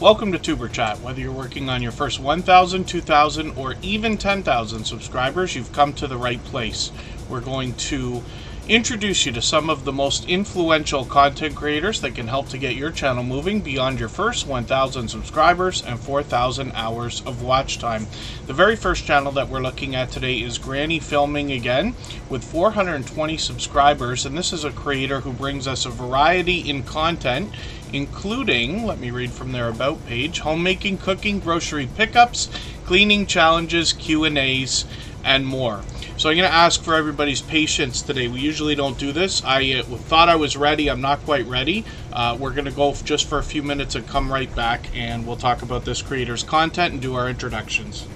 Welcome to Superchat. Whether you're working on your first 1,000, 2,000, or even 10,000 subscribers, you've come to the right place. We're going to introduce you to some of the most influential content creators that can help to get your channel moving beyond your first 1,000 subscribers and 4,000 hours of watch time. The very first channel that we're looking at today is Granny Filming Again with 420 subscribers, and this is a creator who brings us a variety in content, including, let me read from their About page, homemaking, cooking, grocery pickups, cleaning challenges, Q&As, and more. So I'm going to ask for everybody's patience today. We usually don't do this. I thought I was ready. I'm not quite ready. We're going to go just for a few minutes and come right back, and we'll talk about this creator's content and do our introductions.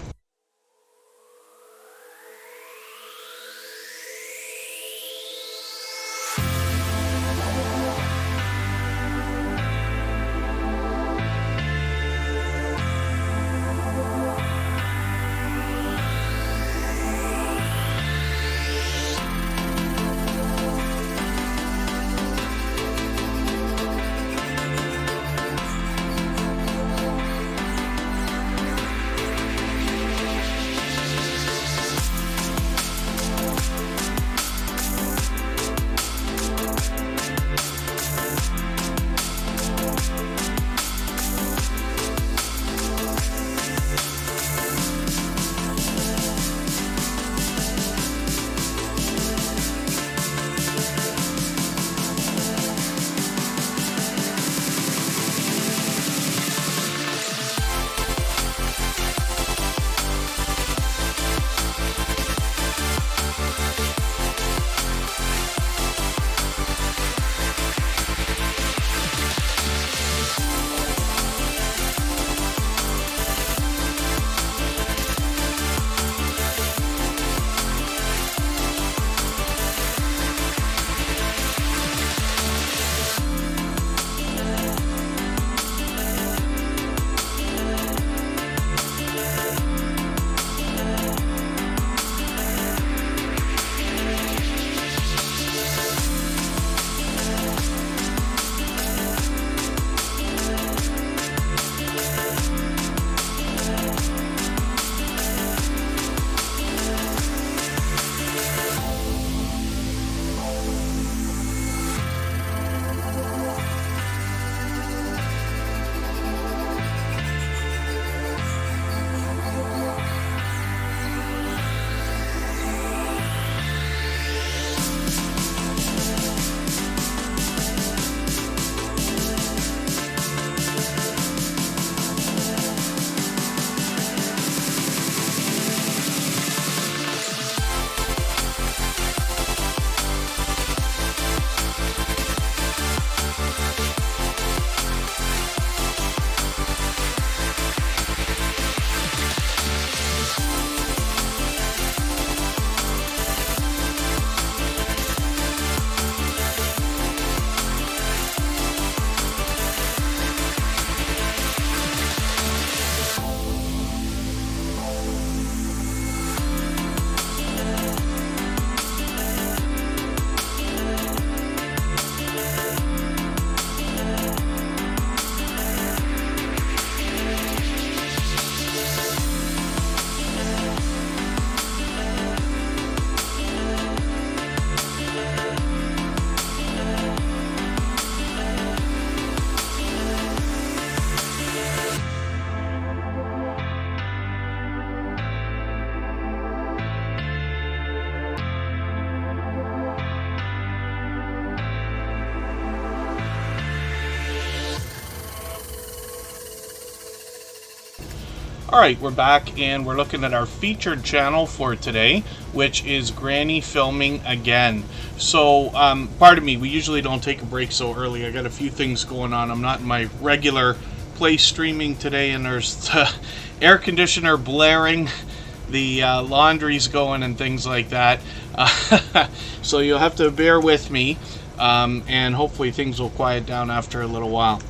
Alright, we're back and we're looking at our featured channel for today, which is Granny Filming Again. So, pardon me, we usually don't take a break so early. I got a few things going on. I'm not in my regular place streaming today, and there's the air conditioner blaring, the laundry's going and things like that. So you'll have to bear with me, and hopefully things will quiet down after a little while.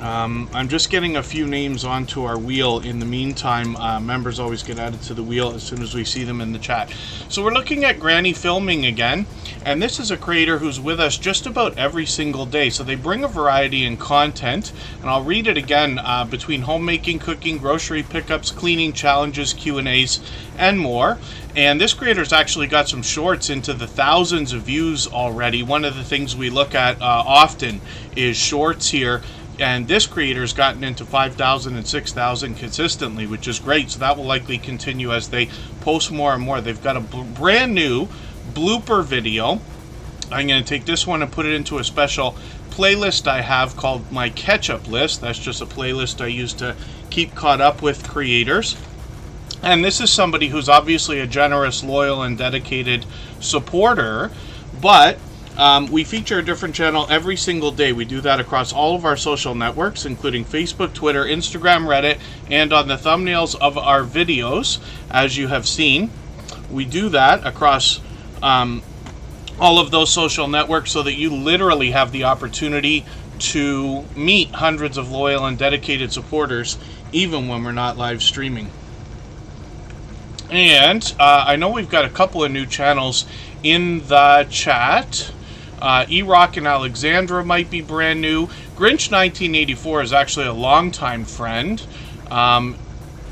I'm just getting a few names onto our wheel. In the meantime, members always get added to the wheel as soon as we see them in the chat. So we're looking at Granny Filming again, and this is a creator who's with us just about every single day. So they bring a variety in content, and I'll read it again, between homemaking, cooking, grocery pickups, cleaning, challenges, Q&As, and more. And this creator's actually got some shorts into the thousands of views already. One of the things we look at often is shorts here. And this creator's gotten into 5,000 and 6,000 consistently, which is great. So that will likely continue as they post more and more. They've got a brand new blooper video. I'm going to take this one and put it into a special playlist I have called my catch-up list. That's just a playlist I use to keep caught up with creators. And this is somebody who's obviously a generous, loyal, and dedicated supporter, but we feature a different channel every single day. We do that across all of our social networks, including Facebook, Twitter, Instagram, Reddit, and on the thumbnails of our videos, as you have seen. We do that across all of those social networks so that you literally have the opportunity to meet hundreds of loyal and dedicated supporters, even when we're not live streaming. And I know we've got a couple of new channels in the chat. E-Rock and Alexandra might be brand new. Grinch 1984 is actually a longtime friend.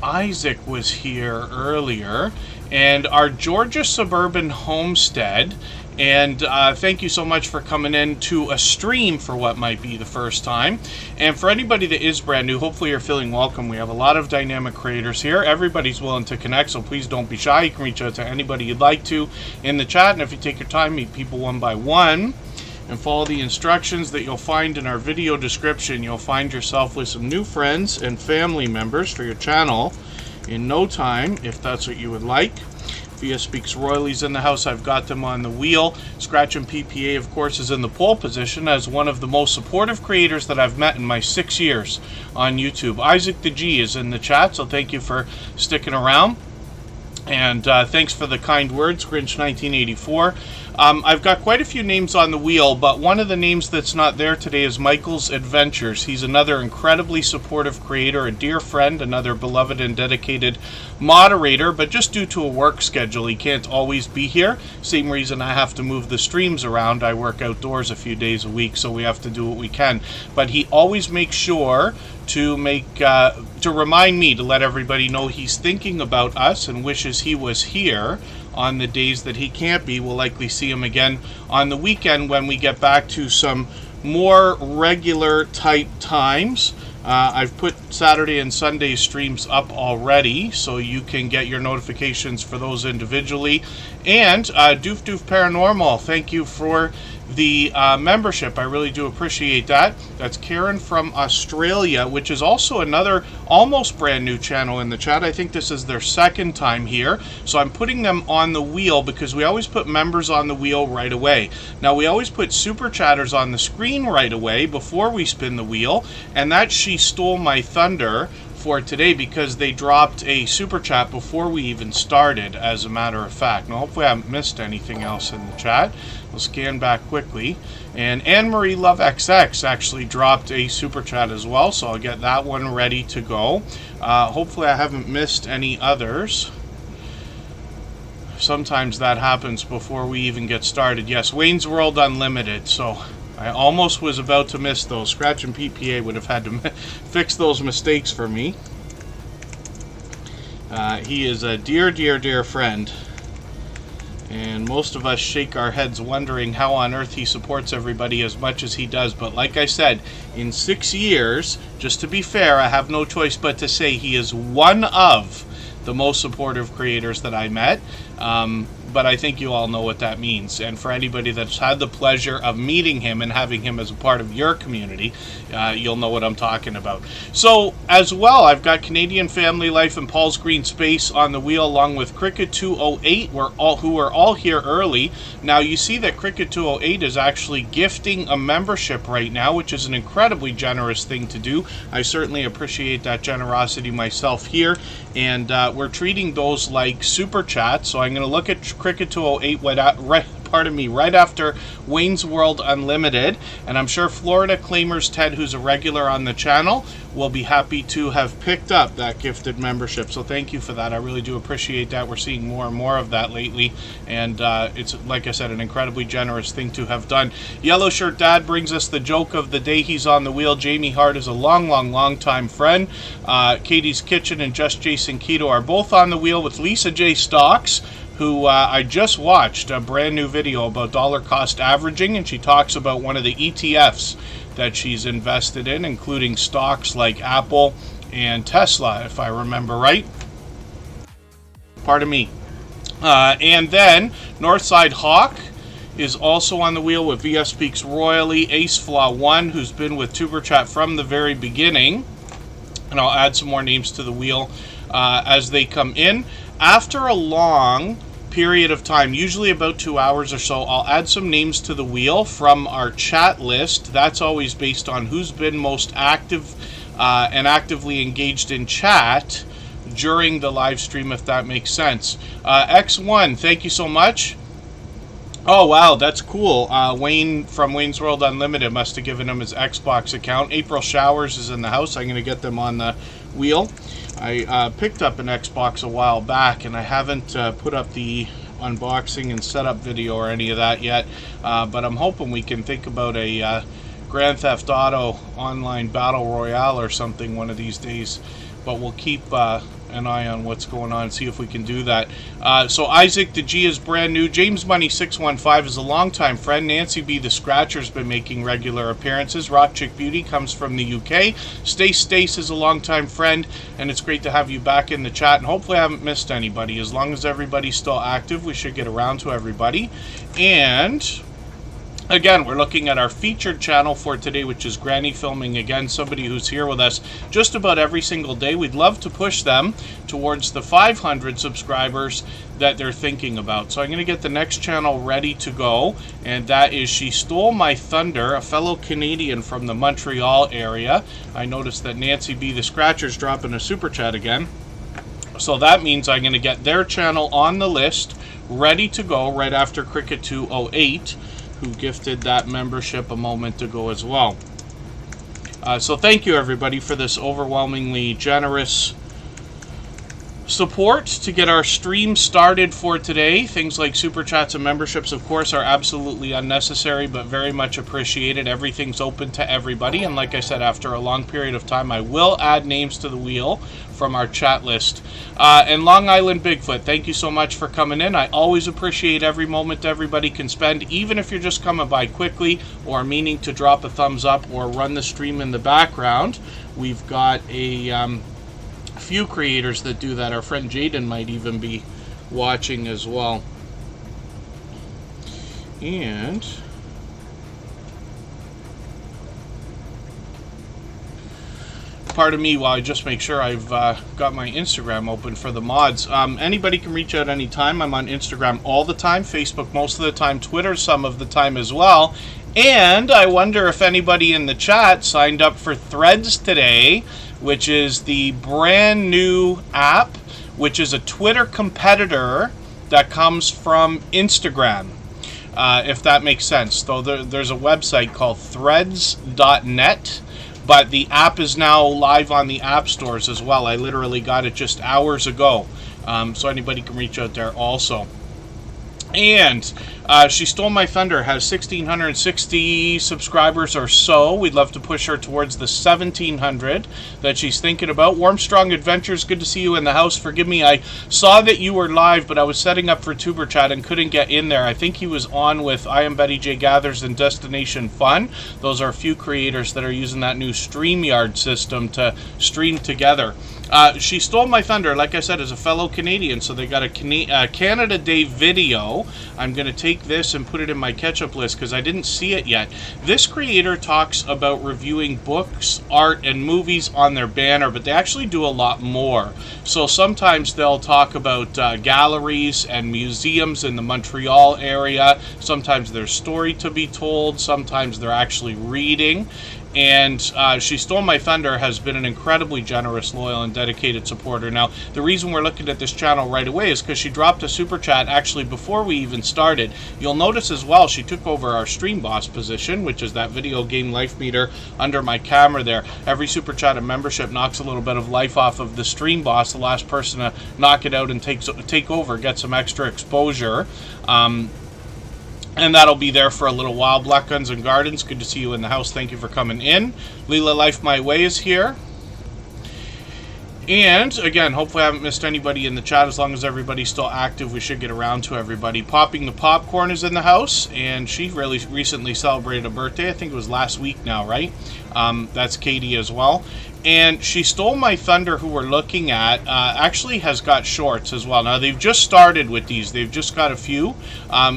Isaac was here earlier. And our Georgia Suburban Homestead. And thank you so much for coming in to a stream for what might be the first time. And for anybody that is brand new, hopefully you're feeling welcome. We have a lot of dynamic creators here. Everybody's willing to connect, so please don't be shy. You can reach out to anybody you'd like to in the chat. And if you take your time, meet people one by one and follow the instructions that you'll find in our video description, you'll find yourself with some new friends and family members for your channel in no time, if that's what you would like. Via Speaks Royalty's in the house. I've got them on the wheel. Scratch and PPA, of course, is in the pole position as one of the most supportive creators that I've met in my 6 years on YouTube. Isaac the G is in the chat, so thank you for sticking around. And thanks for the kind words, Grinch 1984. I've got quite a few names on the wheel, but one of the names that's not there today is Michael's Adventures. He's another incredibly supportive creator, a dear friend, another beloved and dedicated moderator, but just due to a work schedule, he can't always be here. Same reason I have to move the streams around. I work outdoors a few days a week, so we have to do what we can. But he always makes sure to remind me to let everybody know he's thinking about us and wishes he was here on the days that he can't be. We'll likely see him again on the weekend when we get back to some more regular type times. I've put Saturday and Sunday streams up already, so you can get your notifications for those individually. And Doof Doof Paranormal, thank you for the membership. I really do appreciate that. That's Karen from Australia, which is also another almost brand new channel in the chat. I think this is their second time here. So I'm putting them on the wheel because we always put members on the wheel right away. Now we always put Superchatters on the screen right away before we spin the wheel, and that She Stole My Thunder for today because they dropped a super chat before we even started, as a matter of fact. Now hopefully I haven't missed anything else in the chat. We'll scan back quickly. And Anne-Marie Love XX actually dropped a super chat as well, so I'll get that one ready to go. Hopefully I haven't missed any others. Sometimes that happens before we even get started. Yes, Wayne's World Unlimited, so I almost was about to miss those. Scratch and PPA would have had to fix those mistakes for me. He is a dear, dear, dear friend. And most of us shake our heads wondering how on earth he supports everybody as much as he does. But like I said, in 6 years, just to be fair, I have no choice but to say he is one of the most supportive creators that I met. But I think you all know what that means. And for anybody that's had the pleasure of meeting him and having him as a part of your community, you'll know what I'm talking about. So, as well, I've got Canadian Family Life and Paul's Green Space on the wheel, along with Cricket 208, who are all here early. Now, you see that Cricket 208 is actually gifting a membership right now, which is an incredibly generous thing to do. I certainly appreciate that generosity myself here. And we're treating those like super chats. So I'm going to look at Cricket 208 pardon me, right after Wayne's World Unlimited. And I'm sure Florida Claimers Ted, who's a regular on the channel, will be happy to have picked up that gifted membership. So thank you for that. I really do appreciate that. We're seeing more and more of that lately. And it's, like I said, an incredibly generous thing to have done. Yellow Shirt Dad brings us the joke of the day. He's on the wheel. Jamie Hart is a long time friend. Katie's Kitchen and Just Jason Keto are both on the wheel with Lisa J. Stocks, who I just watched a brand new video about dollar cost averaging, and she talks about one of the ETFs that she's invested in, including stocks like Apple and Tesla, if I remember right. Pardon me. And then Northside Hawk is also on the wheel with VS Speaks Royally, Ace Flaw 1, who's been with Tuber Chat from the very beginning. And I'll add some more names to the wheel as they come in. After a long period of time, usually about 2 hours or so, I'll add some names to the wheel from our chat list. That's always based on who's been most active and actively engaged in chat during the live stream, if that makes sense. X1, thank you so much. Oh wow, that's cool. Wayne from Wayne's World Unlimited must have given him his Xbox account. April Showers is in the house. I'm going to get them on the wheel. I picked up an Xbox a while back, and I haven't put up the unboxing and setup video or any of that yet, but I'm hoping we can think about a Grand Theft Auto online battle royale or something one of these days, but we'll keep an eye on what's going on and see if we can do that. So Isaac the G is brand new. James Money 615 is a longtime friend. Nancy B the Scratcher's been making regular appearances. Rock Chick Beauty comes from the UK. Stace is a longtime friend, and it's great to have you back in the chat, and hopefully I haven't missed anybody. As long as everybody's still active, we should get around to everybody. And again, we're looking at our featured channel for today, which is Granny Filming. Again, somebody who's here with us just about every single day. We'd love to push them towards the 500 subscribers that they're thinking about. So I'm going to get the next channel ready to go, and that is She Stole My Thunder, a fellow Canadian from the Montreal area. I noticed that Nancy B the Scratcher's dropping a super chat again. So that means I'm going to get their channel on the list, ready to go right after Cricket 208. Who gifted that membership a moment ago as well. So thank you everybody for this overwhelmingly generous support to get our stream started for today. Things like super chats and memberships, of course, are absolutely unnecessary, but very much appreciated. Everything's open to everybody, and like I said, after a long period of time, I will add names to the wheel from our chat list. And Long Island Bigfoot, thank you so much for coming in. I always appreciate every moment everybody can spend, even if you're just coming by quickly or meaning to drop a thumbs up or run the stream in the background. We've got a few creators that do that. Our friend Jaden might even be watching as well. And pardon me while I just make sure I've got my Instagram open for the mods. Anybody can reach out anytime. I'm on Instagram all the time, Facebook most of the time, Twitter some of the time as well. And I wonder if anybody in the chat signed up for Threads today, which is the brand new app, which is a Twitter competitor that comes from Instagram, if that makes sense. So there's a website called threads.net, but the app is now live on the app stores as well. I literally got it just hours ago, so anybody can reach out there also. And She Stole My Thunder has 1,660 subscribers or so. We'd love to push her towards the 1,700 that she's thinking about. Warm Strong Adventures, good to see you in the house. Forgive me, I saw that you were live, but I was setting up for Tuber Chat and couldn't get in there. I think he was on with I Am Betty J Gathers and Destination Fun. Those are a few creators that are using that new StreamYard system to stream together. She Stole My Thunder, like I said, is a fellow Canadian, so they got a Canada Day video. I'm going to take this and put it in my catch-up list because I didn't see it yet. This creator talks about reviewing books, art, and movies on their banner, but they actually do a lot more. So sometimes they'll talk about galleries and museums in the Montreal area. Sometimes there's story to be told. Sometimes they're actually reading. And She Stole My Thunder has been an incredibly generous, loyal, and dedicated supporter. Now, the reason we're looking at this channel right away is because she dropped a super chat actually before we even started. You'll notice as well she took over our stream boss position, which is that video game life meter under my camera there. Every super chat and membership knocks a little bit of life off of the stream boss. The last person to knock it out and take over gets some extra exposure. And that'll be there for a little while. Black Guns and Gardens, good to see you in the house. Thank you for coming in. Leela Life My Way is here. And, again, hopefully I haven't missed anybody in the chat. As long as everybody's still active, we should get around to everybody. Popping the Popcorn is in the house, and she really recently celebrated a birthday. I think it was last week now, right? That's Katie as well. And She Stole My Thunder, who we're looking at, actually has got shorts as well. Now, they've just started with these. They've just got a few.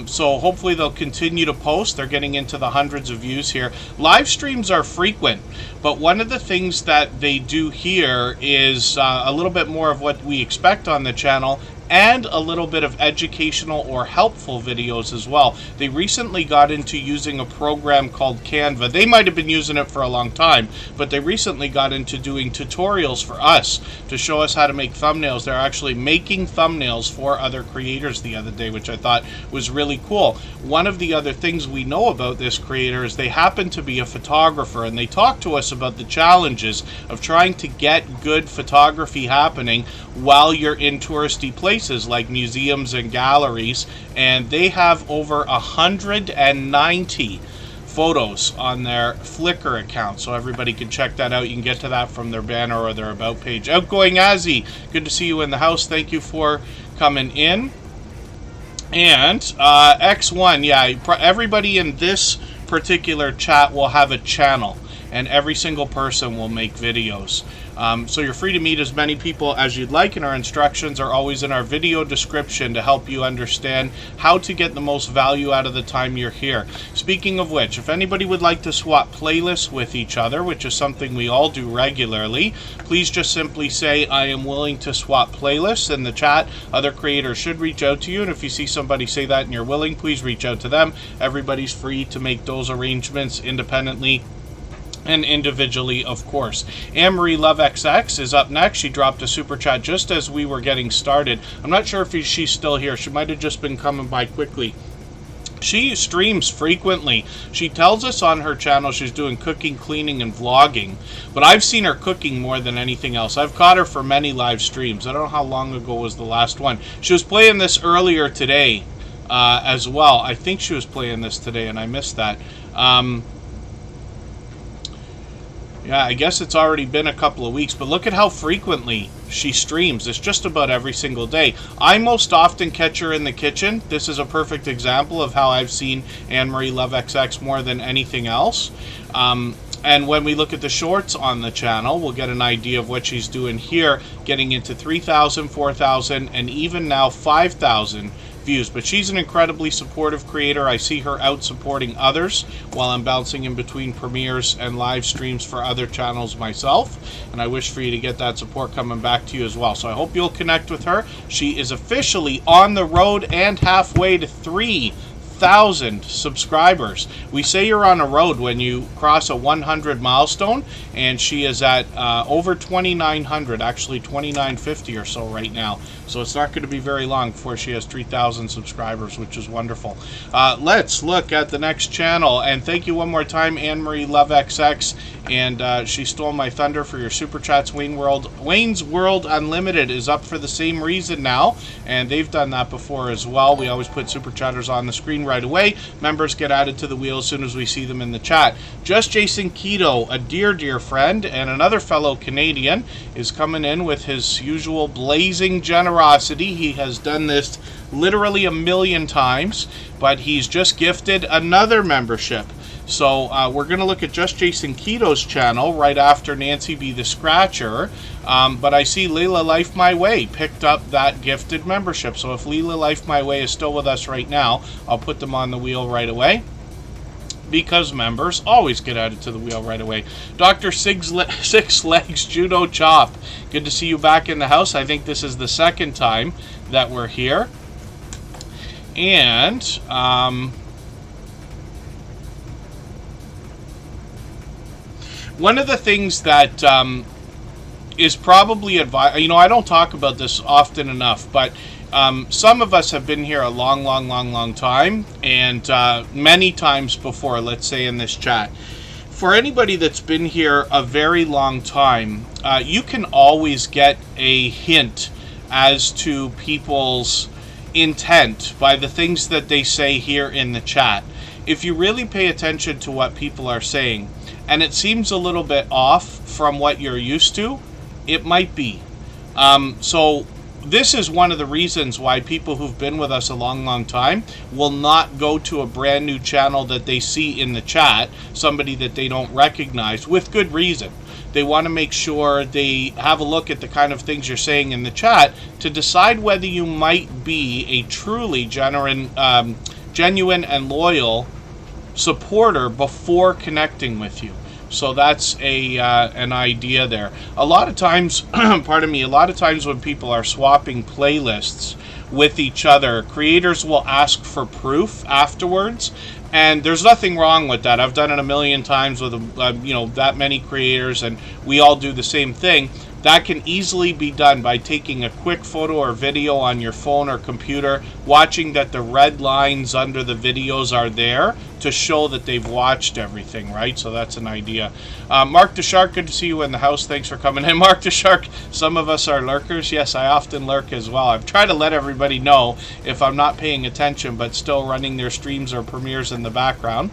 So hopefully they'll continue to post. They're getting into the hundreds of views here. Live streams are frequent, but one of the things that they do here is a little bit more of what we expect on the channel, and a little bit of educational or helpful videos as well. They recently got into using a program called Canva. They might have been using it for a long time, but they recently got into doing tutorials for us to show us how to make thumbnails. They're actually making thumbnails for other creators the other day, which I thought was really cool. One of the other things we know about this creator is they happen to be a photographer, and they talked to us about the challenges of trying to get good photography happening while you're in touristy places like museums and galleries. And they have over 190 photos on their Flickr account, so everybody can check that out. You can get to that from their banner or their about page. Outgoing Azzy, good to see you in the house. Thank you for coming in. And X1, yeah, everybody in this particular chat will have a channel, and every single person will make videos. So you're free to meet as many people as you'd like, and our instructions are always in our video description to help you understand how to get the most value out of the time you're here. Speaking of which, if anybody would like to swap playlists with each other, which is something we all do regularly, please just simply say, I am willing to swap playlists in the chat. Other creators should reach out to you, and if you see somebody say that and you're willing, please reach out to them. Everybody's free to make those arrangements independently and individually, of course. Anne-Marie Love XX is up next. She dropped a super chat just as we were getting started. I'm not sure if she's still here. She might have just been coming by quickly. She streams frequently. She tells us on her channel she's doing cooking, cleaning, and vlogging. But I've seen her cooking more than anything else. I've caught her for many live streams. I don't know how long ago was the last one. She was playing this earlier today as well. I think she was playing this today, and I missed that. Yeah, I guess it's already been a couple of weeks, but look at how frequently she streams. It's just about every single day. I most often catch her in the kitchen. This is a perfect example of how I've seen Anne-Marie Love XX more than anything else. And when we look at the shorts on the channel, we'll get an idea of what she's doing here, getting into 3,000, 4,000, and even now 5,000 views. But she's an incredibly supportive creator. I see her out supporting others while I'm bouncing in between premieres and live streams for other channels myself, and I wish for you to get that support coming back to you as well. So I hope you'll connect with her. She is officially on the road and halfway to 3,000 subscribers. We say you're on a road when you cross a 100 milestone, and she is at over 2,900, actually 2,950 or so right now. So it's not going to be very long before she has 3,000 subscribers, which is wonderful. Let's look at the next channel. And thank you one more time, Anne-Marie Love XX. And She Stole My Thunder for your super chats. Wayne's World Unlimited is up for the same reason now, and they've done that before as well. We always put super chatters on the screen right away. Members get added to the wheel as soon as we see them in the chat. Just Jason Keto, a dear friend and another fellow Canadian, is coming in with his usual blazing generosity. He has done this literally a million times, but he's just gifted another membership. So we're going to look at Just Jason Keto's channel right after Nancy B. the Scratcher. But I see Leela Life My Way picked up that gifted membership. So if Leela Life My Way is still with us right now, I'll put them on the wheel right away, because members always get added to the wheel right away. Dr. Six Legs Judo Chop, good to see you back in the house. I think this is the second time that we're here. And One of the things that is probably advice. You know, I don't talk about this often enough, but some of us have been here a long time, and many times before, let's say in this chat. For anybody that's been here a very long time, you can always get a hint as to people's intent by the things that they say here in the chat. If you really pay attention to what people are saying, and it seems a little bit off from what you're used to, it might be. So this is one of the reasons why people who've been with us a long time will not go to a brand new channel that they see in the chat, somebody that they don't recognize, with good reason. They want to make sure they have a look at the kind of things you're saying in the chat to decide whether you might be a truly genuine and loyal supporter before connecting with you. So that's an idea there. A lot of times, pardon me, a lot of times when people are swapping playlists with each other, creators will ask for proof afterwards, and there's nothing wrong with that. I've done it a million times with that many creators, and we all do the same thing. That can easily be done by taking a quick photo or video on your phone or computer, watching that the red lines under the videos are there to show that they've watched everything, right? So that's an idea. Mark the Shark, good to see you in the house. Thanks for coming in. Mark the Shark, some of us are lurkers. Yes, I often lurk as well. I've tried to let everybody know if I'm not paying attention, but still running their streams or premieres in the background.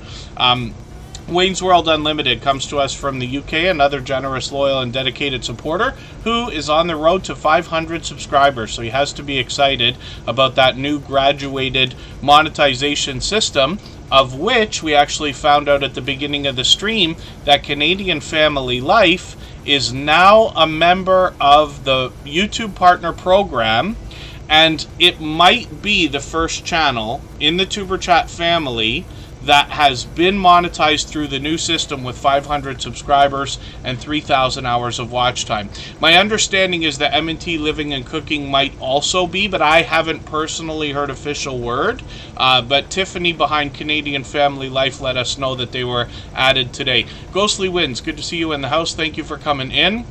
Wayne's World Unlimited comes to us from the UK, another generous, loyal, and dedicated supporter who is on the road to 500 subscribers. So he has to be excited about that new graduated monetization system, of which we actually found out at the beginning of the stream that Canadian Family Life is now a member of the YouTube Partner Program, and it might be the first channel in the Superchat family that has been monetized through the new system with 500 subscribers and 3,000 hours of watch time. My understanding is that M&T Living and Cooking might also be, but I haven't personally heard official word. But Tiffany behind Canadian Family Life let us know that they were added today. Ghostly Winds, good to see you in the house. Thank you for coming in.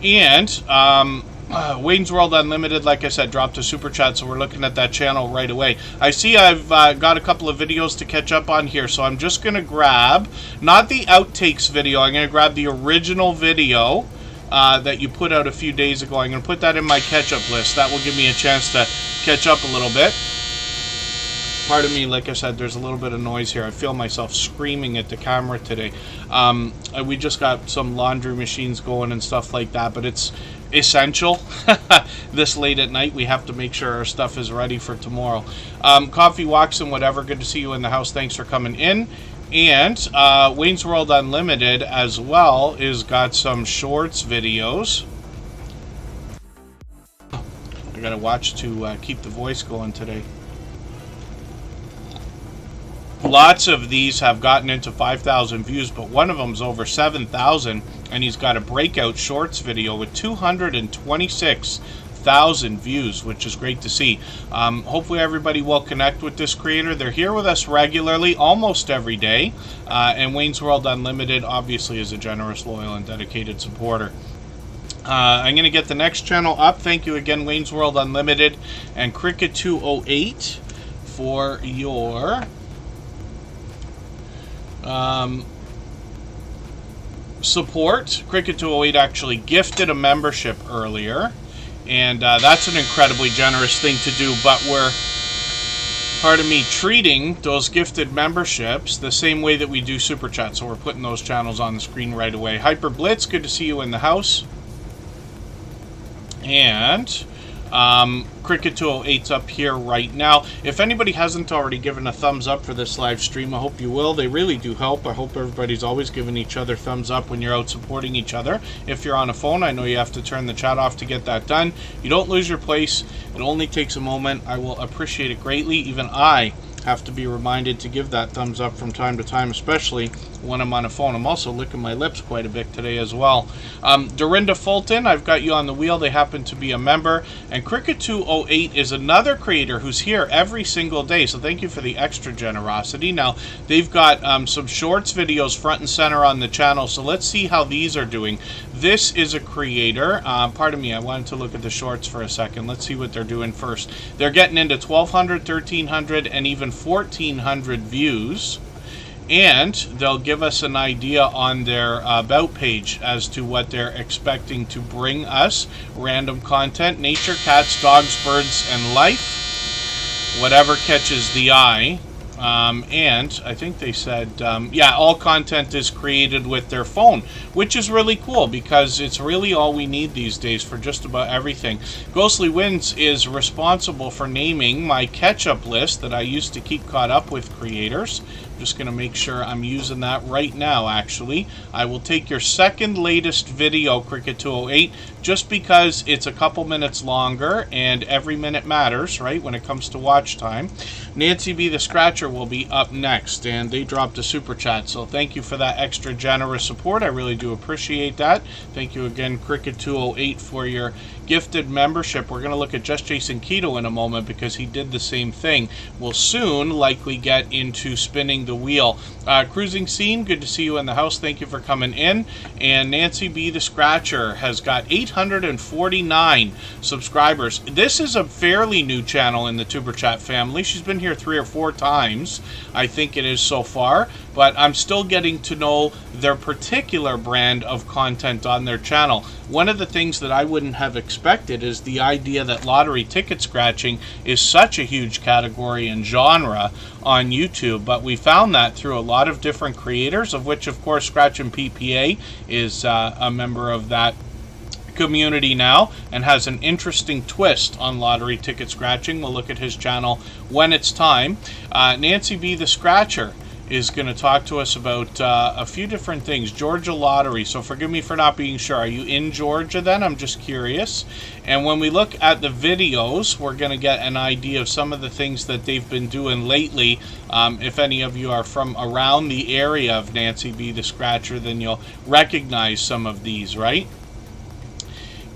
And Wayne's World Unlimited, like I said, dropped a super chat, so we're looking at that channel right away. I see I've got a couple of videos to catch up on here, so I'm just going to grab, not the outtakes video, I'm going to grab the original video that you put out a few days ago. I'm going to put that in my catch-up list. That will give me a chance to catch up a little bit. Pardon me, like I said, there's a little bit of noise here. I feel myself screaming at the camera today. We just got some laundry machines going and stuff like that, but it's essential. This late at night, we have to make sure our stuff is ready for tomorrow. Coffee Walks and whatever, good to see you in the house. Thanks for coming in. And Wayne's World Unlimited as well is got some shorts videos. I gotta watch to keep the voice going today. Lots of these have gotten into 5,000 views, but one of them's over 7,000, and he's got a breakout shorts video with 226,000 views, which is great to see. Hopefully everybody will connect with this creator. They're here with us regularly, almost every day, and Wayne's World Unlimited obviously is a generous, loyal, and dedicated supporter. I'm going to get the next channel up. Thank you again, Wayne's World Unlimited and Cricket 208 for your support. Cricket 208 actually gifted a membership earlier, and that's an incredibly generous thing to do, but we're, pardon me, treating those gifted memberships the same way that we do Super Chat, so we're putting those channels on the screen right away. Hyper Blitz, good to see you in the house. And Cricket 208's up here right now. If anybody hasn't already given a thumbs up for this live stream, I hope you will. They really do help. I hope everybody's always giving each other thumbs up when you're out supporting each other. If you're on a phone, I know you have to turn the chat off to get that done. You don't lose your place. It only takes a moment. I will appreciate it greatly. Even I Have to be reminded to give that thumbs up from time to time, especially when I'm on a phone. I'm also licking my lips quite a bit today as well. Dorinda Fulton, I've got you on the wheel. They happen to be a member. And Cricket208 is another creator who's here every single day, so thank you for the extra generosity. Now, they've got some shorts videos front and center on the channel, so let's see how these are doing. This is a creator. Pardon me, I wanted to look at the shorts for a second. Let's see what they're doing first. They're getting into 1,200, 1,300, and even 1,400 views. And they'll give us an idea on their about page as to what they're expecting to bring us. Random content, nature, cats, dogs, birds, and life. Whatever catches the eye. And I think they said, yeah, all content is created with their phone, which is really cool because it's really all we need these days for just about everything. Ghostly Winds is responsible for naming my catch-up list that I used to keep caught up with creators. I'm just going to make sure I'm using that right now, actually. I will take your second latest video, Cricket208, just because it's a couple minutes longer and every minute matters, right, when it comes to watch time. Nancy B. the Scratcher will be up next, and they dropped a super chat, so thank you for that extra generous support. I really do appreciate that. Thank you again, Cricket208, for your gifted membership. We're going to look at Just Jason Keto in a moment because he did the same thing. We'll soon likely get into spinning the wheel. Cruising Scene, good to see you in the house. Thank you for coming in. And Nancy B. the Scratcher has got 849 subscribers. This is a fairly new channel in the Tuber Chat family. She's been here 3 or 4 times, I think it is so far, but I'm still getting to know their particular brand of content on their channel. One of the things that I wouldn't have expected is the idea that lottery ticket scratching is such a huge category and genre on YouTube, but we found that through a lot of different creators, of which, of course, Scratch and PPA is a member of that community now and has an interesting twist on lottery ticket scratching. We'll look at his channel when it's time. Nancy B. the Scratcher is going to talk to us about a few different things. Georgia Lottery, so forgive me for not being sure. Are you in Georgia then? I'm just curious. And when we look at the videos, we're going to get an idea of some of the things that they've been doing lately. If any of you are from around the area of Nancy B. the Scratcher, then you'll recognize some of these, right?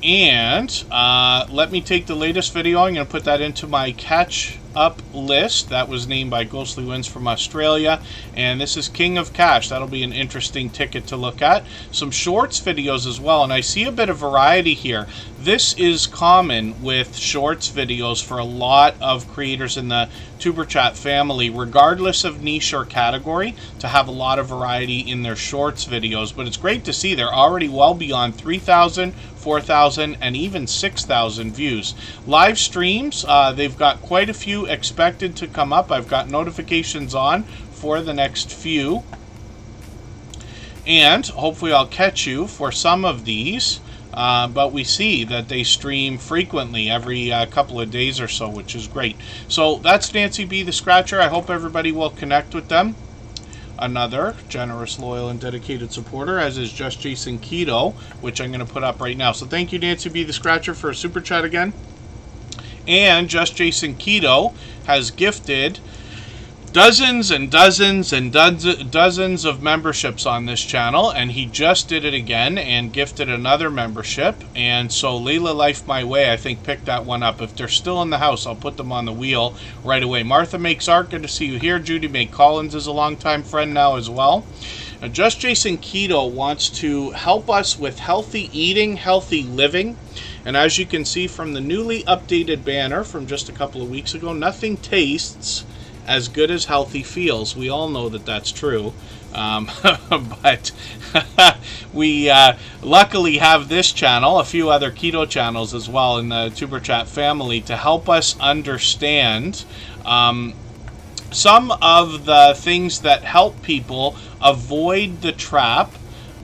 And let me take the latest video. I'm going to put that into my catch-up list. That was named by Ghostly Winds from Australia. And this is King of Cash. That'll be an interesting ticket to look at. Some shorts videos as well. And I see a bit of variety here. This is common with shorts videos for a lot of creators in the Tuber Chat family, regardless of niche or category, to have a lot of variety in their shorts videos. But it's great to see they're already well beyond 3,000, 4,000, and even 6,000 views. Live streams, they've got quite a few expected to come up. I've got notifications on for the next few. And hopefully I'll catch you for some of these. But we see that they stream frequently every couple of days or so, which is great. So that's Nancy B. the Scratcher. I hope everybody will connect with them. Another generous, loyal, and dedicated supporter, as is Just Jason Keto, which I'm going to put up right now. So thank you, Nancy B. the Scratcher, for a super chat again. And Just Jason Keto has gifted dozens and dozens and dozens of memberships on this channel, and he just did it again and gifted another membership. And so Layla Life My Way, I think, picked that one up. If they're still in the house, I'll put them on the wheel right away. Martha Makes Art, good to see you here. Judy May Collins is a longtime friend now as well. Just Jason Keto wants to help us with healthy eating, healthy living. And as you can see from the newly updated banner from just a couple of weeks ago, nothing tastes as good as healthy feels. We all know that that's true. But we luckily have this channel, a few other keto channels as well in the Tuber Chat family, to help us understand some of the things that help people avoid the trap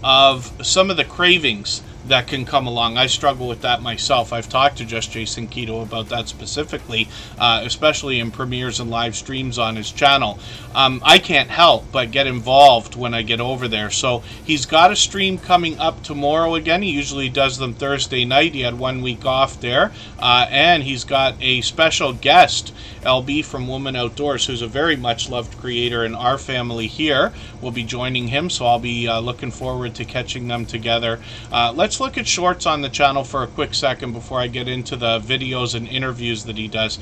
of some of the cravings that can come along. I struggle with that myself. I've talked to Just Jason Keto about that specifically, especially in premieres and live streams on his channel. I can't help but get involved when I get over there. So he's got a stream coming up tomorrow again. He usually does them Thursday night. He had 1 week off there. And he's got a special guest, LB from Woman Outdoors, who's a very much loved creator in our family here, will be joining him. So I'll be looking forward to catching them together. Let's look at shorts on the channel for a quick second before I get into the videos and interviews that he does.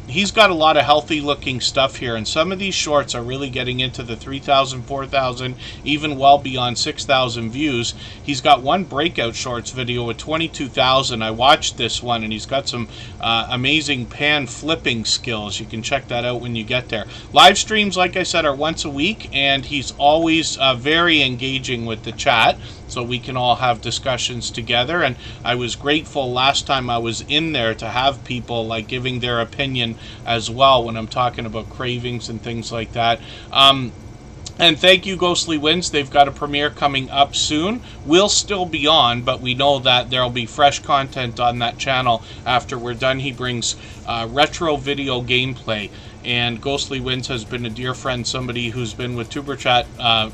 He's got a lot of healthy looking stuff here, and some of these shorts are really getting into the 3,000, 4,000, even well beyond 6,000 views. He's got one breakout shorts video with 22,000. I watched this one, and he's got some amazing pan flipping skills. You can check that out when you get there. Live streams, like I said, are once a week, and he's always very engaging with the chat, so we can all have discussions together. And I was grateful last time I was in there to have people like giving their opinion as well when I'm talking about cravings and things like that. And thank you, Ghostly Winds. They've got a premiere coming up soon. We'll still be on, but we know that there'll be fresh content on that channel after we're done. He brings retro video gameplay. And Ghostly Winds has been a dear friend, somebody who's been with Superchat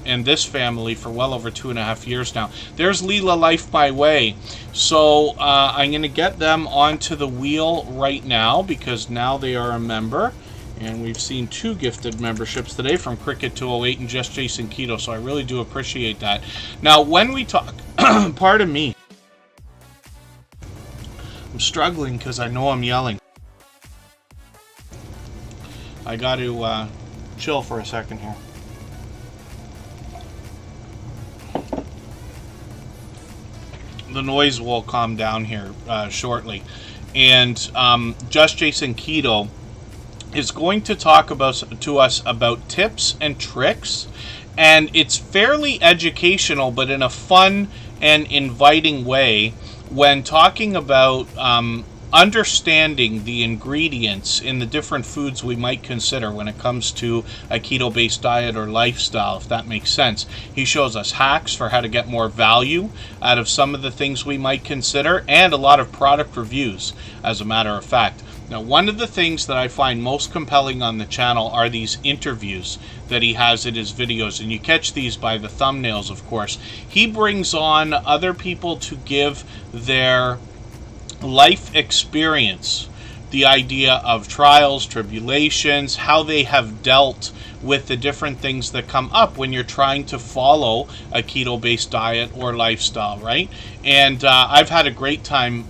and this family for well over 2.5 years now. There's Leela Life My Way. So I'm going to get them onto the wheel right now because now they are a member. And we've seen 2 gifted memberships today from Cricket208 and Just Jason Keto, so I really do appreciate that. Now, when we talk, pardon me, I'm struggling because I know I'm yelling. I got to chill for a second here. The noise will calm down here shortly. And Just Jason Keto is going to talk to us about tips and tricks, and it's fairly educational, but in a fun and inviting way when talking about understanding the ingredients in the different foods we might consider when it comes to a keto-based diet or lifestyle, if that makes sense. He shows us hacks for how to get more value out of some of the things we might consider, and a lot of product reviews, as a matter of fact. Now, one of the things that I find most compelling on the channel are these interviews that he has in his videos, and you catch these by the thumbnails, of course. He brings on other people to give their life experience, the idea of trials, tribulations, how they have dealt with the different things that come up when you're trying to follow a keto-based diet or lifestyle, right? And I've had a great time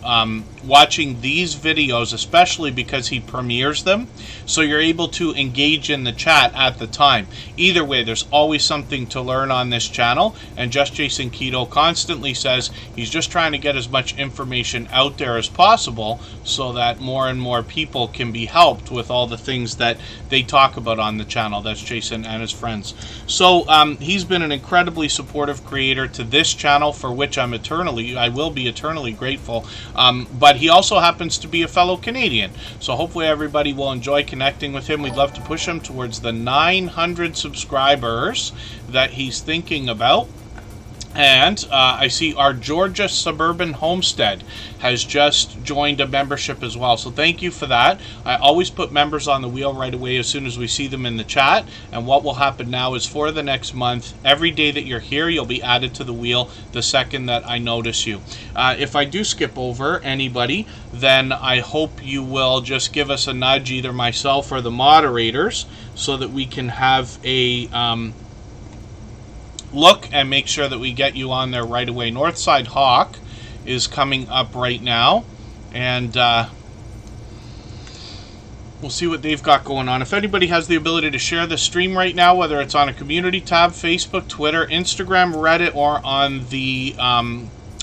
watching these videos, especially because he premieres them, so you're able to engage in the chat at the time. Either way, there's always something to learn on this channel, and Just Jason Keto constantly says he's just trying to get as much information out there as possible so that more and more people can be helped with all the things that they talk about on the channel. That's Jason and his friends. So he's been an incredibly supportive creator to this channel, for which I will be eternally grateful. But he also happens to be a fellow Canadian, so hopefully everybody will enjoy connecting with him. We'd love to push him towards the 900 subscribers that he's thinking about. And I see our Georgia Suburban Homestead has just joined a membership as well. So thank you for that. I always put members on the wheel right away as soon as we see them in the chat. And what will happen now is for the next month, every day that you're here, you'll be added to the wheel the second that I notice you. If I do skip over anybody, then I hope you will just give us a nudge, either myself or the moderators, so that we can have a look and make sure that we get you on there right away. Northside Hawk is coming up right now, and we'll see what they've got going on. If anybody has the ability to share the stream right now, whether it's on a community tab, Facebook, Twitter, Instagram, Reddit, or on the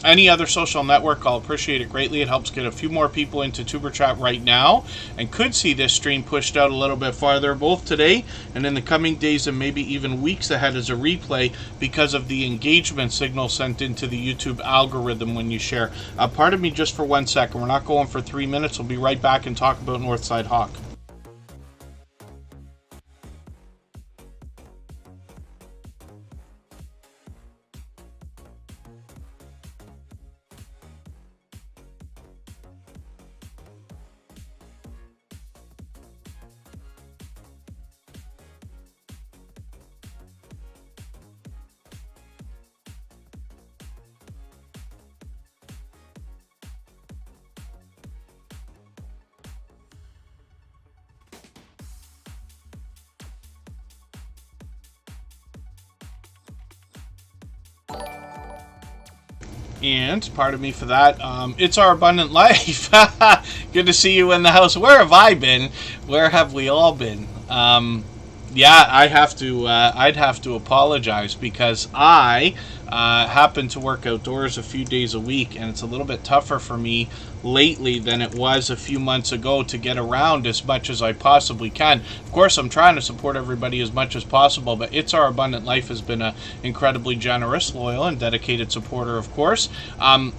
any other social network, I'll appreciate it greatly. It helps get a few more people into Tuber Chat right now, and could see this stream pushed out a little bit farther, both today and in the coming days and maybe even weeks ahead as a replay, because of the engagement signal sent into the YouTube algorithm when you share. Pardon me just for 1 second. We're not going for 3 minutes. We'll be right back and talk about Northside Hawk. And pardon me for that. It's our abundant life. Good to see you in the house. Where have I been? Where have we all been? Yeah, I'd have to apologize because I happen to work outdoors a few days a week, and it's a little bit tougher for me lately than it was a few months ago to get around as much as I possibly can. Of course, I'm trying to support everybody as much as possible, but It's Our Abundant Life has been an incredibly generous, loyal, and dedicated supporter, of course.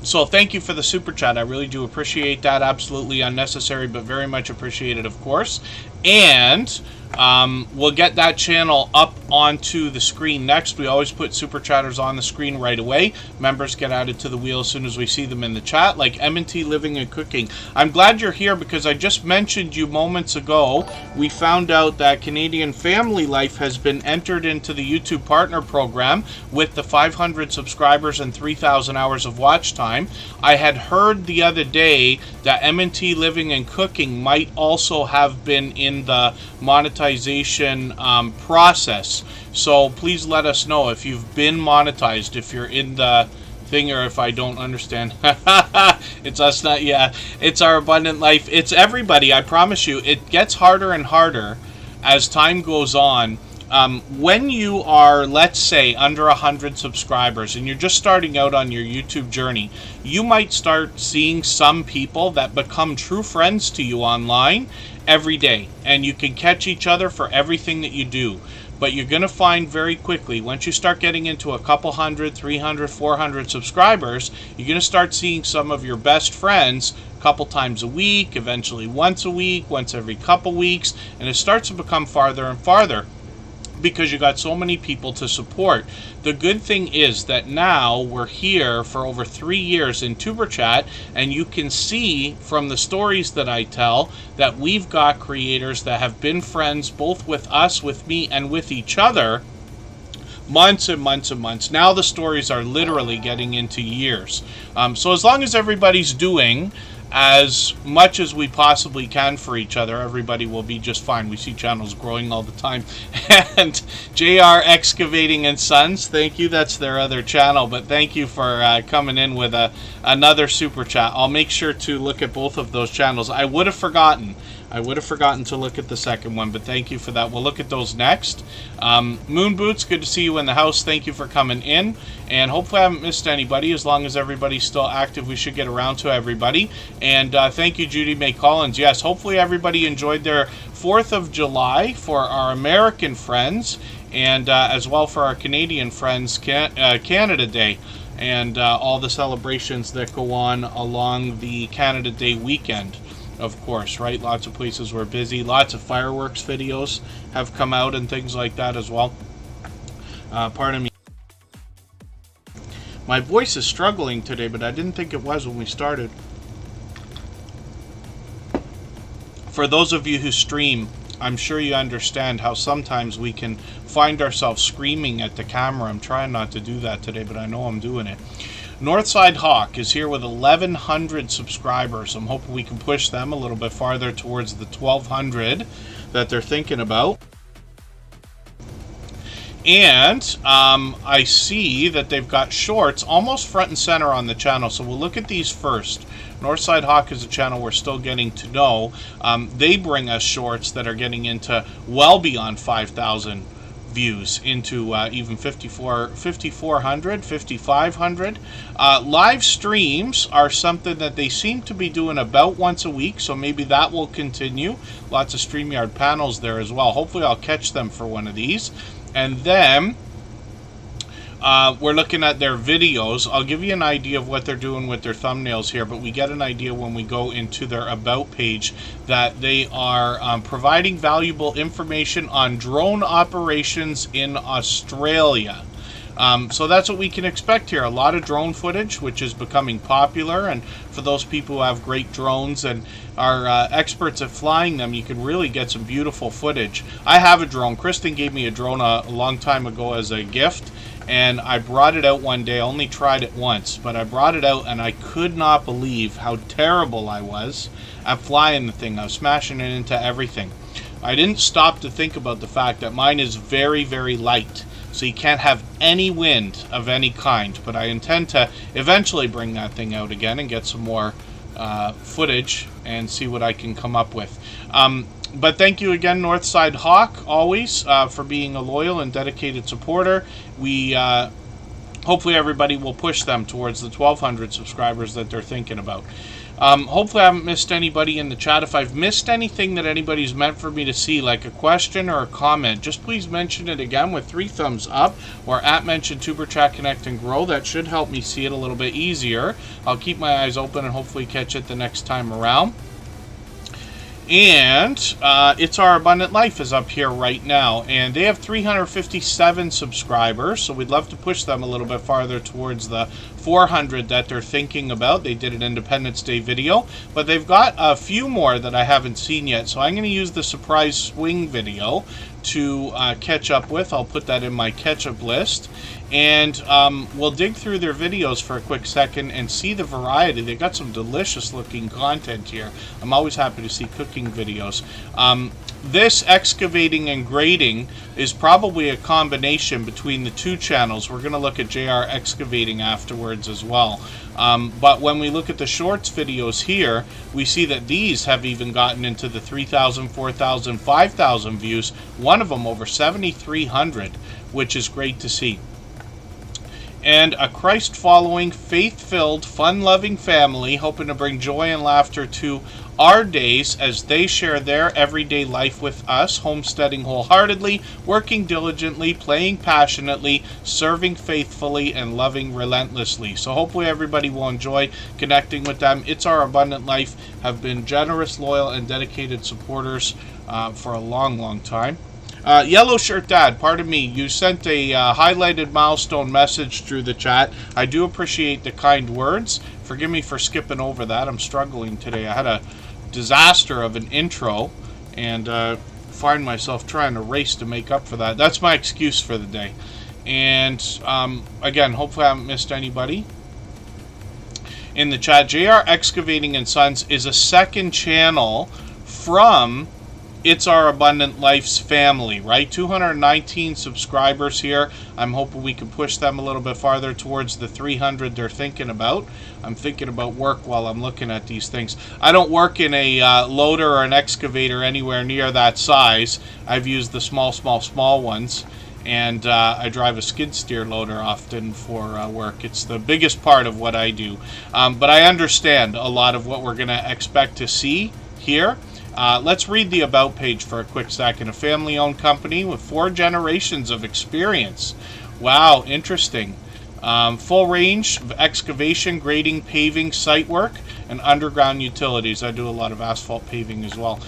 So thank you for the super chat. I really do appreciate that. Absolutely unnecessary, but very much appreciated, of course. And we'll get that channel up onto the screen next. We always put super chatters on the screen right away. Members get added to the wheel as soon as we see them in the chat, like M&T Living and Cooking. I'm glad you're here because I just mentioned you moments ago. We found out that Canadian Family Life has been entered into the YouTube Partner Program with the 500 subscribers and 3,000 hours of watch time. I had heard the other day that M&T Living and Cooking might also have been in the monetization process. So please let us know if you've been monetized, if you're in the thing, or if I don't understand. It's us, not yeah. It's Our Abundant Life. It's everybody. I promise you, it gets harder and harder as time goes on. When you are, let's say, under 100 subscribers and you're just starting out on your YouTube journey, you might start seeing some people that become true friends to you online every day, and you can catch each other for everything that you do. But you're going to find very quickly, once you start getting into a couple hundred, 300, 400 subscribers, you're going to start seeing some of your best friends a couple times a week, eventually once a week, once every couple weeks, and it starts to become farther and farther, because you got so many people to support. The good thing is that now we're here for over 3 years in Tuber Chat, and you can see from the stories that I tell that we've got creators that have been friends both with us, with me, and with each other months and months and months. Now the stories are literally getting into years. So as long as everybody's doing as much as we possibly can for each other, everybody will be just fine. We see channels growing all the time. And JR Excavating and Sons, thank you. That's their other channel, but thank you for coming in with another super chat. I'll make sure to look at both of those channels. I would have forgotten to look at the second one, but thank you for that. We'll look at those next. Moon Boots, good to see you in the house. Thank you for coming in. And hopefully I haven't missed anybody. As long as everybody's still active, we should get around to everybody. And thank you, Judy May Collins. Yes, hopefully everybody enjoyed their 4th of July for our American friends, and as well for our Canadian friends, Canada Day, and all the celebrations that go on along the Canada Day weekend. Of course, right? Lots of places were busy. Lots of fireworks videos have come out and things like that as well. Pardon me. My voice is struggling today, but I didn't think it was when we started. For those of you who stream, I'm sure you understand how sometimes we can find ourselves screaming at the camera. I'm trying not to do that today, but I know I'm doing it. Northside Hawk is here with 1,100 subscribers. I'm hoping we can push them a little bit farther towards the 1,200 that they're thinking about. And I see that they've got shorts almost front and center on the channel, so we'll look at these first. Northside Hawk is a channel we're still getting to know. They bring us shorts that are getting into well beyond 5,000 views, into even 5,400, 5,500. Live streams are something that they seem to be doing about once a week, so maybe that will continue. Lots of StreamYard panels there as well. Hopefully I'll catch them for one of these. And then we're looking at their videos. I'll give you an idea of what they're doing with their thumbnails here, but we get an idea when we go into their About page that they are providing valuable information on drone operations in Australia. So that's what we can expect here. A lot of drone footage, which is becoming popular, and for those people who have great drones and are experts at flying them, you can really get some beautiful footage. I have a drone. Kristen gave me a drone a long time ago as a gift, and I brought it out one day. I only tried it once, but I brought it out, and I could not believe how terrible I was at flying the thing. I was smashing it into everything. I didn't stop to think about the fact that mine is very, very light. So you can't have any wind of any kind. But I intend to eventually bring that thing out again and get some more footage and see what I can come up with. But thank you again, Northside Hawk, always, for being a loyal and dedicated supporter. We hopefully everybody will push them towards the 1,200 subscribers that they're thinking about. Hopefully I haven't missed anybody in the chat. If I've missed anything that anybody's meant for me to see, like a question or a comment, just please mention it again with 3 thumbs up, or @mention Superchat Connect and Grow. That should help me see it a little bit easier. I'll keep my eyes open and hopefully catch it the next time around. And It's Our Abundant Life is up here right now, and they have 357 subscribers, so we'd love to push them a little bit farther towards the 400 that they're thinking about. They did an Independence Day video, but they've got a few more that I haven't seen yet, so I'm going to use the surprise swing video to catch up with. I'll put that in my catch-up list, and we'll dig through their videos for a quick second and see the variety. They've got some delicious looking content here. I'm always happy to see cooking videos. This excavating and grading is probably a combination between the 2 channels. We're going to look at JR Excavating afterwards as well. But when we look at the shorts videos here, we see that these have even gotten into the 3,000, 4,000, 5,000 views. One of them over 7,300, which is great to see. And a Christ-following, faith-filled, fun-loving family hoping to bring joy and laughter to our days as they share their everyday life with us, homesteading wholeheartedly, working diligently, playing passionately, serving faithfully, and loving relentlessly. So hopefully everybody will enjoy connecting with them. It's Our Abundant Life have been generous, loyal, and dedicated supporters for a long, long time. Yellow Shirt Dad, pardon me, you sent a highlighted milestone message through the chat. I do appreciate the kind words. Forgive me for skipping over that. I'm struggling today. I had a disaster of an intro and find myself trying to race to make up for that. That's my excuse for the day. And again, hopefully I haven't missed anybody in the chat. JR Excavating and Sons is a second channel from It's Our Abundant Life's family, right? 219 subscribers here. I'm hoping we can push them a little bit farther towards the 300 they're thinking about. I'm thinking about work while I'm looking at these things. I don't work in a loader or an excavator anywhere near that size. I've used the small ones. And I drive a skid steer loader often for work. It's the biggest part of what I do. But I understand a lot of what we're going to expect to see here. Let's read the About page for a quick second. A family-owned company with 4 generations of experience. Wow, interesting. Full range of excavation, grading, paving, site work, and underground utilities. I do a lot of asphalt paving as well.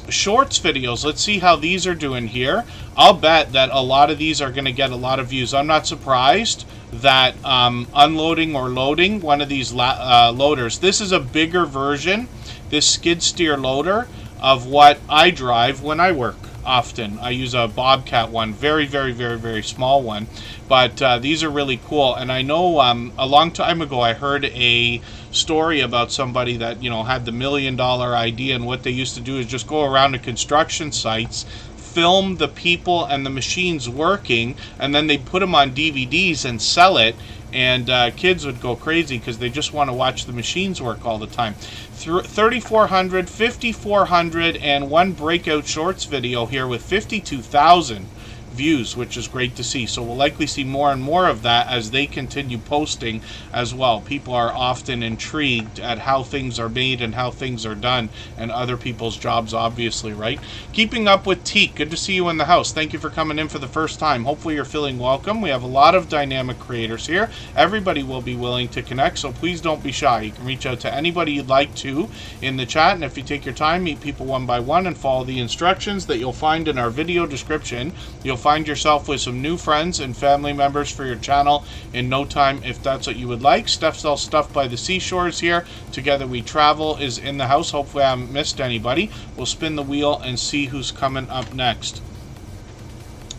Shorts videos. Let's see how these are doing here. I'll bet that a lot of these are going to get a lot of views. I'm not surprised that unloading or loading one of these loaders. This is a bigger version, this skid steer loader, of what I drive when I work often. I use a Bobcat one, very, very, very, very small one. But these are really cool. And I know a long time ago I heard a story about somebody that, you know, had the $1 million idea, and what they used to do is just go around to construction sites, film the people and the machines working, and then they put them on DVDs and sell it. And kids would go crazy because they just want to watch the machines work all the time. 3,400, 5,400, and one breakout shorts video here with 52,000 views, which is great to see. So we'll likely see more and more of that as they continue posting as well. People are often intrigued at how things are made and how things are done, and other people's jobs, obviously, right? Keeping Up with Teak, good to see you in the house. Thank you for coming in for the first time. Hopefully you're feeling welcome. We have a lot of dynamic creators here. Everybody will be willing to connect, so please don't be shy. You can reach out to anybody you'd like to in the chat, and if you take your time, meet people one by one and follow the instructions that you'll find in our video description, you'll find yourself with some new friends and family members for your channel in no time, if that's what you would like. Steph sells stuff by the seashores here. Together We Travel is in the house. Hopefully I haven't missed anybody. We'll spin the wheel and see who's coming up next.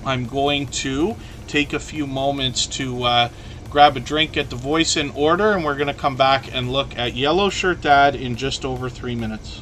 I'm going to take a few moments to grab a drink, get the voice in order, and we're going to come back and look at Yellow Shirt Dad in just over 3 minutes.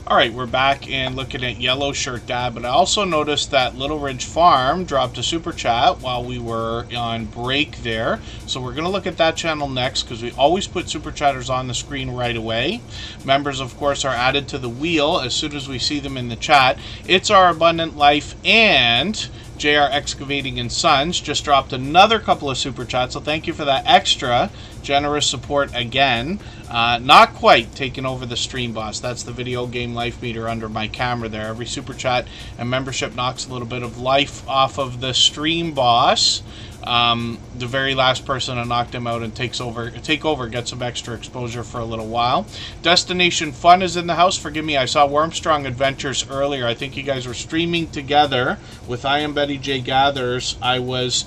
All right, we're back and looking at Yellow Shirt Dad, but I also noticed that Little Ridge Farm dropped a super chat while we were on break there. So we're going to look at that channel next because we always put super chatters on the screen right away. Members, of course, are added to the wheel as soon as we see them in the chat. It's Our Abundant Life and JR Excavating and Sons just dropped another couple of super chats, so thank you for that extra generous support again. Not quite taking over the stream boss. That's the video game life meter under my camera there. Every super chat and membership knocks a little bit of life off of the stream boss. The very last person to knock him out and take over gets some extra exposure for a little while. Destination Fun is in the house. Forgive me, I saw Wormstrong Adventures earlier. I think you guys were streaming together with I Am Betty J Gathers. I was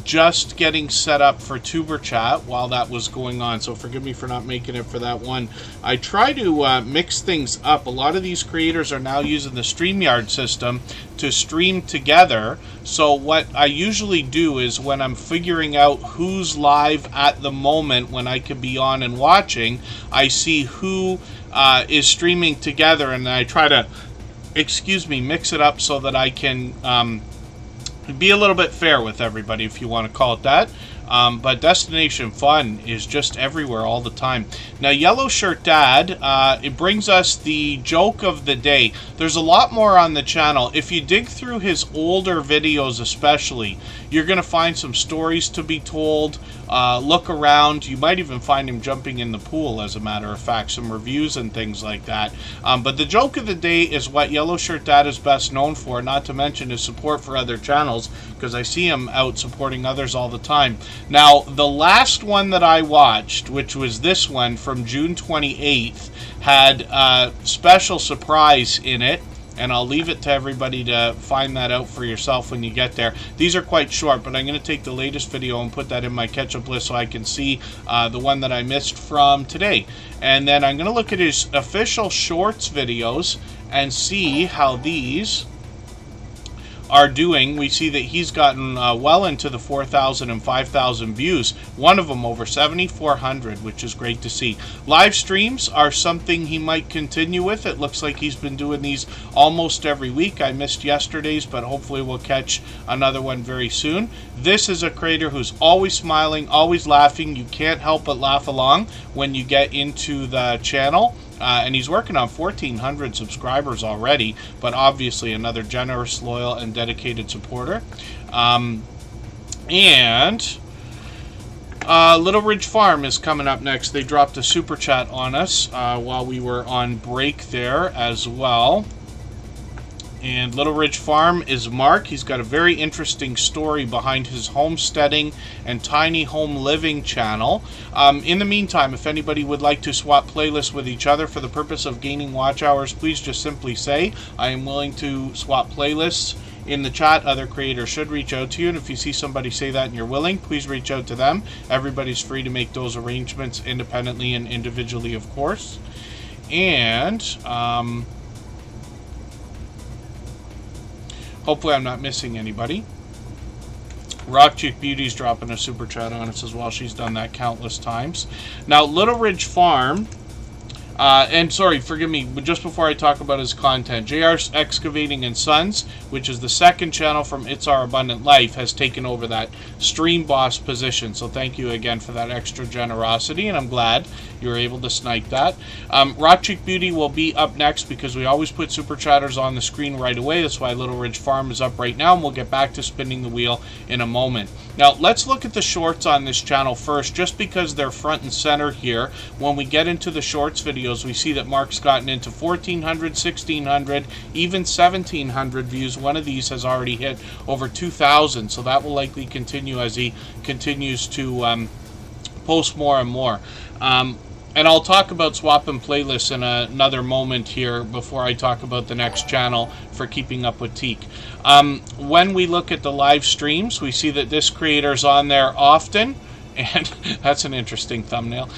just getting set up for Tuber Chat while that was going on, so forgive me for not making it for that one. I try to mix things up. A lot of these creators are now using the StreamYard system to stream together, so what I usually do is when I'm figuring out who's live at the moment when I could be on and watching, I see who is streaming together, and I try to, mix it up so that I can be a little bit fair with everybody, if you want to call it that. But Destination Fun is just everywhere all the time. Now, Yellow Shirt Dad, it brings us the joke of the day. There's a lot more on the channel. If you dig through his older videos especially, you're going to find some stories to be told. Look around. You might even find him jumping in the pool, as a matter of fact. Some reviews and things like that. But the joke of the day is what Yellow Shirt Dad is best known for, not to mention his support for other channels, because I see him out supporting others all the time. Now, the last one that I watched, which was this one from June 28th, had a special surprise in it, and I'll leave it to everybody to find that out for yourself when you get there. These are quite short, but I'm going to take the latest video and put that in my catch-up list so I can see the one that I missed from today. And then I'm going to look at his official shorts videos and see how these are doing. We see that he's gotten well into the 4,000 and 5,000 views. One of them over 7,400, which is great to see. Live streams are something he might continue with. It looks like he's been doing these almost every week. I missed yesterday's, but hopefully we'll catch another one very soon. This is a creator who's always smiling, always laughing. You can't help but laugh along when you get into the channel. And he's working on 1,400 subscribers already, but obviously another generous, loyal, and dedicated supporter. And Little Ridge Farm is coming up next. They dropped a super chat on us while we were on break there as well. And Little Ridge Farm is Mark. He's got a very interesting story behind his homesteading and tiny home living channel. In the meantime, if anybody would like to swap playlists with each other for the purpose of gaining watch hours, please just simply say, I am willing to swap playlists. In the chat, other creators should reach out to you, and if you see somebody say that and you're willing, please reach out to them. Everybody's free to make those arrangements independently and individually, of course. And hopefully I'm not missing anybody. Rock Chick Beauty's dropping a super chat on us as well. She's done that countless times. Now, Little Ridge Farm, and sorry, forgive me, but just before I talk about his content, JR Excavating and Sons, which is the second channel from It's Our Abundant Life, has taken over that stream boss position. So thank you again for that extra generosity, and I'm glad you were able to snipe that. Rock Chick Beauty will be up next because we always put super chatters on the screen right away. That's why Little Ridge Farm is up right now, and we'll get back to spinning the wheel in a moment. Now, let's look at the shorts on this channel first, just because they're front and center here. When we get into the shorts videos, we see that Mark's gotten into 1,400, 1,600, even 1,700 views. One of these has already hit over 2,000, so that will likely continue as he continues to post more and more. And I'll talk about swapping playlists in another moment here before I talk about the next channel for keeping up with Teak. When we look at the live streams, we see that this creator's on there often. And that's an interesting thumbnail.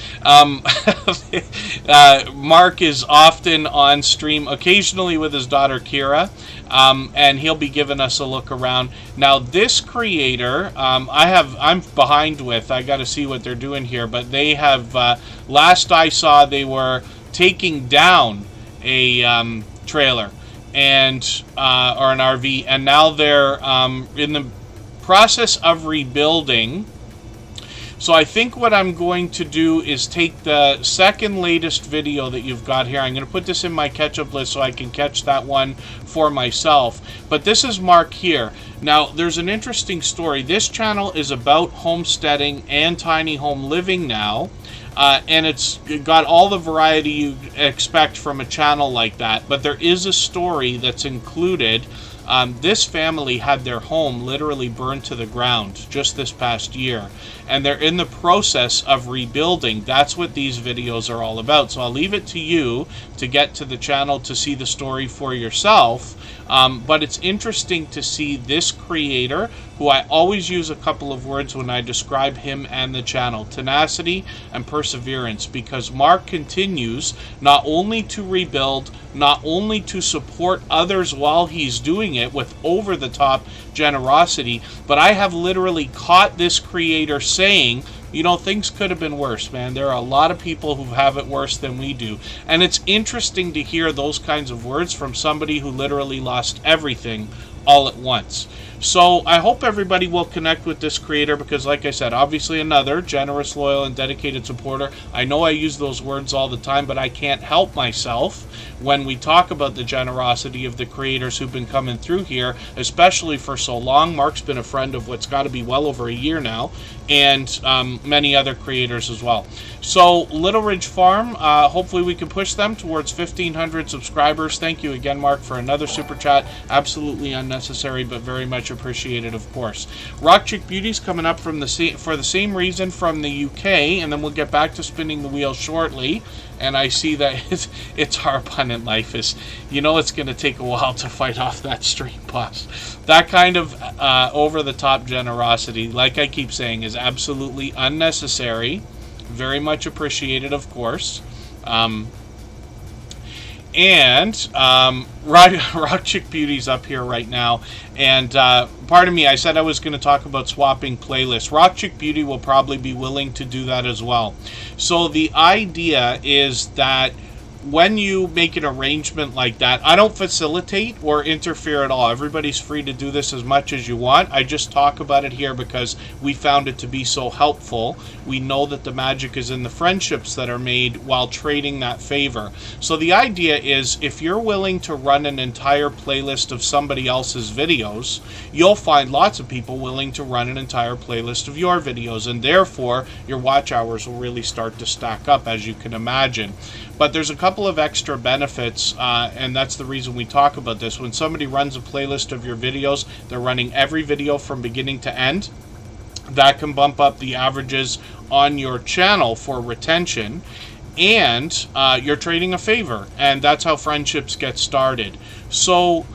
Mark is often on stream, occasionally with his daughter Kira, and he'll be giving us a look around. Now, this creator, I'm behind with. I got to see what they're doing here, but they have. Last I saw, they were taking down trailer and or an RV, and now they're in the process of rebuilding. So I think what I'm going to do is take the second latest video that you've got here. I'm going to put this in my catch-up list so I can catch that one for myself. But this is Mark here. Now, there's an interesting story. This channel is about homesteading and tiny home living now. And it's got all the variety you expect from a channel like that. But there is a story that's included. This family had their home literally burned to the ground just this past year, and they're in the process of rebuilding. That's what these videos are all about. So I'll leave it to you to get to the channel to see the story for yourself. But it's interesting to see this creator, who I always use a couple of words when I describe him and the channel: tenacity and perseverance, because Mark continues not only to rebuild, not only to support others while he's doing it with over-the-top generosity, but I have literally caught this creator saying, you know, things could have been worse, man. There are a lot of people who have it worse than we do. And it's interesting to hear those kinds of words from somebody who literally lost everything all at once. So I hope everybody will connect with this creator, because like I said, obviously another generous, loyal, and dedicated supporter. I know I use those words all the time, but I can't help myself when we talk about the generosity of the creators who've been coming through here, especially for so long. Mark's been a friend of what's got to be well over a year now, and many other creators as well. So Little Ridge Farm, hopefully we can push them towards 1,500 subscribers. Thank you again, Mark, for another super chat. Absolutely unnecessary, but very much appreciated, of course. Rock Chick Beauty's coming up from for the same reason from the UK, and then we'll get back to spinning the wheel shortly. And I see that it's our abundant life is, you know, it's going to take a while to fight off that stream boss. That kind of over-the-top generosity, like I keep saying, is absolutely unnecessary. Very much appreciated, of course. Rock Chick Beauty's up here right now, and pardon me, I said I was going to talk about swapping playlists. Rock Chick Beauty will probably be willing to do that as well. So the idea is that when you make an arrangement like that, I don't facilitate or interfere at all. Everybody's free to do this as much as you want. I just talk about it here because we found it to be so helpful. We know that the magic is in the friendships that are made while trading that favor. So the idea is, if you're willing to run an entire playlist of somebody else's videos, you'll find lots of people willing to run an entire playlist of your videos, and therefore your watch hours will really start to stack up, as you can imagine. But there's a couple of extra benefits, and that's the reason we talk about this. When somebody runs a playlist of your videos, they're running every video from beginning to end. That can bump up the averages on your channel for retention, and you're trading a favor, and that's how friendships get started. So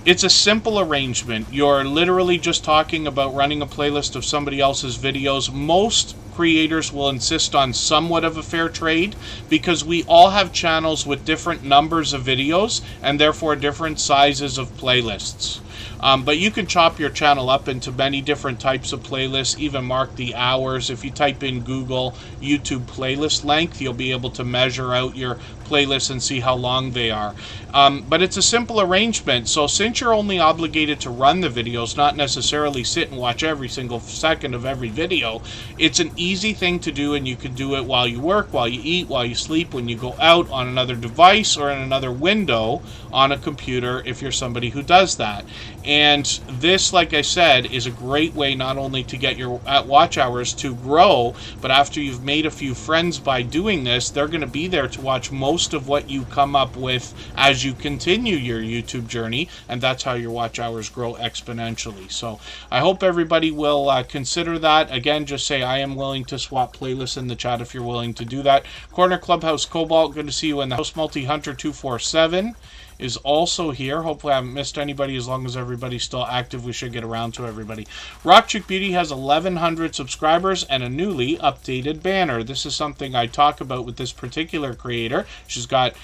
it's a simple arrangement. You're literally just talking about running a playlist of somebody else's videos. Most creators will insist on somewhat of a fair trade, because we all have channels with different numbers of videos and therefore different sizes of playlists. But you can chop your channel up into many different types of playlists, even mark the hours. If you type in Google YouTube playlist length, you'll be able to measure out your playlists and see how long they are. But it's a simple arrangement. So since you're only obligated to run the videos, not necessarily sit and watch every single second of every video, it's an easy thing to do, and you can do it while you work, while you eat, while you sleep, when you go out, on another device, or in another window on a computer, if you're somebody who does that. And this, like I said, is a great way not only to get your watch hours to grow, but after you've made a few friends by doing this, they're going to be there to watch most of what you come up with as you continue your YouTube journey, and that's how your watch hours grow exponentially. So I hope everybody will consider that. Again, just say I am willing to swap playlists in the chat if you're willing to do that. Corner Clubhouse Cobalt, good to see you in the house. Multi Hunter 247. is also here. Hopefully I haven't missed anybody. As long as everybody's still active, we should get around to everybody. Rock Chick Beauty has 1,100 subscribers and a newly updated banner. This is something I talk about with this particular creator. She's got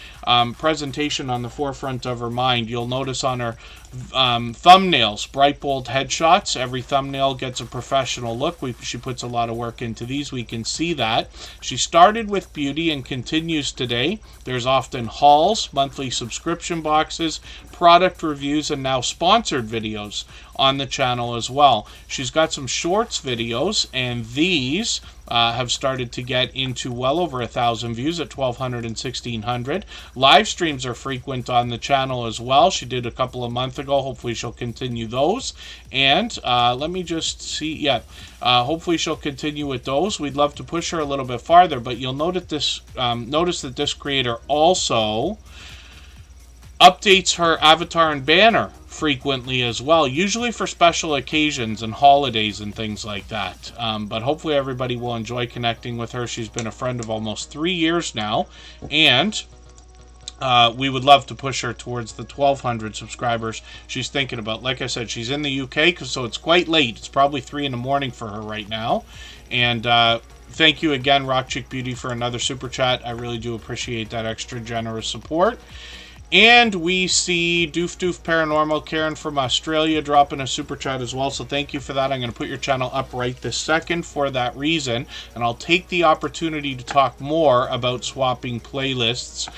presentation on the forefront of her mind. You'll notice on her thumbnails, bright bold headshots. Every thumbnail gets a professional look. She puts a lot of work into these. We can see that. She started with beauty and continues today. There's often hauls, monthly subscription boxes, product reviews, and now sponsored videos on the channel as well. She's got some shorts videos, and these have started to get into well over 1,000 views at 1,200 and 1,600. Live streams are frequent on the channel as well. She did a couple of months ago. Hopefully she'll continue those. And let me just see. Yeah, hopefully she'll continue with those. We'd love to push her a little bit farther, but you'll notice that this creator also updates her avatar and banner frequently as well, usually for special occasions and holidays and things like that. But hopefully everybody will enjoy connecting with her. She's been a friend of almost 3 years now, and we would love to push her towards the 1,200 subscribers she's thinking about. Like I said, she's in the UK, so it's quite late. It's probably 3 in the morning for her right now. And thank you again, Rock Chick Beauty, for another super chat. I really do appreciate that extra generous support. And we see Doof Doof Paranormal, Karen from Australia, dropping a super chat as well. So thank you for that. I'm going to put your channel up right this second for that reason. And I'll take the opportunity to talk more about swapping playlists.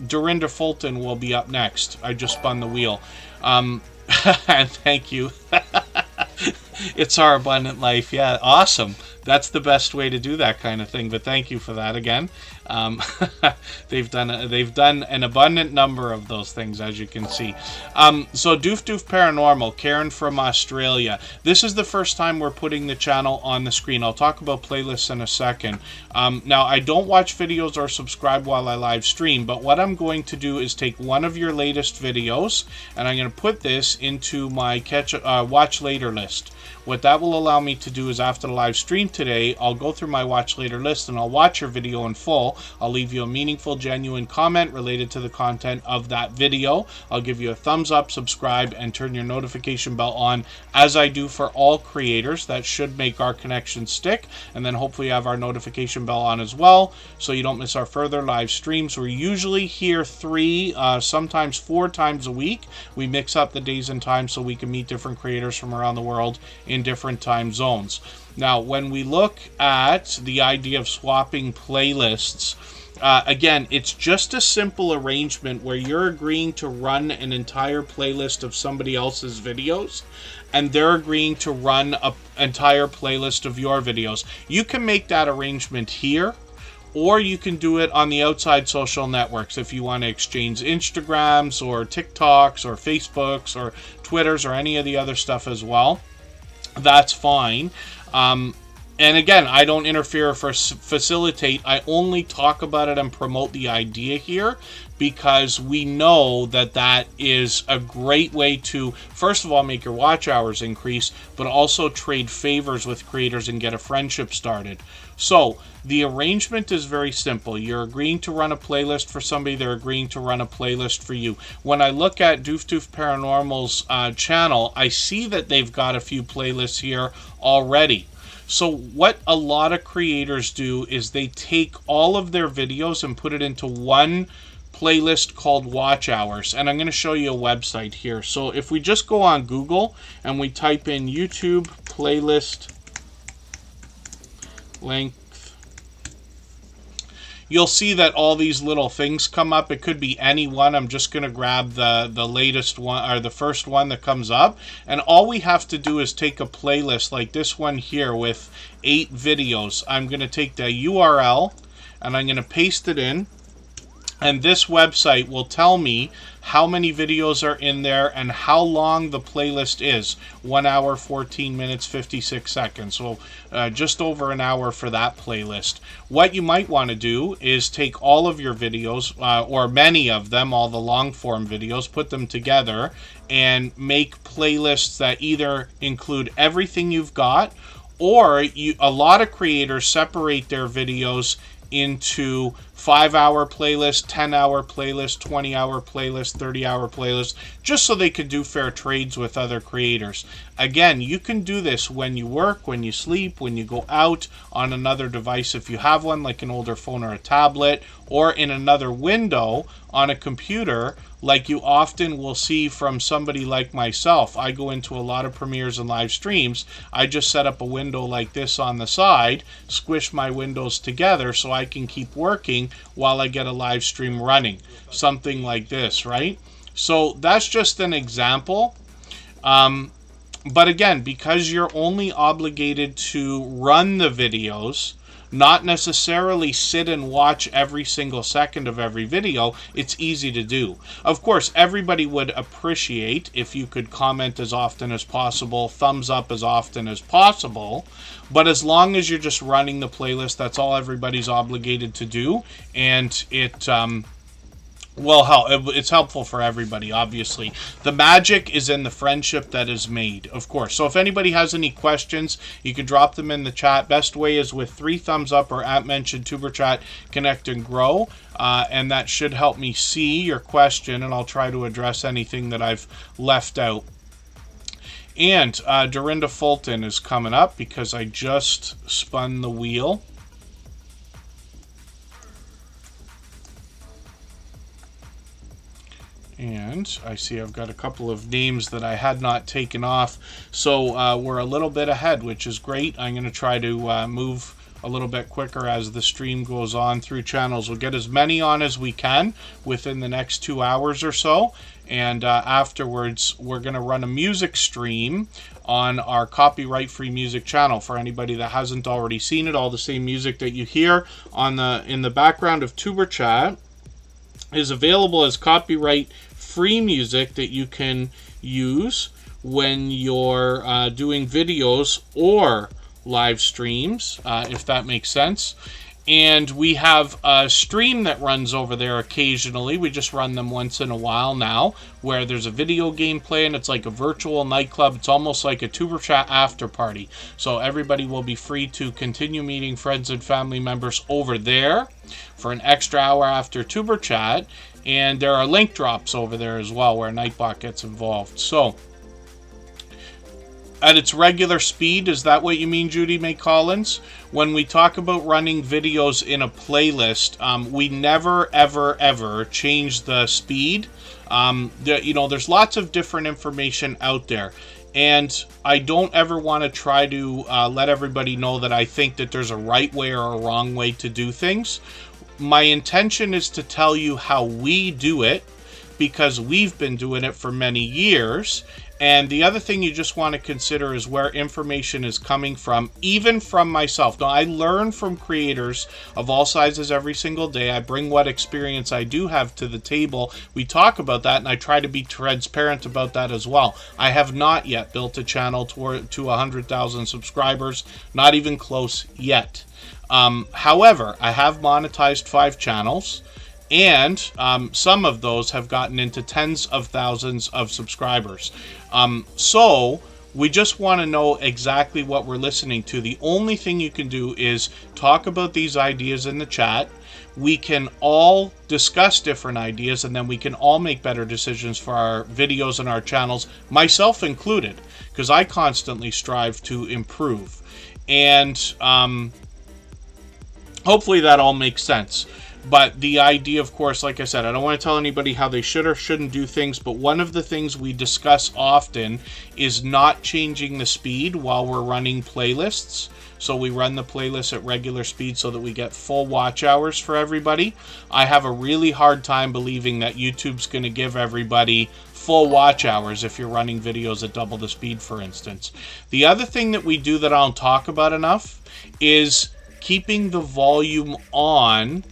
Dorinda Fulton will be up next. I just spun the wheel. And thank you. It's our abundant life. Yeah, awesome. That's the best way to do that kind of thing. But thank you for that again. They've done an abundant number of those things, as you can see. So Doof Doof Paranormal, Karen from Australia. This is the first time we're putting the channel on the screen. I'll talk about playlists in a second. Now, I don't watch videos or subscribe while I live stream, but what I'm going to do is take one of your latest videos, and I'm going to put this into my watch later list. What that will allow me to do is, after the live stream today, I'll go through my watch later list and I'll watch your video in full. I'll leave you a meaningful, genuine comment related to the content of that video. I'll give you a thumbs up, subscribe, and turn your notification bell on, as I do for all creators. That should make our connection stick. And then hopefully have our notification bell on as well, so you don't miss our further live streams. We're usually here 3, sometimes 4 times a week. We mix up the days and times so we can meet different creators from around the world in different time zones. Now, when we look at the idea of swapping playlists, again, it's just a simple arrangement where you're agreeing to run an entire playlist of somebody else's videos, and they're agreeing to run an entire playlist of your videos. You can make that arrangement here, or you can do it on the outside social networks if you want to exchange Instagrams or TikToks or Facebooks or Twitters or any of the other stuff as well. That's fine. And again, I don't interfere or facilitate. I only talk about it and promote the idea here because we know that that is a great way to, first of all, make your watch hours increase, but also trade favors with creators and get a friendship started. So the arrangement is very simple. You're agreeing to run a playlist for somebody. They're agreeing to run a playlist for you. When I look at Doof Doof Paranormal's channel, I see that they've got a few playlists here already. So what a lot of creators do is they take all of their videos and put it into one playlist called Watch Hours. And I'm going to show you a website here. So if we just go on Google and we type in YouTube playlist length, you'll see that all these little things come up. It could be any one. I'm just going to grab the latest one, or the first one that comes up. And all we have to do is take a playlist like this one here with 8 videos. I'm going to take the URL and I'm going to paste it in. And this website will tell me how many videos are in there and how long the playlist is. 1 hour, 14 minutes, 56 seconds. So just over an hour for that playlist. What you might want to do is take all of your videos, or many of them, all the long form videos, put them together and make playlists that either include everything you've got, or a lot of creators separate their videos into 5-hour playlist, 10-hour playlist, 20-hour playlist, 30-hour playlist, just so they could do fair trades with other creators. Again, you can do this when you work, when you sleep, when you go out on another device if you have one, like an older phone or a tablet, or in another window on a computer, like you often will see from somebody like myself. I go into a lot of premieres and live streams. I just set up a window like this on the side, squish my windows together so I can keep working while I get a live stream running. Something like this, right? So that's just an example. But again, because you're only obligated to run the videos, not necessarily sit and watch every single second of every video, it's easy to do. Of course, everybody would appreciate if you could comment as often as possible, thumbs up as often as possible, but as long as you're just running the playlist, that's all everybody's obligated to do, and it's helpful for everybody, obviously. The magic is in the friendship that is made, of course. So if anybody has any questions, you can drop them in the chat. Best way is with 3 thumbs up or @mentioned Superchat, connect and grow. And that should help me see your question, and I'll try to address anything that I've left out. And Dorinda Fulton is coming up because I just spun the wheel. And I see I've got a couple of names that I had not taken off. So we're a little bit ahead, which is great. I'm going to try to move a little bit quicker as the stream goes on through channels. We'll get as many on as we can within the next 2 hours or so. And afterwards, we're going to run a music stream on our copyright-free music channel. For anybody that hasn't already seen it, all the same music that you hear in the background of Superchat is available as copyright-free music that you can use when you're doing videos or live streams, if that makes sense. And we have a stream that runs over there occasionally. We just run them once in a while now, where there's a video game playing. It's like a virtual nightclub. It's almost like a Superchat after party. So everybody will be free to continue meeting friends and family members over there for an extra hour after Superchat. And there are link drops over there as well where Nightbot gets involved. So at its regular speed, is that what you mean, Judy May Collins? When we talk about running videos in a playlist, we never, ever, ever change the speed. There's lots of different information out there. And I don't ever want to try to let everybody know that I think that there's a right way or a wrong way to do things. My intention is to tell you how we do it, because we've been doing it for many years. And the other thing you just want to consider is where information is coming from, even from myself. Now, I learn from creators of all sizes every single day. I bring what experience I do have to the table. We talk about that, and I try to be transparent about that as well. I have not yet built a channel to 100,000 subscribers, not even close yet. However, I have monetized 5 channels. And some of those have gotten into tens of thousands of subscribers. So we just want to know exactly what we're listening to. The only thing you can do is talk about these ideas in the chat. We can all discuss different ideas, and then we can all make better decisions for our videos and our channels, myself included, because I constantly strive to improve. And hopefully that all makes sense. But the idea, of course, like I said, I don't want to tell anybody how they should or shouldn't do things, but one of the things we discuss often is not changing the speed while we're running playlists. So we run the playlist at regular speed so that we get full watch hours for everybody. I have a really hard time believing that YouTube's going to give everybody full watch hours if you're running videos at double the speed, for instance. The other thing that we do that I don't talk about enough is keeping the volume on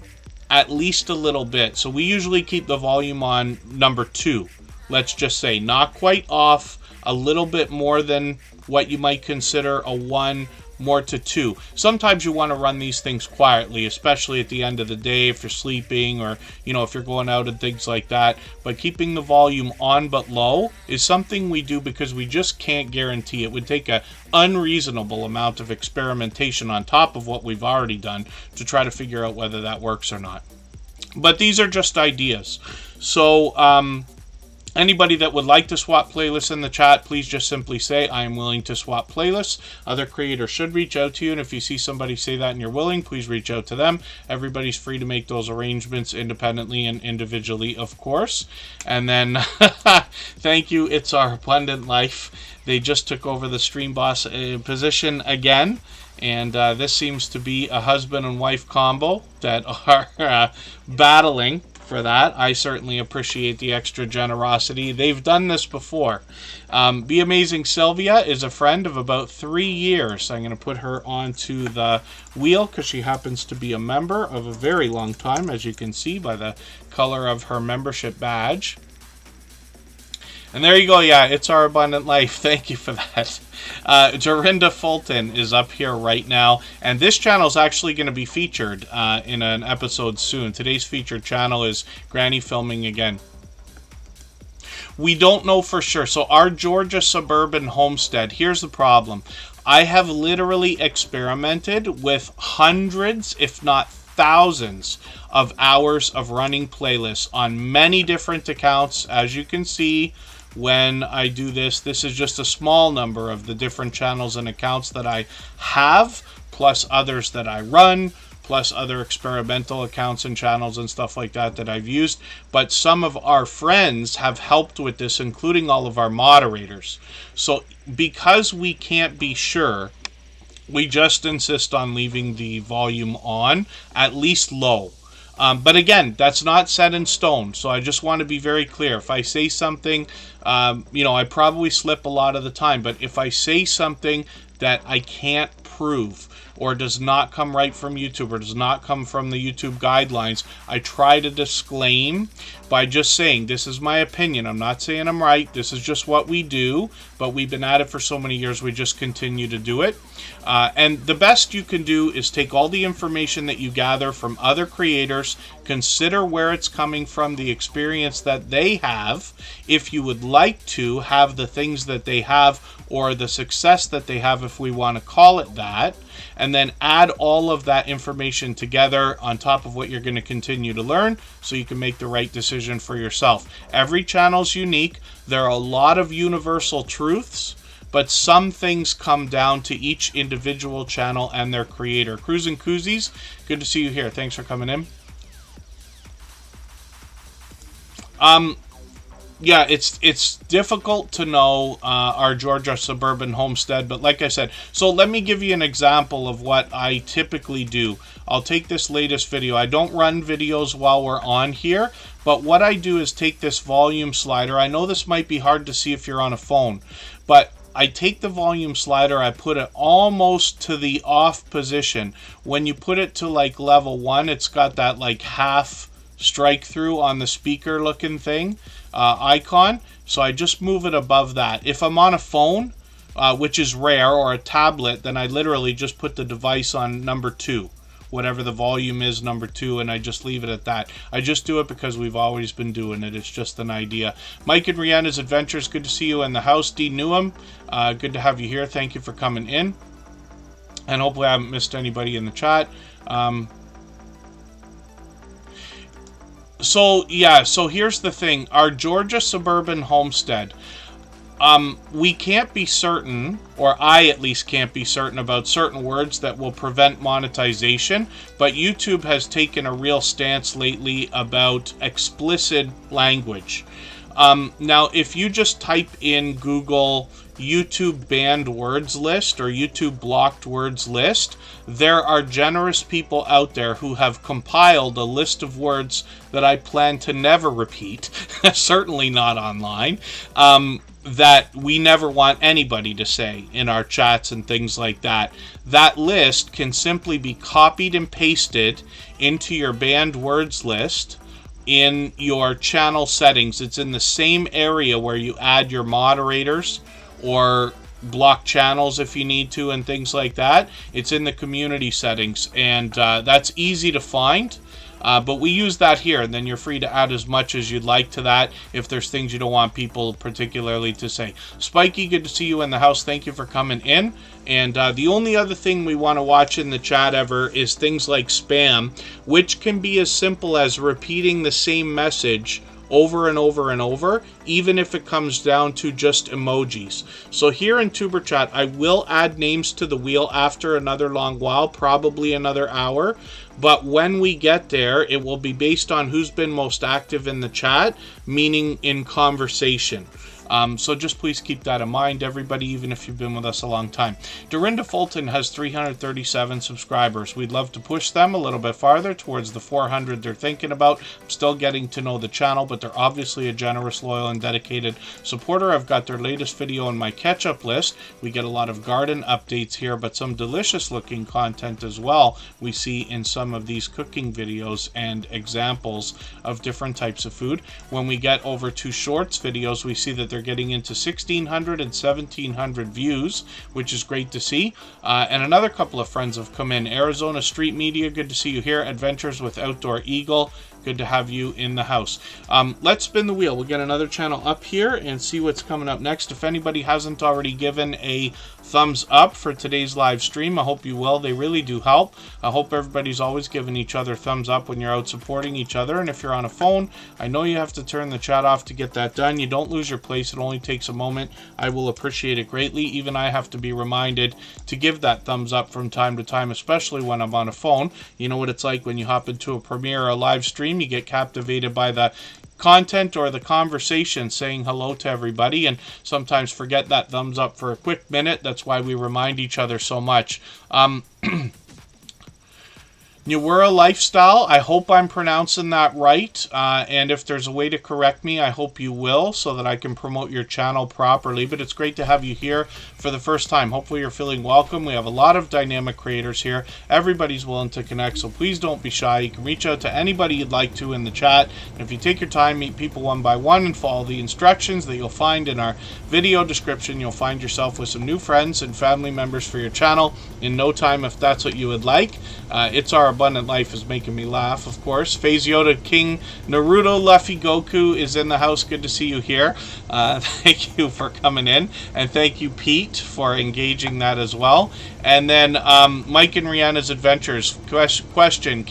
at least a little bit. So we usually keep the volume on number 2. Let's just say not quite off, a little bit more than what you might consider a 1, more to 2. Sometimes you want to run these things quietly, especially at the end of the day if you're sleeping or, if you're going out and things like that. But keeping the volume on but low is something we do because we just can't guarantee. It would take an unreasonable amount of experimentation on top of what we've already done to try to figure out whether that works or not. But these are just ideas. So anybody that would like to swap playlists in the chat, please just simply say, I am willing to swap playlists. Other creators should reach out to you, and if you see somebody say that and you're willing, please reach out to them. Everybody's free to make those arrangements independently and individually, of course. And then, thank you, It's Our Abundant Life. They just took over the stream boss position again. And this seems to be a husband and wife combo that are battling for that. I certainly appreciate the extra generosity. They've done this before. Be Amazing Sylvia is a friend of about 3 years. I'm going to put her onto the wheel because she happens to be a member of a very long time, as you can see by the color of her membership badge. And there you go. Yeah, It's Our Abundant Life. Thank you for that. Dorinda Fulton is up here right now. And this channel is actually going to be featured in an episode soon. Today's featured channel is Granny Filming Again. We don't know for sure. So our Georgia suburban homestead, here's the problem. I have literally experimented with hundreds, if not thousands, of hours of running playlists on many different accounts. As you can see, when I do this is just a small number of the different channels and accounts that I have, plus others that I run, plus other experimental accounts and channels and stuff like that I've used. But some of our friends have helped with this, including all of our moderators. So because we can't be sure, we just insist on leaving the volume on, at least low. But again, that's not set in stone. So I just want to be very clear. If I say something, I probably slip a lot of the time. But if I say something that I can't prove or does not come right from YouTube or does not come from the YouTube guidelines, I try to disclaim by just saying, this is my opinion. I'm not saying I'm right. This is just what we do. But we've been at it for so many years, we just continue to do it. And the best you can do is take all the information that you gather from other creators, consider where it's coming from, the experience that they have, if you would like to have the things that they have or the success that they have, if we want to call it that, and then add all of that information together on top of what you're going to continue to learn so you can make the right decision for yourself. Every channel is unique. There are a lot of universal truths, but some things come down to each individual channel and their creator. Cruise and Koozies, good to see you here. Thanks for coming in. Yeah, it's difficult to know our Georgia suburban homestead, but like I said, so let me give you an example of what I typically do. I'll take this latest video. I don't run videos while we're on here, but what I do is take this volume slider. I know this might be hard to see if you're on a phone, but I take the volume slider, I put it almost to the off position. When you put it to like level 1, it's got that like half strike through on the speaker looking thing icon, so I just move it above that. If I'm on a phone, which is rare, or a tablet, then I literally just put the device on number 2, whatever the volume is, number 2, and I just leave it at that. I just do it because we've always been doing it. It's just an idea. Mike and Rihanna's Adventures, good to see you in the house. Dean Newham, good to have you here. Thank you for coming in, and hopefully I haven't missed anybody in the chat. So here's the thing. Our Georgia suburban homestead, we can't be certain, or I at least can't be certain about certain words that will prevent monetization, but YouTube has taken a real stance lately about explicit language. Now, if you just type in Google YouTube banned words list or YouTube blocked words list, there are generous people out there who have compiled a list of words that I plan to never repeat, certainly not online, that we never want anybody to say in our chats and things like that. That list can simply be copied and pasted into your banned words list in your channel settings. It's in the same area where you add your moderators or block channels if you need to and things like that. It's in the community settings, and that's easy to find. But we use that here, and then you're free to add as much as you'd like to that if there's things you don't want people particularly to say. Spiky, good to see you in the house. Thank you for coming in. And the only other thing we want to watch in the chat ever is things like spam, which can be as simple as repeating the same message over and over and over, even if it comes down to just emojis. So here in Superchat, I will add names to the wheel after another long while, probably another hour. But when we get there, it will be based on who's been most active in the chat, meaning in conversation. So just please keep that in mind, everybody, even if you've been with us a long time. Dorinda Fulton has 337 subscribers. We'd love to push them a little bit farther towards the 400 they're thinking about. I'm still getting to know the channel, but they're obviously a generous, loyal, and dedicated supporter. I've got their latest video on my catch-up list. We get a lot of garden updates here, but some delicious-looking content as well we see in some of these cooking videos and examples of different types of food. When we get over to shorts videos, we see that they're getting into 1,600 and 1,700 views, which is great to see. And another couple of friends have come in. Arizona Street Media, good to see you here. Adventures with Outdoor Eagle, good to have you in the house. Let's spin the wheel. We'll get another channel up here and see what's coming up next. If anybody hasn't already given a thumbs up for today's live stream, I hope you will. They really do help. I hope everybody's always giving each other thumbs up when you're out supporting each other. And if you're on a phone, I know you have to turn the chat off to get that done. You don't lose your place. It only takes a moment. I will appreciate it greatly. Even I have to be reminded to give that thumbs up from time to time, especially when I'm on a phone. You know what it's like when you hop into a premiere or a live stream. You get captivated by the content or the conversation, saying hello to everybody, and sometimes forget that thumbs up for a quick minute. That's why we remind each other so much. Newera Lifestyle, I hope I'm pronouncing that right, and if there's a way to correct me, I hope you will, so that I can promote your channel properly. But it's great to have you here for the first time. Hopefully you're feeling welcome. We have a lot of dynamic creators here. Everybody's willing to connect, so please don't be shy. You can reach out to anybody you'd like to in the chat. And if you take your time, meet people one by one, and follow the instructions that you'll find in our video description, you'll find yourself with some new friends and family members for your channel in no time, if that's what you would like. It's our Abundant Life is making me laugh, of course. Phase Yoda King Naruto Luffy Goku is in the house. Good to see you here. Thank you for coming in, and thank you, Pete, for engaging that as well. And then Mike and Rihanna's Adventures question: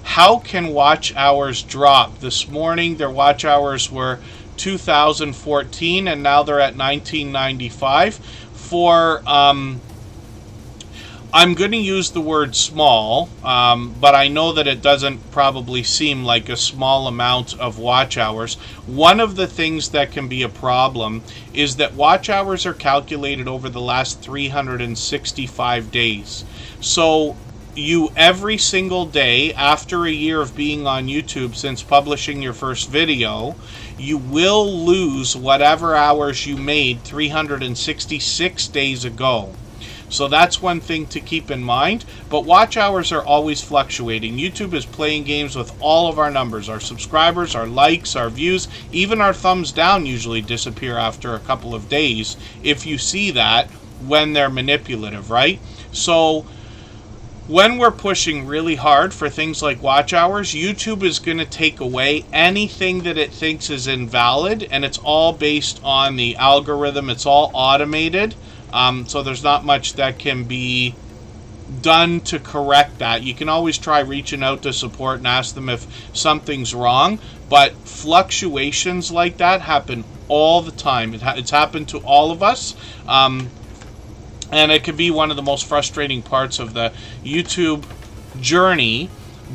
how can watch hours drop? This morning their watch hours were 2014, and now they're at 1995. For I'm going to use the word small, but I know that it doesn't probably seem like a small amount of watch hours. One of the things that can be a problem is that watch hours are calculated over the last 365 days. So you, every single day after a year of being on YouTube since publishing your first video, you will lose whatever hours you made 366 days ago. So that's one thing to keep in mind. But watch hours are always fluctuating. YouTube is playing games with all of our numbers. Our subscribers, our likes, our views, even our thumbs down usually disappear after a couple of days if you see that when they're manipulative, right? So when we're pushing really hard for things like watch hours, YouTube is going to take away anything that it thinks is invalid, and it's all based on the algorithm. It's all automated. So there's not much that can be done to correct that. You can always try reaching out to support and ask them if something's wrong, but fluctuations like that happen all the time. It's happened to all of us, and it can be one of the most frustrating parts of the YouTube journey.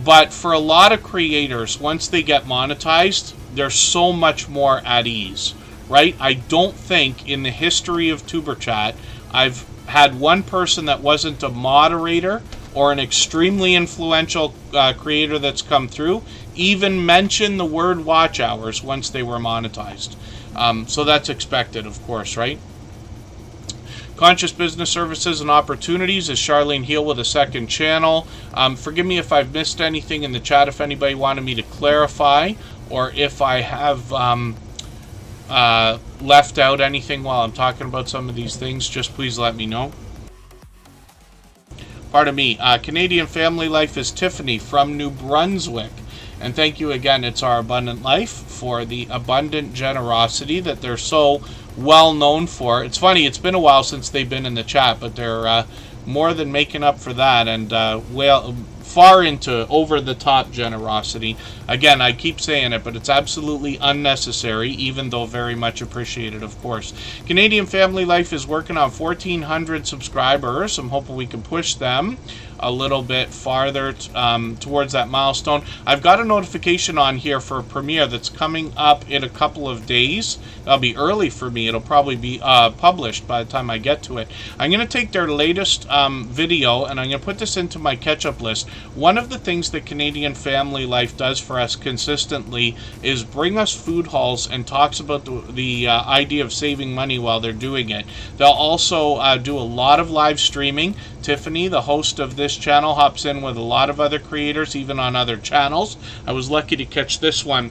But for a lot of creators, once they get monetized, they're so much more at ease. Right? I don't think in the history of TuberChat I've had one person that wasn't a moderator or an extremely influential creator that's come through even mention the word watch hours once they were monetized. So that's expected, of course, right? Conscious Business Services and Opportunities is Charlene Heal with a second channel. Forgive me if I've missed anything in the chat, if anybody wanted me to clarify, or if I have left out anything while I'm talking about some of these things, just please let me know. Pardon me. Canadian Family Life is Tiffany from New Brunswick. And thank you again, It's Our Abundant Life, for the abundant generosity that they're so well known for. It's funny, it's been a while since they've been in the chat, but they're more than making up for that, and far into over-the-top generosity. Again, I keep saying it, but it's absolutely unnecessary, even though very much appreciated, of course. Canadian Family Life is working on 1,400 subscribers. I'm hoping we can push them a little bit farther towards that milestone. I've got a notification on here for a premiere that's coming up in a couple of days. That'll be early for me. It'll probably be published by the time I get to it. I'm going to take their latest video, and I'm going to put this into my catch-up list. One of the things that Canadian Family Life does for us consistently is bring us food hauls and talks about the idea of saving money while they're doing it. They'll also do a lot of live streaming. Tiffany, the host of this channel, hops in with a lot of other creators, even on other channels. I was lucky to catch this one.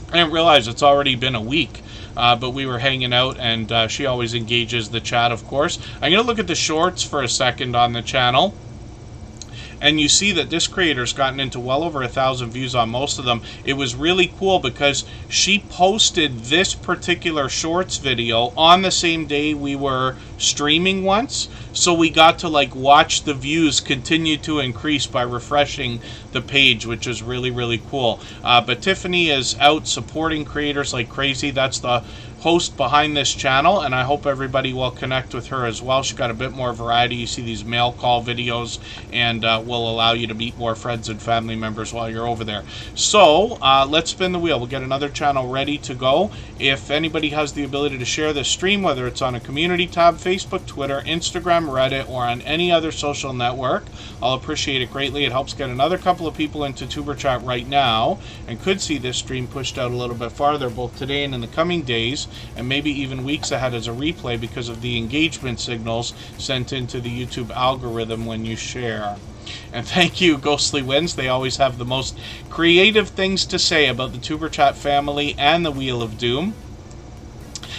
I didn't realize it's already been a week. But we were hanging out, and she always engages the chat, of course. I'm going to look at the shorts for a second on the channel. And you see that this creator's gotten into well over 1,000 views on most of them. It was really cool because she posted this particular shorts video on the same day we were streaming once. So we got to like watch the views continue to increase by refreshing the page, which is really, really cool. But Tiffany is out supporting creators like crazy. That's the host behind this channel, and I hope everybody will connect with her as well. She's got a bit more variety. You see these mail call videos, and will allow you to meet more friends and family members while you're over there. So let's spin the wheel. We'll get another channel ready to go. If anybody has the ability to share this stream, whether it's on a community tab, Facebook, Twitter, Instagram, Reddit, or on any other social network, I'll appreciate it greatly. It helps get another couple of people into Tuber Chat right now, and could see this stream pushed out a little bit farther, both today and in the coming days, and maybe even weeks ahead as a replay because of the engagement signals sent into the YouTube algorithm when you share. And thank you, Ghostly Winds. They always have the most creative things to say about the Tuber Chat family and the Wheel of Doom.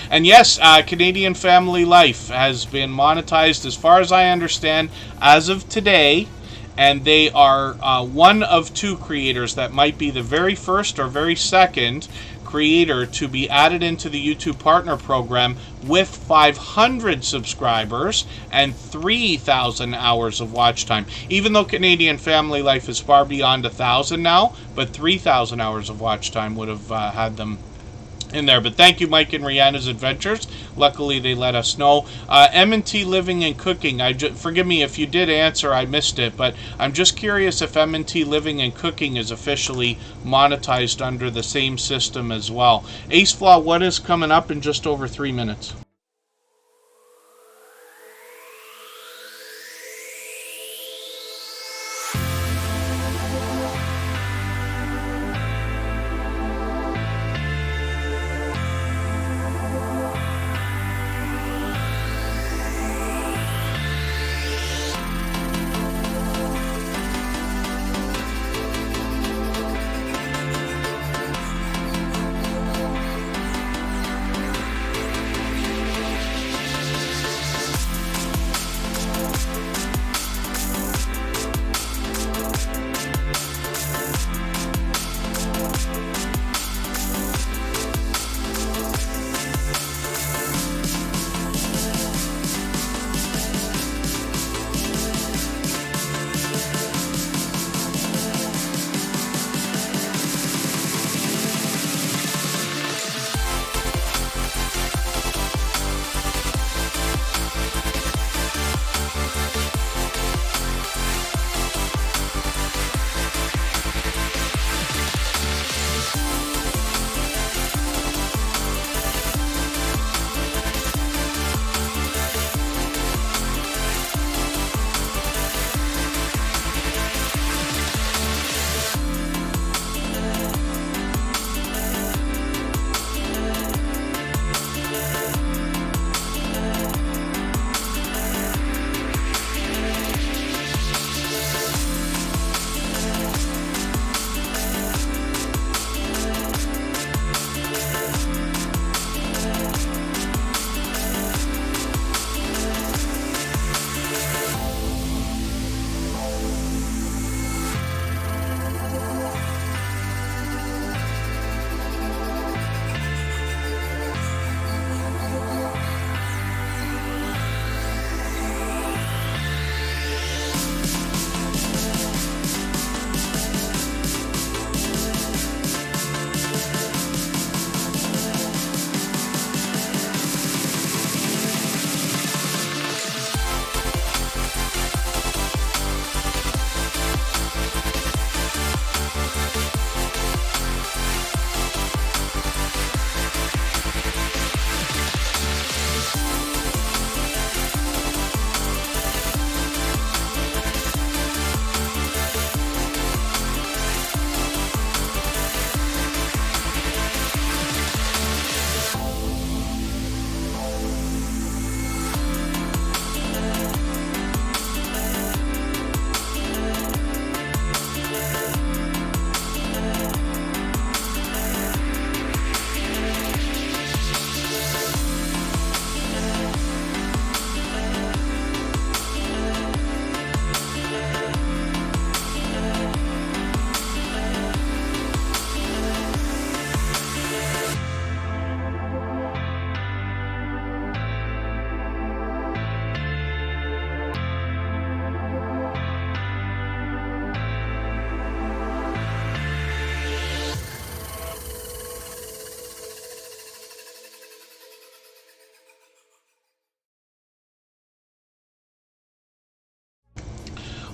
And yes, Canadian Family Life has been monetized, as far as I understand, as of today. And they are one of two creators that might be the very first or very second creator to be added into the YouTube Partner Program with 500 subscribers and 3,000 hours of watch time. Even though Canadian Family Life is far beyond 1,000 now, but 3,000 hours of watch time would have had them in there. But thank you, Mike and Rihanna's Adventures. Luckily, they let us know. M&T Living and Cooking. Forgive me if you did answer, I missed it, but I'm just curious if M&T Living and Cooking is officially monetized under the same system as well. Ace Flaw, what is coming up in just over 3 minutes?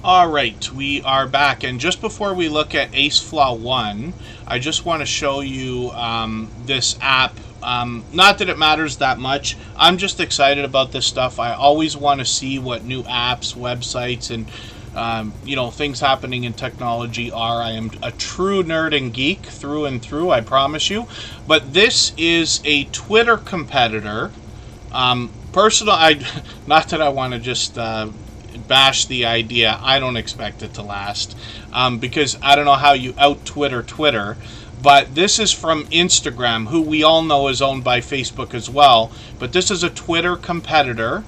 All right, we are back, and just before we look at AceFlaw 1, I just want to show you this app. Not that it matters that much. I'm just excited about this stuff. I always want to see what new apps, websites, and things happening in technology are. I am a true nerd and geek through and through, I promise you. But this is a Twitter competitor. Not that I want to just bash the idea. I don't expect it to last because I don't know how you Twitter. But this is from Instagram, who we all know is owned by Facebook as well. But this is a Twitter competitor.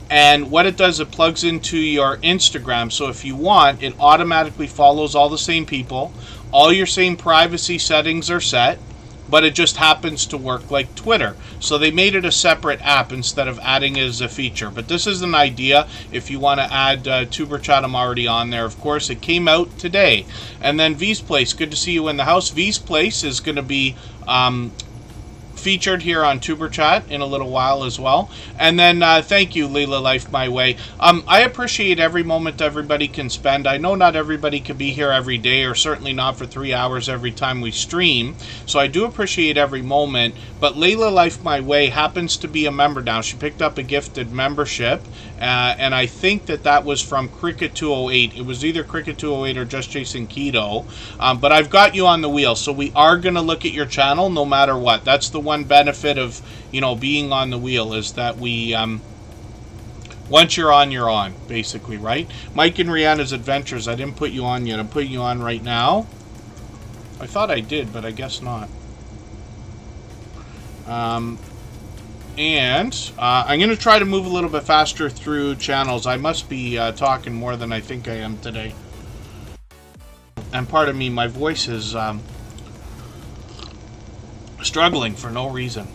And what it does, it plugs into your Instagram. So if you want, it automatically follows all the same people. All your same privacy settings are set. But it just happens to work like Twitter. So they made it a separate app instead of adding it as a feature. But this is an idea. If you want to add Superchat, I'm already on there. Of course, it came out today. And then V's Place, good to see you in the house. V's Place is going to be featured here on Superchat in a little while as well. And then thank you, Leila Life My Way. I appreciate every moment everybody can spend. I know not everybody can be here every day, or certainly not for 3 hours every time we stream. So I do appreciate every moment. But Leila Life My Way happens to be a member now. She picked up a gifted membership. And I think that was from Cricket 208. It was either Cricket 208 or Just Jason Keto. But I've got you on the wheel. So we are going to look at your channel no matter what. That's the one benefit of being on the wheel, is that we once you're on basically, right? Mike and Rihanna's Adventures, I didn't put you on yet. I'm putting you on right now. I thought I did, but I guess not. And I'm going to try to move a little bit faster through channels. I must be talking more than I think I am today. And pardon me, my voice is struggling for no reason.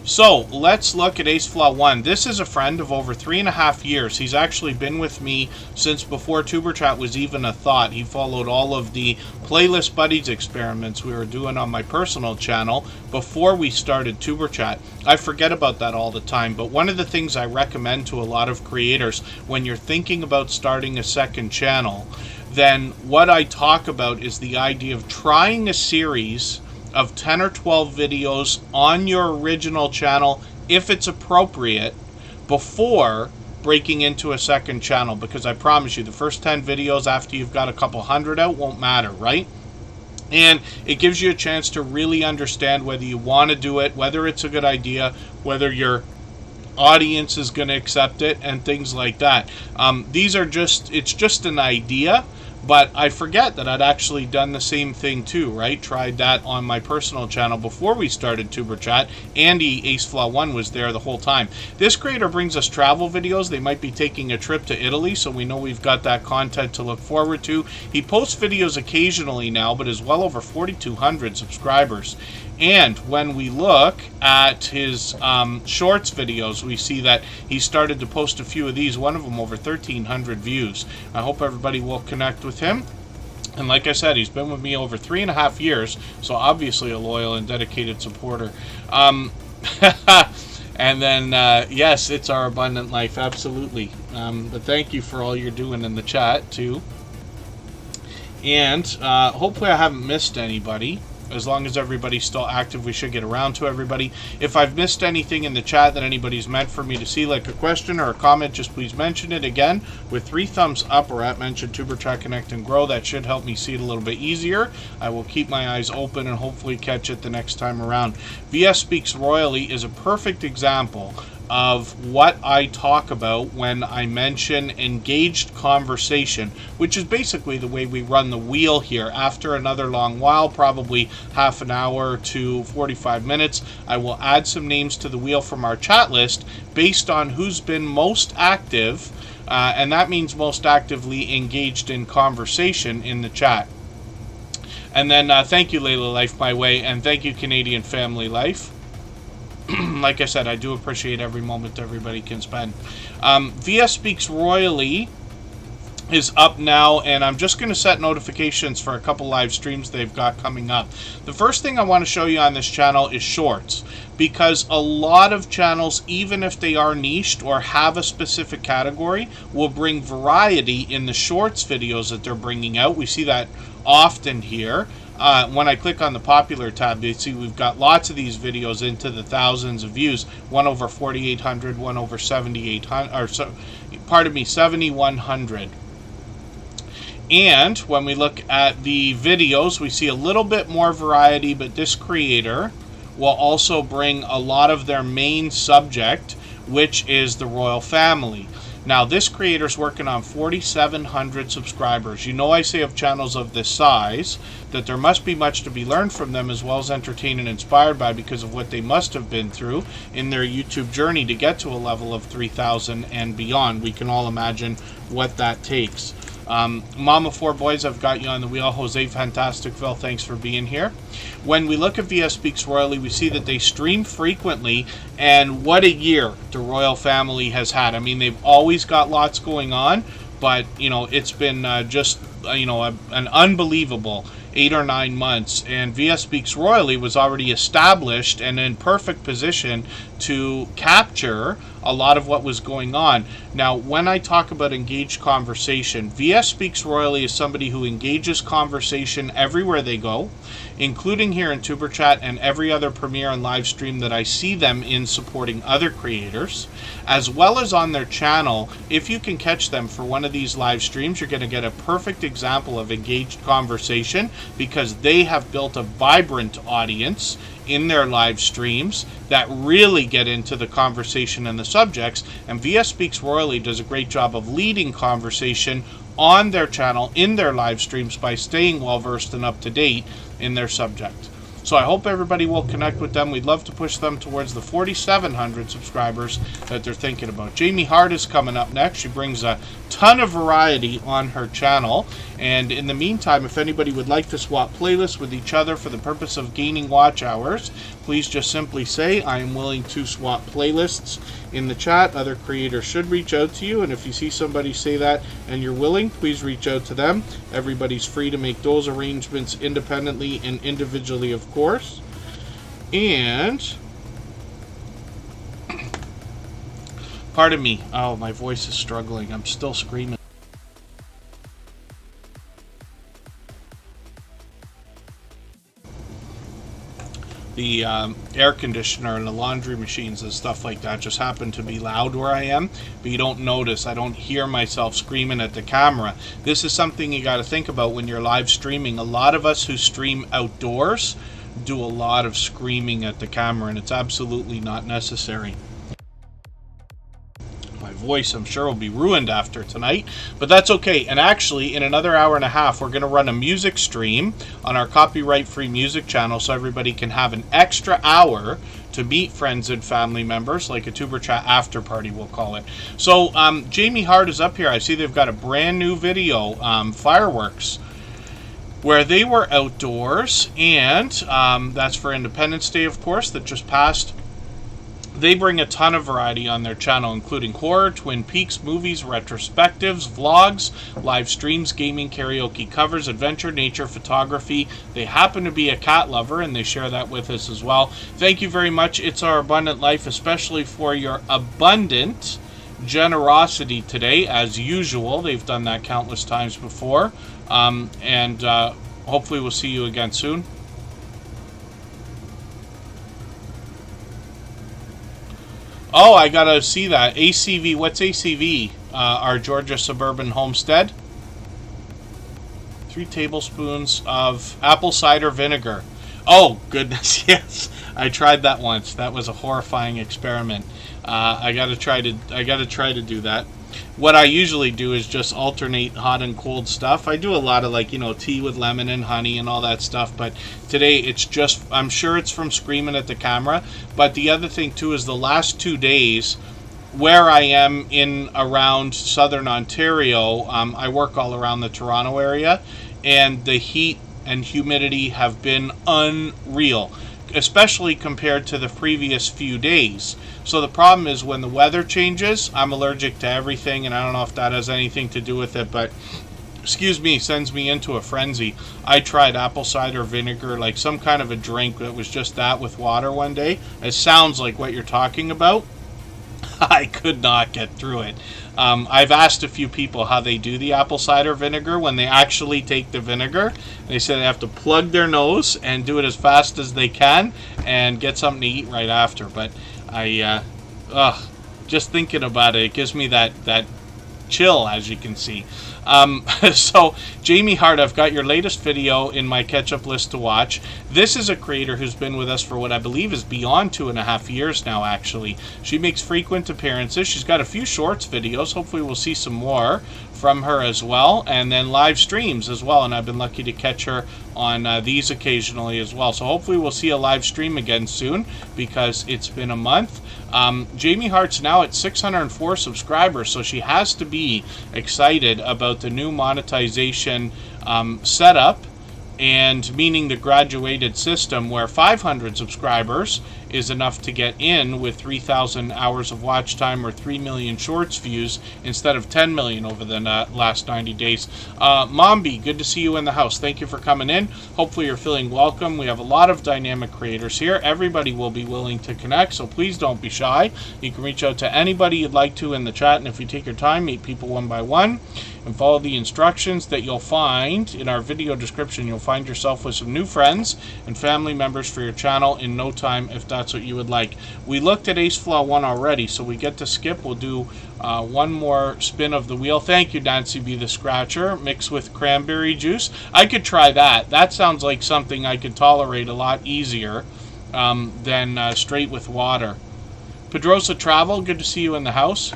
So let's look at AceFlaw 1. This is a friend of over 3.5 years. He's actually been with me since before TuberChat was even a thought. He followed all of the Playlist Buddies experiments we were doing on my personal channel before we started TuberChat. I forget about that all the time, but one of the things I recommend to a lot of creators when you're thinking about starting a second channel, then what I talk about is the idea of trying a series of 10 or 12 videos on your original channel, if it's appropriate, before breaking into a second channel. Because I promise you, the first 10 videos after you've got a couple hundred out won't matter, right? And it gives you a chance to really understand whether you want to do it, whether it's a good idea, whether your audience is going to accept it, and things like that. It's just an idea. But I forget that I'd actually done the same thing too, right? Tried that on my personal channel before we started TuberChat. Andy AceFlaw 1 was there the whole time. This creator brings us travel videos. They might be taking a trip to Italy, so we know we've got that content to look forward to. He posts videos occasionally now, but is well over 4,200 subscribers. And when we look at his shorts videos, we see that he started to post a few of these, one of them over 1,300 views. I hope everybody will connect with him. And like I said, he's been with me over 3.5 years, so obviously a loyal and dedicated supporter. And then, yes, it's our abundant life, absolutely. But thank you for all you're doing in the chat, too. And hopefully I haven't missed anybody. As long as everybody's still active, we should get around to everybody. If I've missed anything in the chat that anybody's meant for me to see, like a question or a comment, just please mention it. Again, with 3 thumbs up or at mention TuberChat Connect and Grow. That should help me see it a little bit easier. I will keep my eyes open and hopefully catch it the next time around. VS Speaks Royally is a perfect example of what I talk about when I mention engaged conversation, which is basically the way we run the wheel here. After another long while, probably half an hour to 45 minutes, I will add some names to the wheel from our chat list based on who's been most active, and that means most actively engaged in conversation in the chat. And then thank you, Layla Life My Way, and thank you, Canadian Family Life. Like I said, I do appreciate every moment everybody can spend. VS Speaks Royally is up now, and I'm just going to set notifications for a couple live streams they've got coming up. The first thing I want to show you on this channel is shorts, because a lot of channels, even if they are niched or have a specific category, will bring variety in the shorts videos that they're bringing out. We see that often here. When I click on the popular tab, you see we've got lots of these videos into the thousands of views. One over 4,800, one over 7,800, or so, pardon me, 7,100. And when we look at the videos, we see a little bit more variety, but this creator will also bring a lot of their main subject, which is the royal family. Now, this creator's working on 4,700 subscribers. You know, I say of channels of this size that there must be much to be learned from them, as well as entertained and inspired by, because of what they must have been through in their YouTube journey to get to a level of 3,000 and beyond. We can all imagine what that takes. Mama 4 Boys, I've got you on the wheel. Jose Fantasticville, thanks for being here. When we look at VS Speaks Royally, we see that they stream frequently, and what a year the royal family has had. I mean, they've always got lots going on, but, you know, it's been just, you know, an unbelievable 8 or 9 months, and VS Speaks Royally was already established and in perfect position to capture a lot of what was going on. Now, when I talk about engaged conversation, VS Speaks Royally is somebody who engages conversation everywhere they go, including here in Superchat and every other premiere and live stream that I see them in supporting other creators, as well as on their channel. If you can catch them for one of these live streams, you're going to get a perfect example of engaged conversation, because they have built a vibrant audience in their live streams that really get into the conversation and the subjects, and VS Speaks Royally does a great job of leading conversation on their channel in their live streams by staying well versed and up to date in their subject. So I hope everybody will connect with them. We'd love to push them towards the 4,700 subscribers that they're thinking about. Jamie Hart is coming up next. She brings a ton of variety on her channel. And in the meantime, if anybody would like to swap playlists with each other for the purpose of gaining watch hours, please just simply say, I am willing to swap playlists in the chat. Other creators should reach out to you, and if you see somebody say that and you're willing, please reach out to them. Everybody's free to make those arrangements independently and individually, of course. And pardon me, oh, my voice is struggling. I'm still screaming. The air conditioner and the laundry machines and stuff like that just happen to be loud where I am, but you don't notice. I don't hear myself screaming at the camera. This is something you got to think about when you're live streaming. A lot of us who stream outdoors do a lot of screaming at the camera, and it's absolutely not necessary. My voice, I'm sure, will be ruined after tonight, but that's okay. And actually, in another hour and a half, we're going to run a music stream on our copyright-free music channel, so everybody can have an extra hour to meet friends and family members, like a Tuber Chat after party, we'll call it. So Jamie Hart is up here. I see they've got a brand new video, fireworks, where they were outdoors, and that's for Independence Day, of course, that just passed. They bring a ton of variety on their channel, including horror, Twin Peaks, movies, retrospectives, vlogs, live streams, gaming, karaoke covers, adventure, nature, photography. They happen to be a cat lover, and they share that with us as well. Thank you very much. It's Our Abundant Life, especially for your abundant generosity today. As usual, they've done that countless times before, and hopefully we'll see you again soon. Oh, I gotta see that. ACV, what's ACV? Our Georgia Suburban Homestead. 3 tablespoons of apple cider vinegar. Oh, goodness, yes. I tried that once. That was a horrifying experiment. I gotta try to do that. What I usually do is just alternate hot and cold stuff. I do a lot of, like, you know, tea with lemon and honey and all that stuff, but today it's just, I'm sure it's from screaming at the camera. But the other thing too is the last 2 days, where I am in around southern Ontario, I work all around the Toronto area, and the heat and humidity have been unreal. especially compared to the previous few days. So the problem is when the weather changes, I'm allergic to everything, and I don't know if that has anything to do with it, but excuse me, sends me into a frenzy. I tried apple cider vinegar, like some kind of a drink that was just that with water one day. It sounds like what you're talking about. I could not get through it. I've asked a few people how they do the apple cider vinegar when they actually take the vinegar. They say they have to plug their nose and do it as fast as they can and get something to eat right after. But just thinking about it, it gives me that chill, as you can see. So Jamie Hart, I've got your latest video in my catch-up list to watch. This is a creator who's been with us for what I believe is beyond 2.5 years now, actually. She makes frequent appearances. She's got a few shorts videos. Hopefully we'll see some more from her as well, and then live streams as well, and I've been lucky to catch her on these occasionally as well. So hopefully we'll see a live stream again soon, because it's been a month. Jamie Hart's now at 604 subscribers, so she has to be excited about the new monetization setup, and meaning the graduated system where 500 subscribers is enough to get in with 3,000 hours of watch time or 3 million shorts views instead of 10 million over the last 90 days. Mombi, good to see you in the house. Thank you for coming in. Hopefully you're feeling welcome. We have a lot of dynamic creators here. Everybody will be willing to connect, so please don't be shy. You can reach out to anybody you'd like to in the chat, and if you take your time, meet people one by one and follow the instructions that you'll find in our video description. You'll find yourself with some new friends and family members for your channel in no time, if that's what you would like. We looked at Ace Flaw 1 already, so we get to skip. We'll do one more spin of the wheel. Thank you, Nancy B. the Scratcher, mixed with cranberry juice. I could try that. That sounds like something I could tolerate a lot easier than straight with water. Pedrosa Travel, good to see you in the house.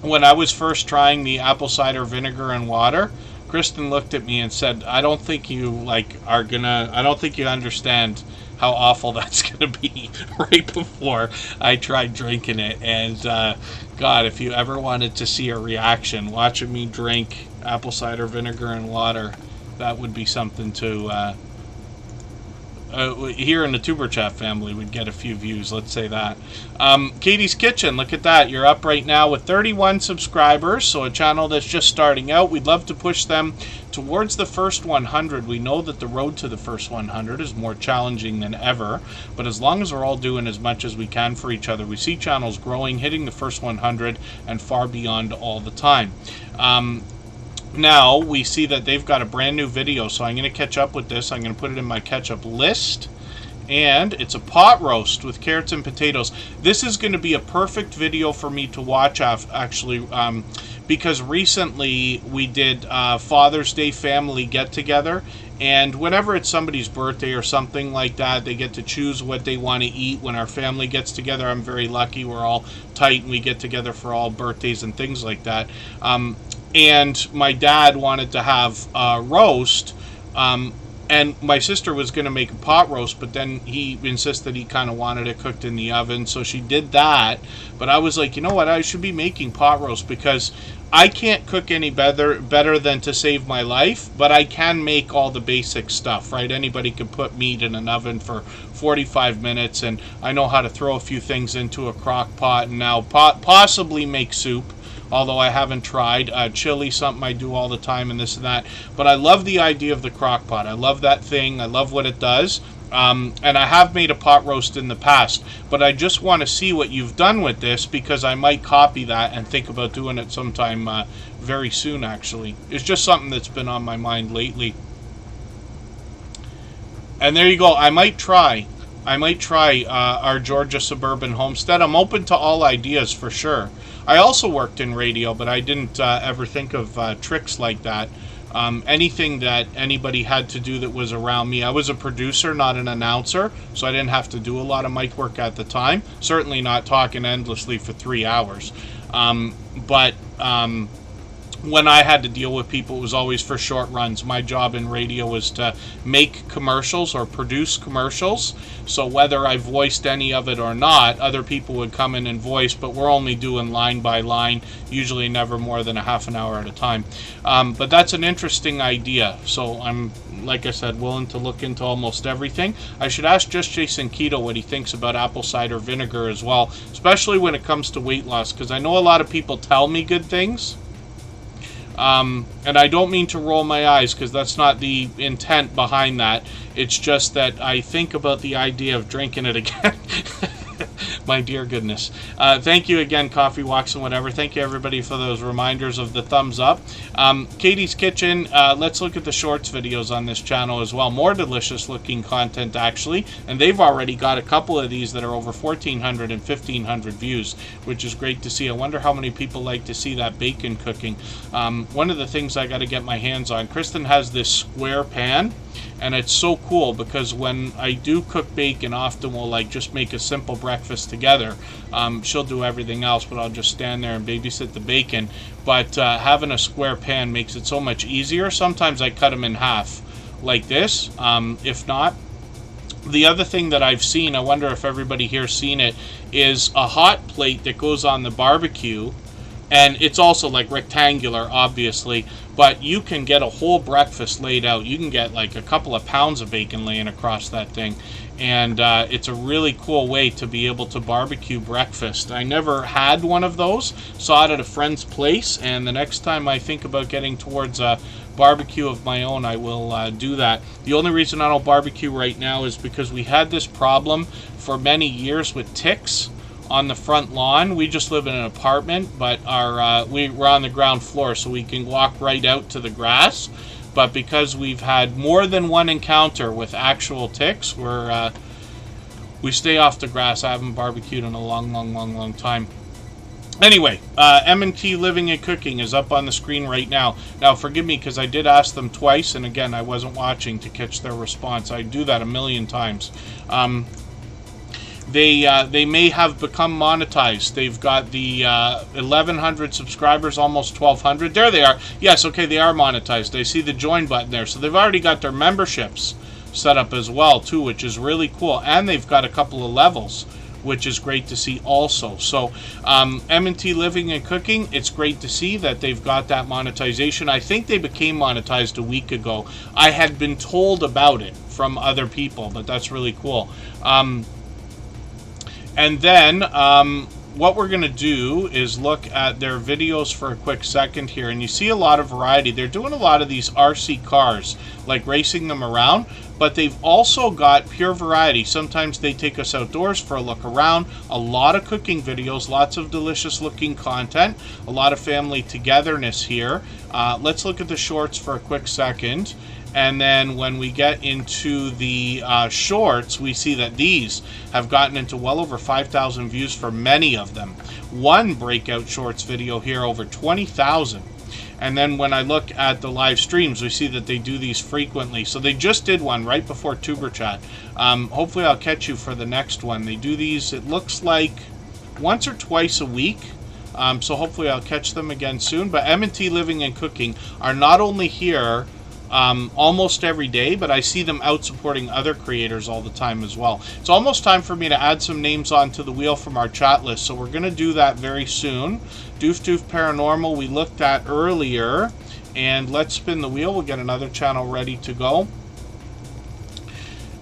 When I was first trying the apple cider vinegar and water, Kristen looked at me and said, I don't think you I don't think you understand how awful that's gonna be, right before I tried drinking it. And God, if you ever wanted to see a reaction watching me drink apple cider vinegar and water, that would be something to here in the Tuber Chat family would get a few views, let's say that. Katie's Kitchen, look at that. You're up right now with 31 subscribers, so a channel that's just starting out. We'd love to push them towards the first 100. We know that the road to the first 100 is more challenging than ever, but as long as we're all doing as much as we can for each other, we see channels growing, hitting the first 100 and far beyond all the time. Now we see that they've got a brand new video, so I'm going to catch up with this. I'm going to put it in my catch-up list, and it's a pot roast with carrots and potatoes. This is going to be a perfect video for me to watch, actually, because recently we did Father's Day family get-together, and whenever it's somebody's birthday or something like that, they get to choose what they want to eat. When our family gets together, I'm very lucky. We're all tight, and we get together for all birthdays and things like that. And my dad wanted to have a roast, and my sister was going to make a pot roast, but then he insisted he kind of wanted it cooked in the oven, so she did that. But I was like, you know what, I should be making pot roast, because I can't cook any better than to save my life, but I can make all the basic stuff, right? Anybody can put meat in an oven for 45 minutes, and I know how to throw a few things into a crock pot, and now possibly make soup. Although I haven't tried. Chili, something I do all the time, and this and that. But I love the idea of the crock pot. I love that thing. I love what it does. And I have made a pot roast in the past. But I just want to see what you've done with this, because I might copy that and think about doing it sometime very soon, actually. It's just something that's been on my mind lately. And there you go. I might try our Georgia suburban homestead. I'm open to all ideas for sure. I also worked in radio, but I didn't ever think of tricks like that. Anything that anybody had to do that was around me. I was a producer, not an announcer, so I didn't have to do a lot of mic work at the time. Certainly not talking endlessly for 3 hours. But when I had to deal with people, it was always for short runs. My job in radio was to make commercials or produce commercials. So whether I voiced any of it or not, other people would come in and voice, but we're only doing line by line, usually never more than a half an hour at a time. But that's an interesting idea. So I'm, like I said, willing to look into almost everything. I should ask Just Jason Keto what he thinks about apple cider vinegar as well, especially when it comes to weight loss, because I know a lot of people tell me good things. And I don't mean to roll my eyes, because that's not the intent behind that. It's just that I think about the idea of drinking it again. My dear goodness. Thank you again, Coffee Walks and whatever. Thank you, everybody, for those reminders of the thumbs up. Katie's Kitchen, let's look at the shorts videos on this channel as well. More delicious looking content, actually. And they've already got a couple of these that are over 1,400 and 1,500 views, which is great to see. I wonder how many people like to see that bacon cooking. One of the things I got to get my hands on, Kristen has this square pan. And it's so cool because when I do cook bacon, often we'll like just make a simple breakfast together. She'll do everything else, but I'll just stand there and babysit the bacon. But having a square pan makes it so much easier. Sometimes I cut them in half like this. If not, the other thing that I've seen, I wonder if everybody here's seen it, is a hot plate that goes on the barbecue. And it's also like rectangular, obviously, but you can get a whole breakfast laid out. You can get like a couple of pounds of bacon laying across that thing. And it's a really cool way to be able to barbecue breakfast. I never had one of those. Saw it at a friend's place, and the next time I think about getting towards a barbecue of my own, I will do that. The only reason I don't barbecue right now is because we had this problem for many years with ticks on the front lawn. We just live in an apartment, but we're on the ground floor, so we can walk right out to the grass. But because we've had more than one encounter with actual ticks, we stay off the grass. I haven't barbecued in a long time. Anyway, M&T Living and Cooking is up on the screen right now. Now, forgive me, because I did ask them twice, and again, I wasn't watching to catch their response. I do that a million times. They may have become monetized. They've got the 1,100 subscribers, almost 1,200. There they are. Yes, okay, they are monetized. I see the join button there. So they've already got their memberships set up as well, too, which is really cool. And they've got a couple of levels, which is great to see also. So M&T Living and Cooking, it's great to see that they've got that monetization. I think they became monetized a week ago. I had been told about it from other people, but that's really cool. And then what we're going to do is look at their videos for a quick second here. And you see a lot of variety. They're doing a lot of these RC cars, like racing them around. But they've also got pure variety. Sometimes they take us outdoors for a look around. A lot of cooking videos, lots of delicious looking content. A lot of family togetherness here. Let's look at the shorts for a quick second. And then when we get into the shorts, we see that these have gotten into well over 5,000 views for many of them. One breakout shorts video here, over 20,000. And then when I look at the live streams, we see that they do these frequently. So they just did one right before Tuber Chat. Hopefully I'll catch you for the next one. They do these, it looks like, once or twice a week. So hopefully I'll catch them again soon. But M&T Living and Cooking are not only here almost every day, but I see them out supporting other creators all the time as well. It's almost time for me to add some names onto the wheel from our chat list, so we're going to do that very soon. Doof Doof Paranormal we looked at earlier, and let's spin the wheel. We'll get another channel ready to go.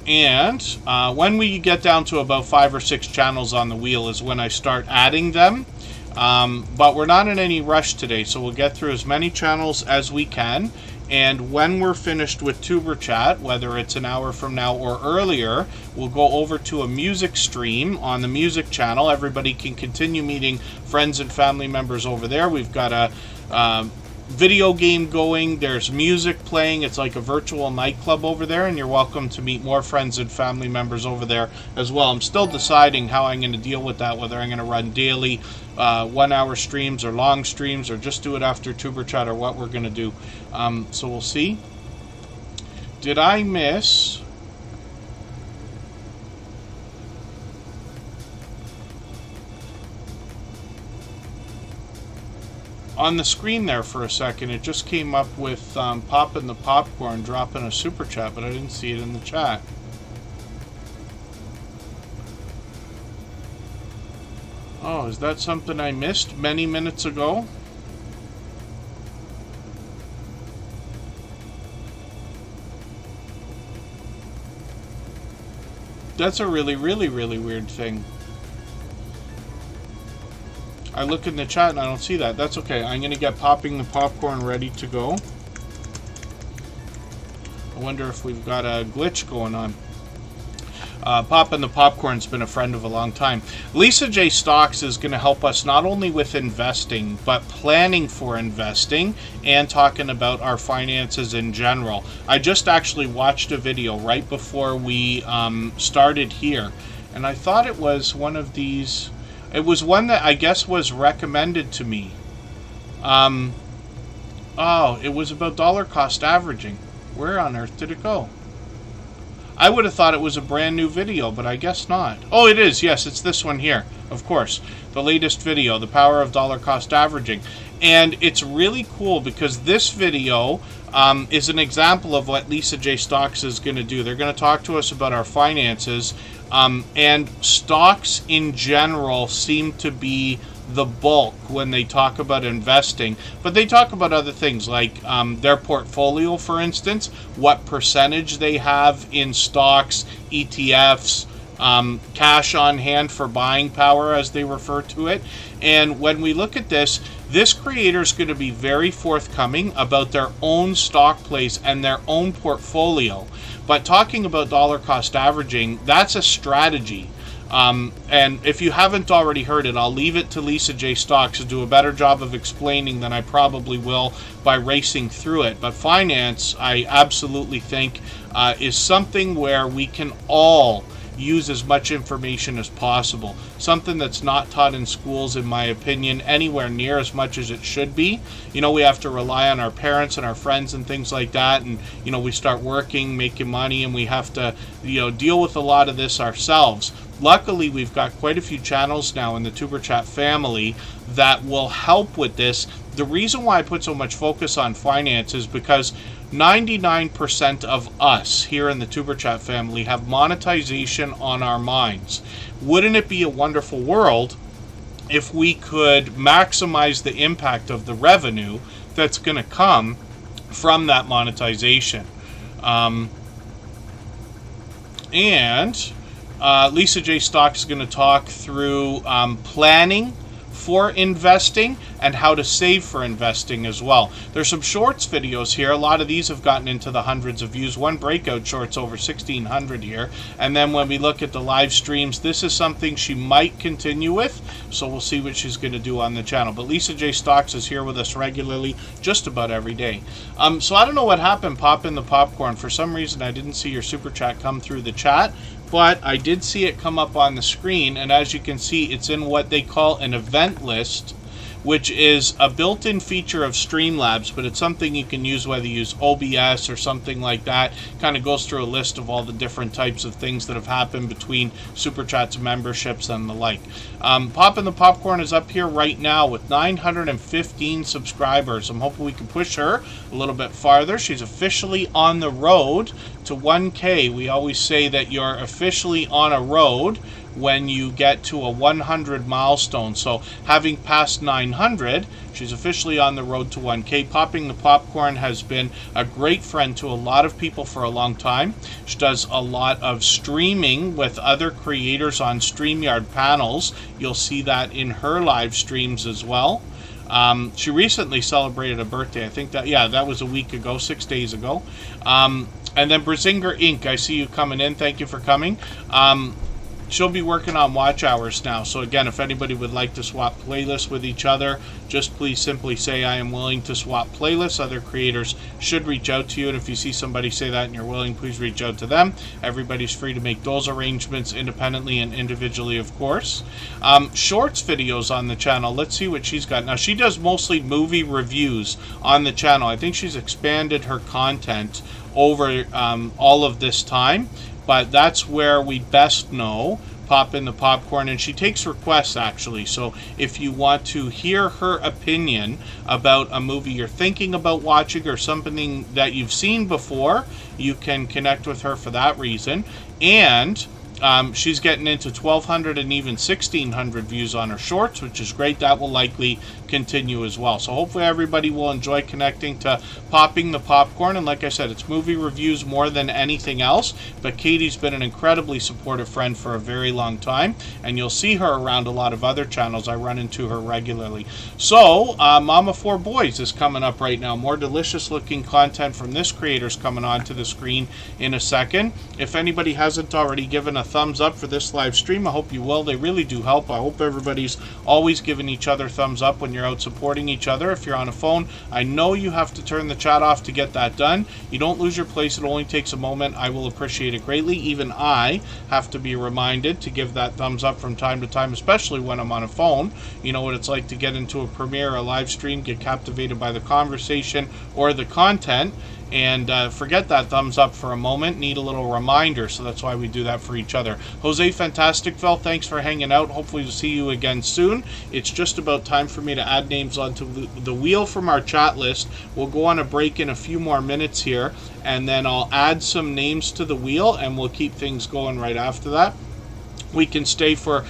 And when we get down to about 5 or 6 channels on the wheel is when I start adding them. But we're not in any rush today, so we'll get through as many channels as we can. And when we're finished with Tuber Chat, whether it's an hour from now or earlier, we'll go over to a music stream on the music channel. Everybody can continue meeting friends and family members over there. We've got a video game going. There's music playing. It's like a virtual nightclub over there, and you're welcome to meet more friends and family members over there as well. I'm still deciding how I'm going to deal with that, whether I'm going to run daily 1-hour streams or long streams, or just do it after Tuber Chat, or what we're going to do. So we'll see. Did I miss... on the screen there for a second, it just came up with Poppin' the Popcorn dropping a super chat, but I didn't see it in the chat. Oh, is that something I missed many minutes ago? That's a really, really, really weird thing. I look in the chat and I don't see that. That's okay. I'm going to get Popping the Popcorn ready to go. I wonder if we've got a glitch going on. Poppin' the Popcorn's been a friend of a long time. Lisa J. Stocks is going to help us not only with investing, but planning for investing and talking about our finances in general. I just actually watched a video right before we started here, and I thought it was one of these. It was one that I guess was recommended to me. Oh, it was about dollar cost averaging. Where on earth did it go? I would have thought it was a brand new video, but I guess not. Oh, it is. Yes, it's this one here. Of course. The latest video, The Power of Dollar Cost Averaging. And it's really cool because this video is an example of what Lisa J. Stocks is going to do. They're going to talk to us about our finances. And stocks in general seem to be the bulk when they talk about investing, but they talk about other things like their portfolio, for instance, what percentage they have in stocks, ETFs, cash on hand for buying power, as they refer to it. And when we look at this creator is going to be very forthcoming about their own stock plays and their own portfolio. But talking about dollar cost averaging, that's a strategy. And if you haven't already heard it, I'll leave it to Lisa J. Stocks to do a better job of explaining than I probably will by racing through it. But finance, I absolutely think, is something where we can all use as much information as possible. Something that's not taught in schools, in my opinion, anywhere near as much as it should be. You know, we have to rely on our parents and our friends and things like that, and, you know, we start working, making money, and we have to, you know, deal with a lot of this ourselves. Luckily, we've got quite a few channels now in the Superchat family that will help with this. The reason why I put so much focus on finance is because 99% of us here in the Superchat family have monetization on our minds. Wouldn't it be a wonderful world if we could maximize the impact of the revenue that's going to come from that monetization? Lisa J. Stocks is going to talk through planning for investing and how to save for investing as well. There's some shorts videos here. A lot of these have gotten into the hundreds of views. One breakout short's over 1,600 here. And then when we look at the live streams, this is something she might continue with, so we'll see what she's going to do on the channel. But Lisa J. Stocks is here with us regularly, just about every day. So I don't know what happened, Poppin' the Popcorn. For some reason, I didn't see your super chat come through the chat, but I did see it come up on the screen, and as you can see, it's in what they call an event list, which is a built-in feature of Streamlabs, but it's something you can use whether you use OBS or something like that. Kind of goes through a list of all the different types of things that have happened between Super Chats, memberships, and the like. Poppin' the Popcorn is up here right now with 915 subscribers. I'm hoping we can push her a little bit farther. She's officially on the road to 1K. We always say that you're officially on a road when you get to a 100 milestone. So having passed 900, she's officially on the road to 1K. Popping the Popcorn has been a great friend to a lot of people for a long time. She does a lot of streaming with other creators on StreamYard panels. You'll see that in her live streams as well. She recently celebrated a birthday. I think that, yeah, that was a week ago, 6 days ago. And then Brazinger Inc., I see you coming in. Thank you for coming. She'll be working on watch hours now. So again, if anybody would like to swap playlists with each other, just please simply say I am willing to swap playlists. Other creators should reach out to you, and if you see somebody say that and you're willing, please reach out to them. Everybody's free to make those arrangements independently and individually, of course. Shorts videos on the channel. Let's see what she's got. Now, she does mostly movie reviews on the channel. I think she's expanded her content over all of this time. But that's where we best know Pop in the Popcorn, and she takes requests actually. So if you want to hear her opinion about a movie you're thinking about watching or something that you've seen before, you can connect with her for that reason. And she's getting into 1,200 and even 1,600 views on her shorts, which is great. That will likely continue as well. So hopefully everybody will enjoy connecting to Popping the Popcorn. And like I said, it's movie reviews more than anything else. But Katie's been an incredibly supportive friend for a very long time. And you'll see her around a lot of other channels. I run into her regularly. So Mama 4 Boys is coming up right now. More delicious looking content from this creator's coming onto the screen in a second. If anybody hasn't already given a thumbs up for this live stream, I hope you will. They really do help. I hope everybody's always giving each other thumbs up when you're out supporting each other. If you're on a phone, I know you have to turn the chat off to get that done. You don't lose your place. It only takes a moment. I will appreciate it greatly. Even I have to be reminded to give that thumbs up from time to time, especially when I'm on a phone. You know what it's like to get into a premiere, a live stream, get captivated by the conversation or the content, and forget that thumbs up for a moment. Need a little reminder, so that's why we do that for each other. Jose Fantasticville, thanks for hanging out. Hopefully we'll see you again soon. It's just about time for me to add names onto the wheel from our chat list. We'll go on a break in a few more minutes here, and then I'll add some names to the wheel, and we'll keep things going right after that. We can stay for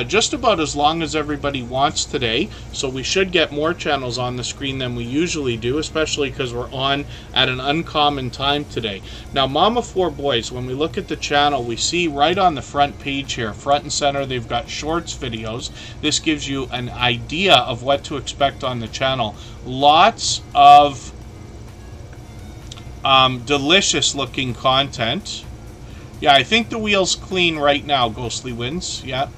just about as long as everybody wants today, so we should get more channels on the screen than we usually do, especially because we're on at an uncommon time today. Now, Mama 4 Boys, when we look at the channel, we see right on the front page here, front and center, they've got shorts videos. This gives you an idea of what to expect on the channel. Lots of delicious looking content. Yeah, I think the wheel's clean right now, Ghostly Winds. Yeah.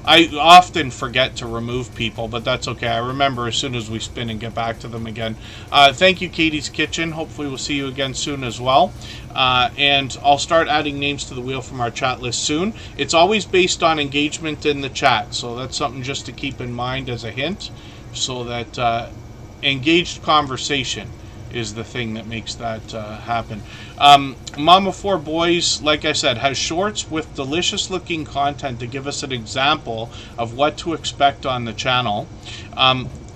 I often forget to remove people, but that's okay. I remember as soon as we spin and get back to them again. Thank you, Katie's Kitchen. Hopefully we'll see you again soon as well. And I'll start adding names to the wheel from our chat list soon. It's always based on engagement in the chat, so that's something just to keep in mind as a hint, so that engaged conversation is the thing that makes that happen. Mama 4 Boys, like I said, has shorts with delicious looking content to give us an example of what to expect on the channel.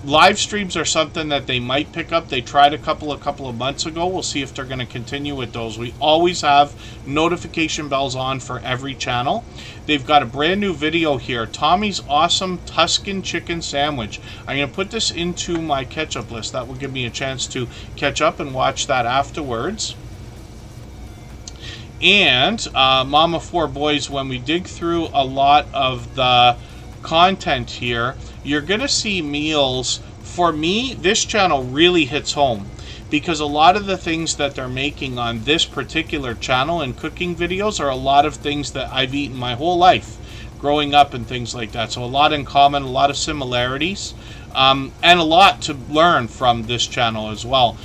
Live streams are something that they might pick up. They tried a couple of months ago. We'll see if they're going to continue with those. We always have notification bells on for every channel. They've got a brand new video here, Tommy's Awesome Tuscan Chicken Sandwich. I'm going to put this into my catch-up list. That will give me a chance to catch up and watch that afterwards. And Mama 4 Boys, when we dig through a lot of the content here, you're going to see meals. For me, this channel really hits home, because a lot of the things that they're making on this particular channel and cooking videos are a lot of things that I've eaten my whole life growing up and things like that. So a lot in common, a lot of similarities, and a lot to learn from this channel as well.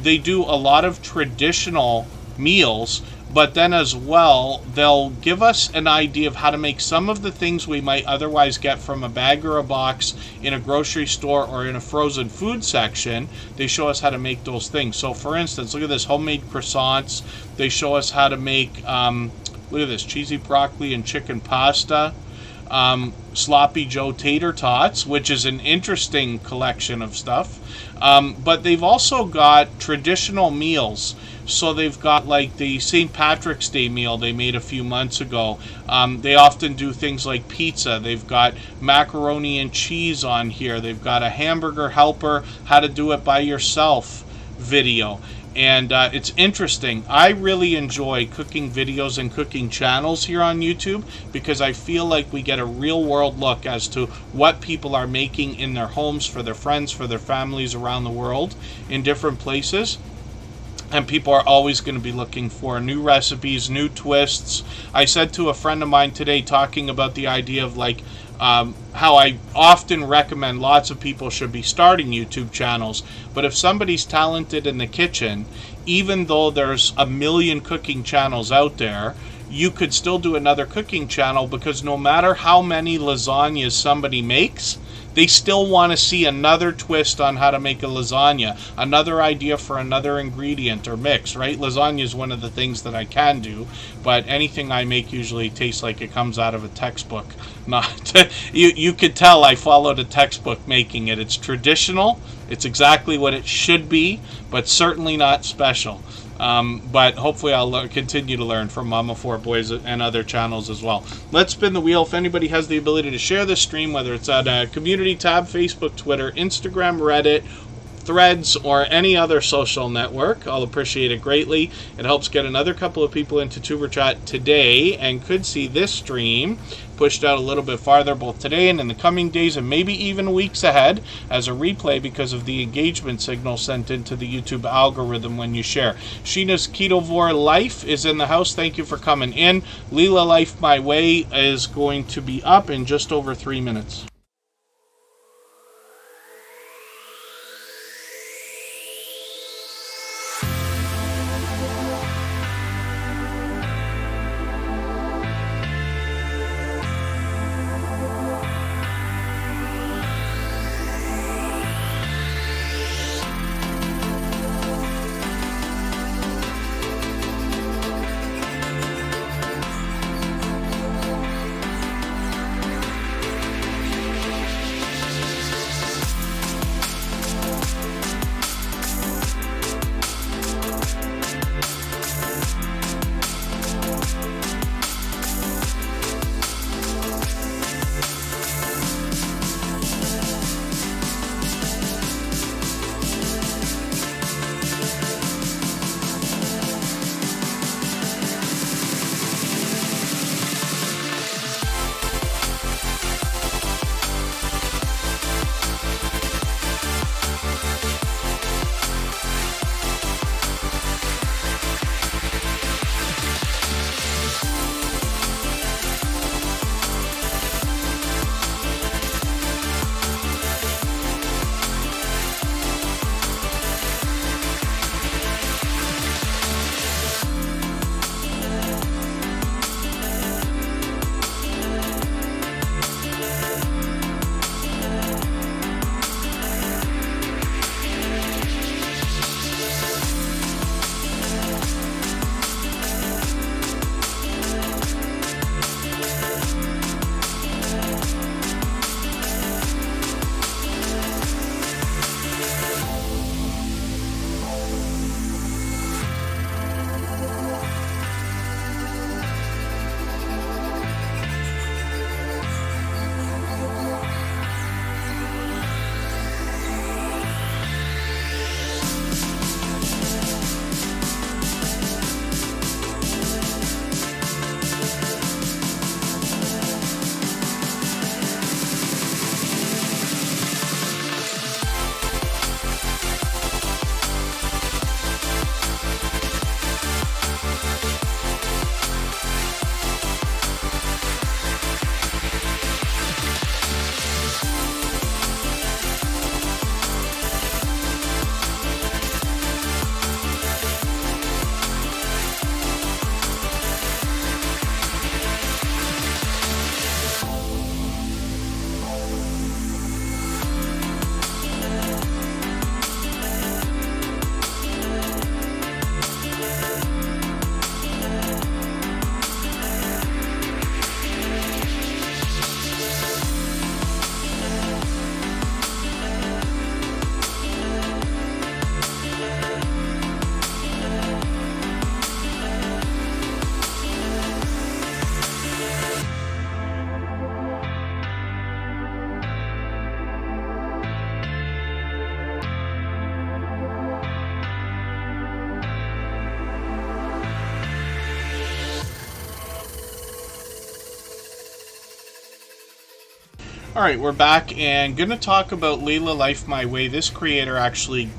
They do a lot of traditional meals, but then as well, they'll give us an idea of how to make some of the things we might otherwise get from a bag or a box in a grocery store or in a frozen food section. They show us how to make those things. So for instance, look at this, homemade croissants. They show us how to make, look at this, cheesy broccoli and chicken pasta. Sloppy Joe tater tots, which is an interesting collection of stuff. But they've also got traditional meals. So they've got like the St. Patrick's Day meal they made a few months ago. They often do things like pizza. They've got macaroni and cheese on here. They've got a hamburger helper, how to do it by yourself video. And it's interesting. I really enjoy cooking videos and cooking channels here on YouTube, because I feel like we get a real world look as to what people are making in their homes for their friends, for their families around the world in different places. And people are always going to be looking for new recipes, new twists. I said to a friend of mine today, talking about the idea of like how I often recommend lots of people should be starting YouTube channels. But if somebody's talented in the kitchen, even though there's a million cooking channels out there, you could still do another cooking channel, because no matter how many lasagnas somebody makes, they still want to see another twist on how to make a lasagna, another idea for another ingredient or mix, right? Lasagna is one of the things that I can do, but anything I make usually tastes like it comes out of a textbook. Not you could tell I followed a textbook making it. It's traditional, it's exactly what it should be, but certainly not special. But hopefully I'll continue to learn from Mama 4 Boys and other channels as well. Let's spin the wheel. If anybody has the ability to share this stream, whether it's at a community tab, Facebook, Twitter, Instagram, Reddit, Threads, or any other social network, I'll appreciate it greatly. It helps get another couple of people into Tuber Chat today, and could see this stream pushed out a little bit farther both today and in the coming days, and maybe even weeks ahead, as a replay because of the engagement signal sent into the YouTube algorithm when you share. Sheena's Ketovore Life is in the house. Thank you for coming in. Leela Life My Way is going to be up in just over 3 minutes. All right, we're back and going to talk about Leela Life My Way. This creator actually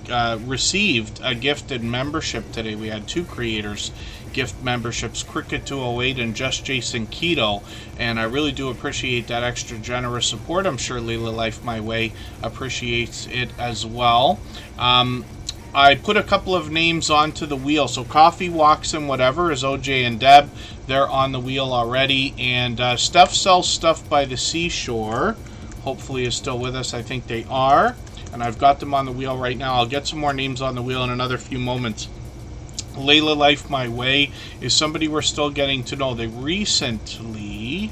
received a gifted membership today. We had two creators gift memberships, Cricket 208 and Just Jason Keto, and I really do appreciate that extra generous support. I'm sure Leela Life My Way appreciates it as well. I put a couple of names onto the wheel. So Coffee Walks and Whatever is OJ and Deb. They're on the wheel already. And Steph Sells Stuff by the Seashore, hopefully is still with us. I think they are. And I've got them on the wheel right now. I'll get some more names on the wheel in another few moments. Layla Life My Way is somebody we're still getting to know. They recently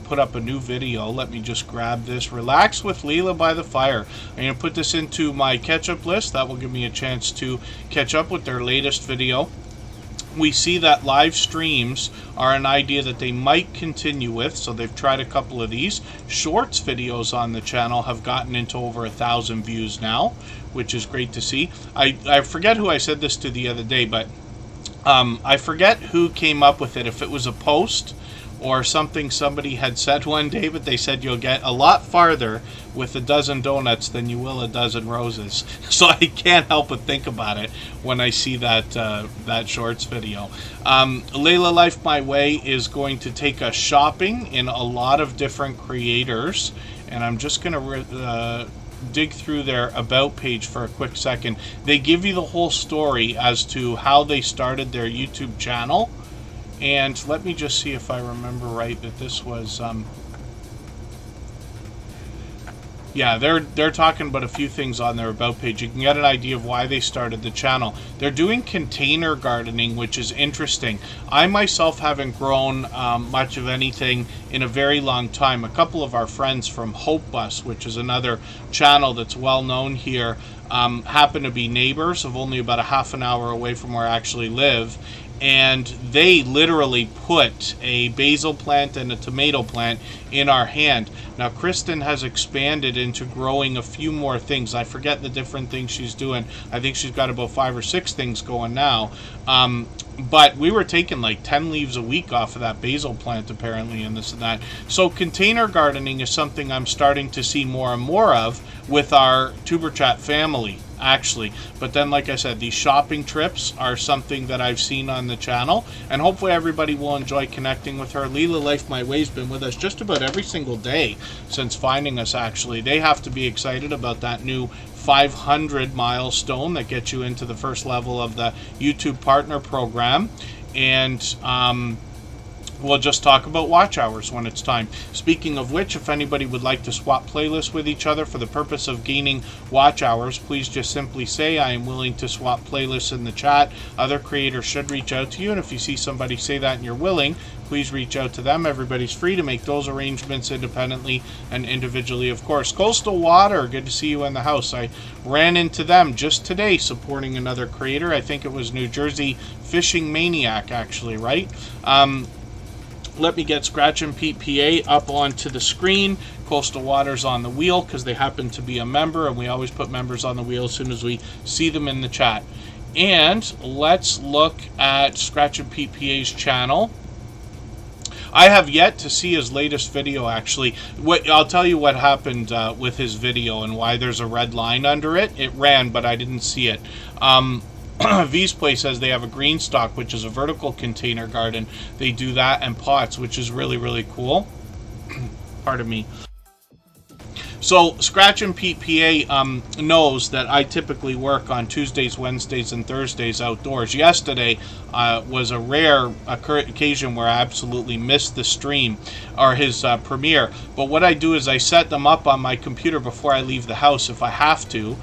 put up a new video. Let me just grab this. Relax with Layla by the Fire. I'm going to put this into my catch-up list. That will give me a chance to catch up with their latest video. We see that live streams are an idea that they might continue with, so they've tried a couple of these. Shorts videos on the channel have gotten into over 1,000 views now, which is great to see. I forget who I said this to the other day, but I forget who came up with it, if it was a post or something somebody had said one day, but they said you'll get a lot farther with a dozen donuts than you will a dozen roses. So I can't help but think about it when I see that that shorts video. Layla Life My Way is going to take us shopping in a lot of different creators, and I'm just going to dig through their about page for a quick second. They give you the whole story as to how they started their YouTube channel. And let me just see if I remember right that this was, yeah, they're talking about a few things on their about page. You can get an idea of why they started the channel. They're doing container gardening, which is interesting. I myself haven't grown much of anything in a very long time. A couple of our friends from Hope Bus, which is another channel that's well known here, happen to be neighbors of only about a half an hour away from where I actually live. And they literally put a basil plant and a tomato plant in our hand. Now, Kristen has expanded into growing a few more things. I forget the different things she's doing. I think she's got about 5 or 6 things going now. But we were taking like 10 leaves a week off of that basil plant, apparently, and this and that. So container gardening is something I'm starting to see more and more of with our Superchat family, actually. But then, like I said, these shopping trips are something that I've seen on the channel, and hopefully everybody will enjoy connecting with her. Layla Life My Way's been with us just about every single day since finding us, actually. They have to be excited about that new 500 milestone that gets you into the first level of the YouTube Partner Program. And we'll just talk about watch hours when it's time. Speaking of which, if anybody would like to swap playlists with each other for the purpose of gaining watch hours, please just simply say, I am willing to swap playlists in the chat. Other creators should reach out to you, and if you see somebody say that and you're willing, please reach out to them. Everybody's free to make those arrangements independently and individually, of course. Coastal Water, good to see you in the house. I ran into them just today supporting another creator. I think it was New Jersey Fishing Maniac, actually, right? Let me get Scratch and Pete PA up onto the screen. Coastal Water's on the wheel because they happen to be a member, and we always put members on the wheel as soon as we see them in the chat. And let's look at Scratch and Pete PA's channel. I have yet to see his latest video, actually. I'll tell you what happened with his video and why there's a red line under it. It ran, but I didn't see it. V's Place says they have a green stock, which is a vertical container garden. They do that and pots, which is really, really cool. Pardon me. So Scratch and Pete PA knows that I typically work on Tuesdays, Wednesdays, and Thursdays outdoors. Yesterday was a rare occasion where I absolutely missed the stream or his premiere. But what I do is I set them up on my computer before I leave the house if I have to.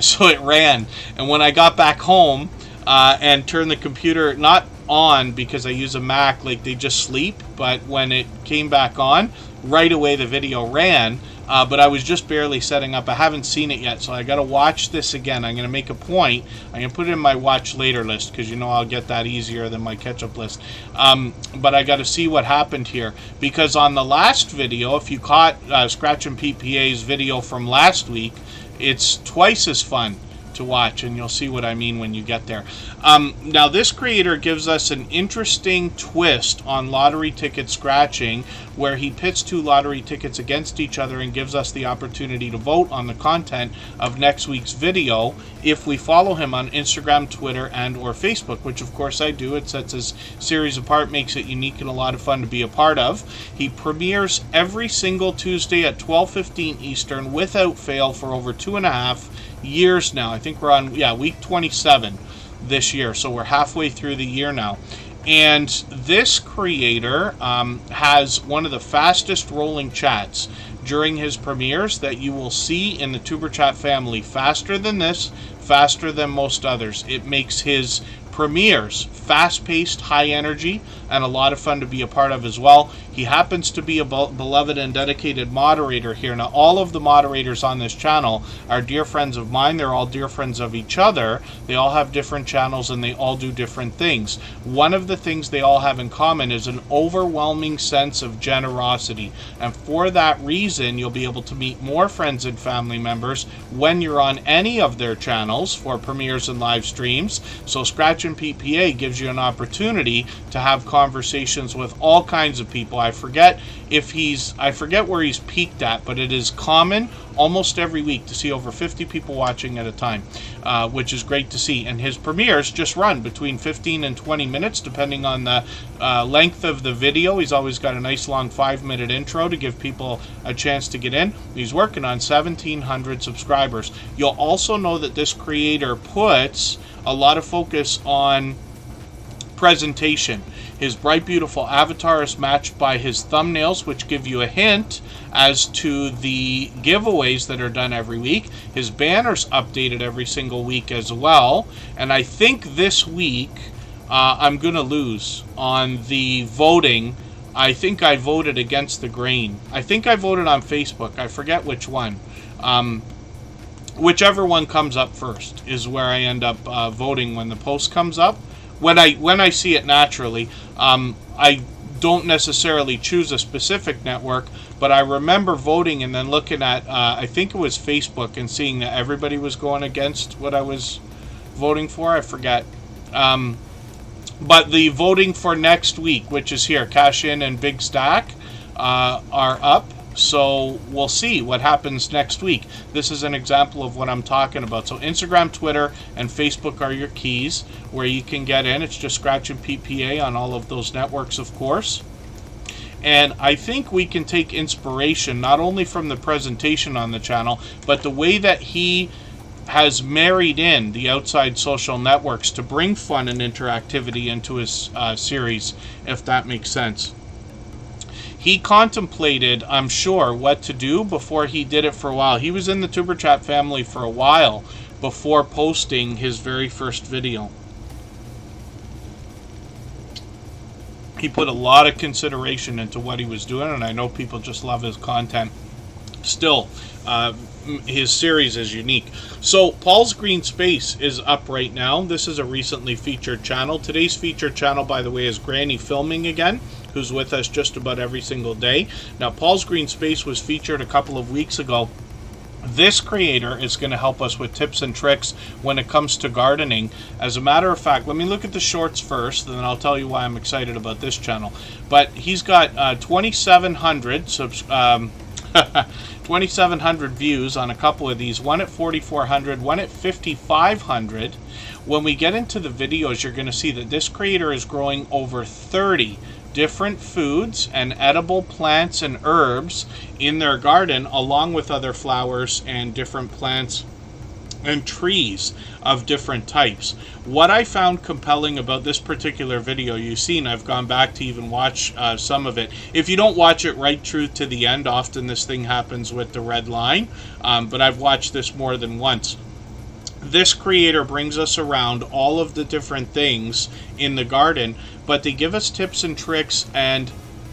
So it ran. And when I got back home and turned the computer not on because I use a Mac, like they just sleep, but when it came back on, right away the video ran. But I was just barely setting up. I haven't seen it yet, so I got to watch this again. I'm going to make a point. I'm going to put it in my watch later list because, you know, I'll get that easier than my catch-up list. But I got to see what happened here, because on the last video, if you caught Scratch and Pete PA's video from last week, it's twice as fun to watch, and you'll see what I mean when you get there. Now, this creator gives us an interesting twist on lottery ticket scratching, where he pits 2 lottery tickets against each other and gives us the opportunity to vote on the content of next week's video if we follow him on Instagram, Twitter, and or Facebook, which of course I do. It sets his series apart, makes it unique and a lot of fun to be a part of. He premieres every single Tuesday at 12:15 Eastern without fail for over 2.5 years now. I think we're on, week 27 this year. So we're halfway through the year now. And this creator has one of the fastest rolling chats during his premieres that you will see in the Tuber Chat family. Faster than this, faster than most others. It makes his premieres fast-paced, high energy, and a lot of fun to be a part of as well. He happens to be a beloved and dedicated moderator here. Now, all of the moderators on this channel are dear friends of mine. They're all dear friends of each other. They all have different channels and they all do different things. One of the things they all have in common is an overwhelming sense of generosity. And for that reason, you'll be able to meet more friends and family members when you're on any of their channels for premieres and live streams. So Scratch and PPA gives you an opportunity to have conversations with all kinds of people. I forget where he's peaked at, but it is common almost every week to see over 50 people watching at a time, which is great to see. And his premieres just run between 15 and 20 minutes, depending on the length of the video. He's always got a nice long 5-minute intro to give people a chance to get in. He's working on 1,700 subscribers. You'll also know that this creator puts a lot of focus on presentation. His bright, beautiful avatar is matched by his thumbnails, which give you a hint as to the giveaways that are done every week. His banner's updated every single week as well. And I think this week I'm going to lose on the voting. I think I voted against the grain. I think I voted on Facebook. I forget which one. Whichever one comes up first is where I end up voting when the post comes up. When I see it naturally, I don't necessarily choose a specific network, but I remember voting and then looking at, I think it was Facebook, and seeing that everybody was going against what I was voting for. I forget. But the voting for next week, which is here, Cash In and Big Stack, are up. So we'll see what happens next week. This is an example of what I'm talking about. So Instagram, Twitter, and Facebook are your keys where you can get in. It's just Scratch and PPA on all of those networks, of course. And I think we can take inspiration not only from the presentation on the channel, but the way that he has married in the outside social networks to bring fun and interactivity into his series, if that makes sense. He contemplated, I'm sure, what to do before he did it for a while. He was in the Tuber Chat family for a while before posting his very first video. He put a lot of consideration into what he was doing, and I know people just love his content. Still, his series is unique. So Paul's Green Space is up right now. This is a recently featured channel. Today's featured channel, by the way, is Granny Filming again, who's with us just about every single day. Now, Paul's Green Space was featured a couple of weeks ago. This creator is going to help us with tips and tricks when it comes to gardening. As a matter of fact, let me look at the shorts first, and then I'll tell you why I'm excited about this channel. But he's got 2,700 views on a couple of these, one at 4,400, one at 5,500. When we get into the videos, you're going to see that this creator is growing over 30 different foods and edible plants and herbs in their garden, along with other flowers and different plants and trees of different types. What I found compelling about this particular video, you've seen, I've gone back to even watch some of it. If you don't watch it right through to the end, often this thing happens with the red line, but I've watched this more than once. This creator brings us around all of the different things in the garden, but they give us tips and tricks and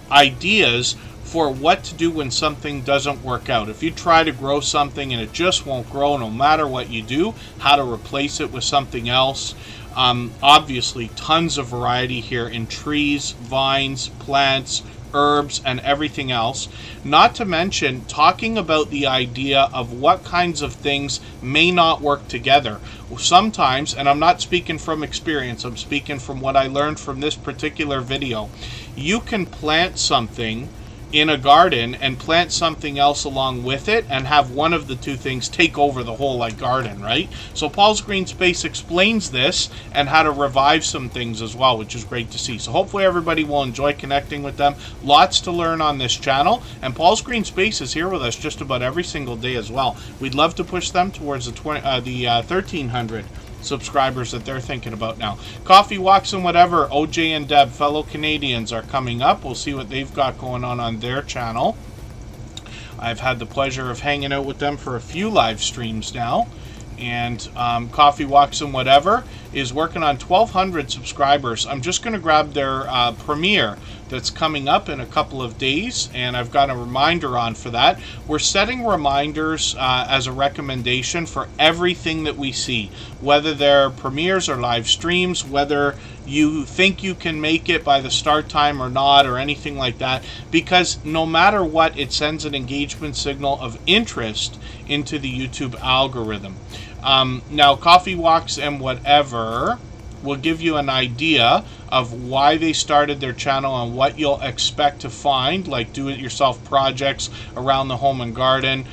ideas for what to do when something doesn't work out. If you try to grow something and it just won't grow no matter what you do, how to replace it with something else. Obviously, tons of variety here in trees, vines, plants, herbs, and everything else. Not to mention talking about the idea of what kinds of things may not work together. Sometimes, and I'm not speaking from experience, I'm speaking from what I learned from this particular video, you can plant something in a garden and plant something else along with it and have one of the two things take over the whole like garden, right? So Paul's Green Space explains this and how to revive some things as well, which is great to see. So hopefully everybody will enjoy connecting with them. Lots to learn on this channel, and Paul's Green Space is here with us just about every single day as well. We'd love to push them towards the 1,300 subscribers that they're thinking about now. Coffee Walks and Whatever, OJ and Deb, fellow Canadians, are coming up. We'll see what they've got going on their channel. I've had the pleasure of hanging out with them for a few live streams now. And Coffee Walks and Whatever is working on 1,200 subscribers. I'm just going to grab their premiere that's coming up in a couple of days, and I've got a reminder on for that. We're setting reminders as a recommendation for everything that we see, whether they're premieres or live streams, whether you think you can make it by the start time or not, or anything like that, because no matter what, it sends an engagement signal of interest into the YouTube algorithm. Now, Coffee Walks and Whatever will give you an idea of why they started their channel and what you'll expect to find, like do-it-yourself projects around the home and garden,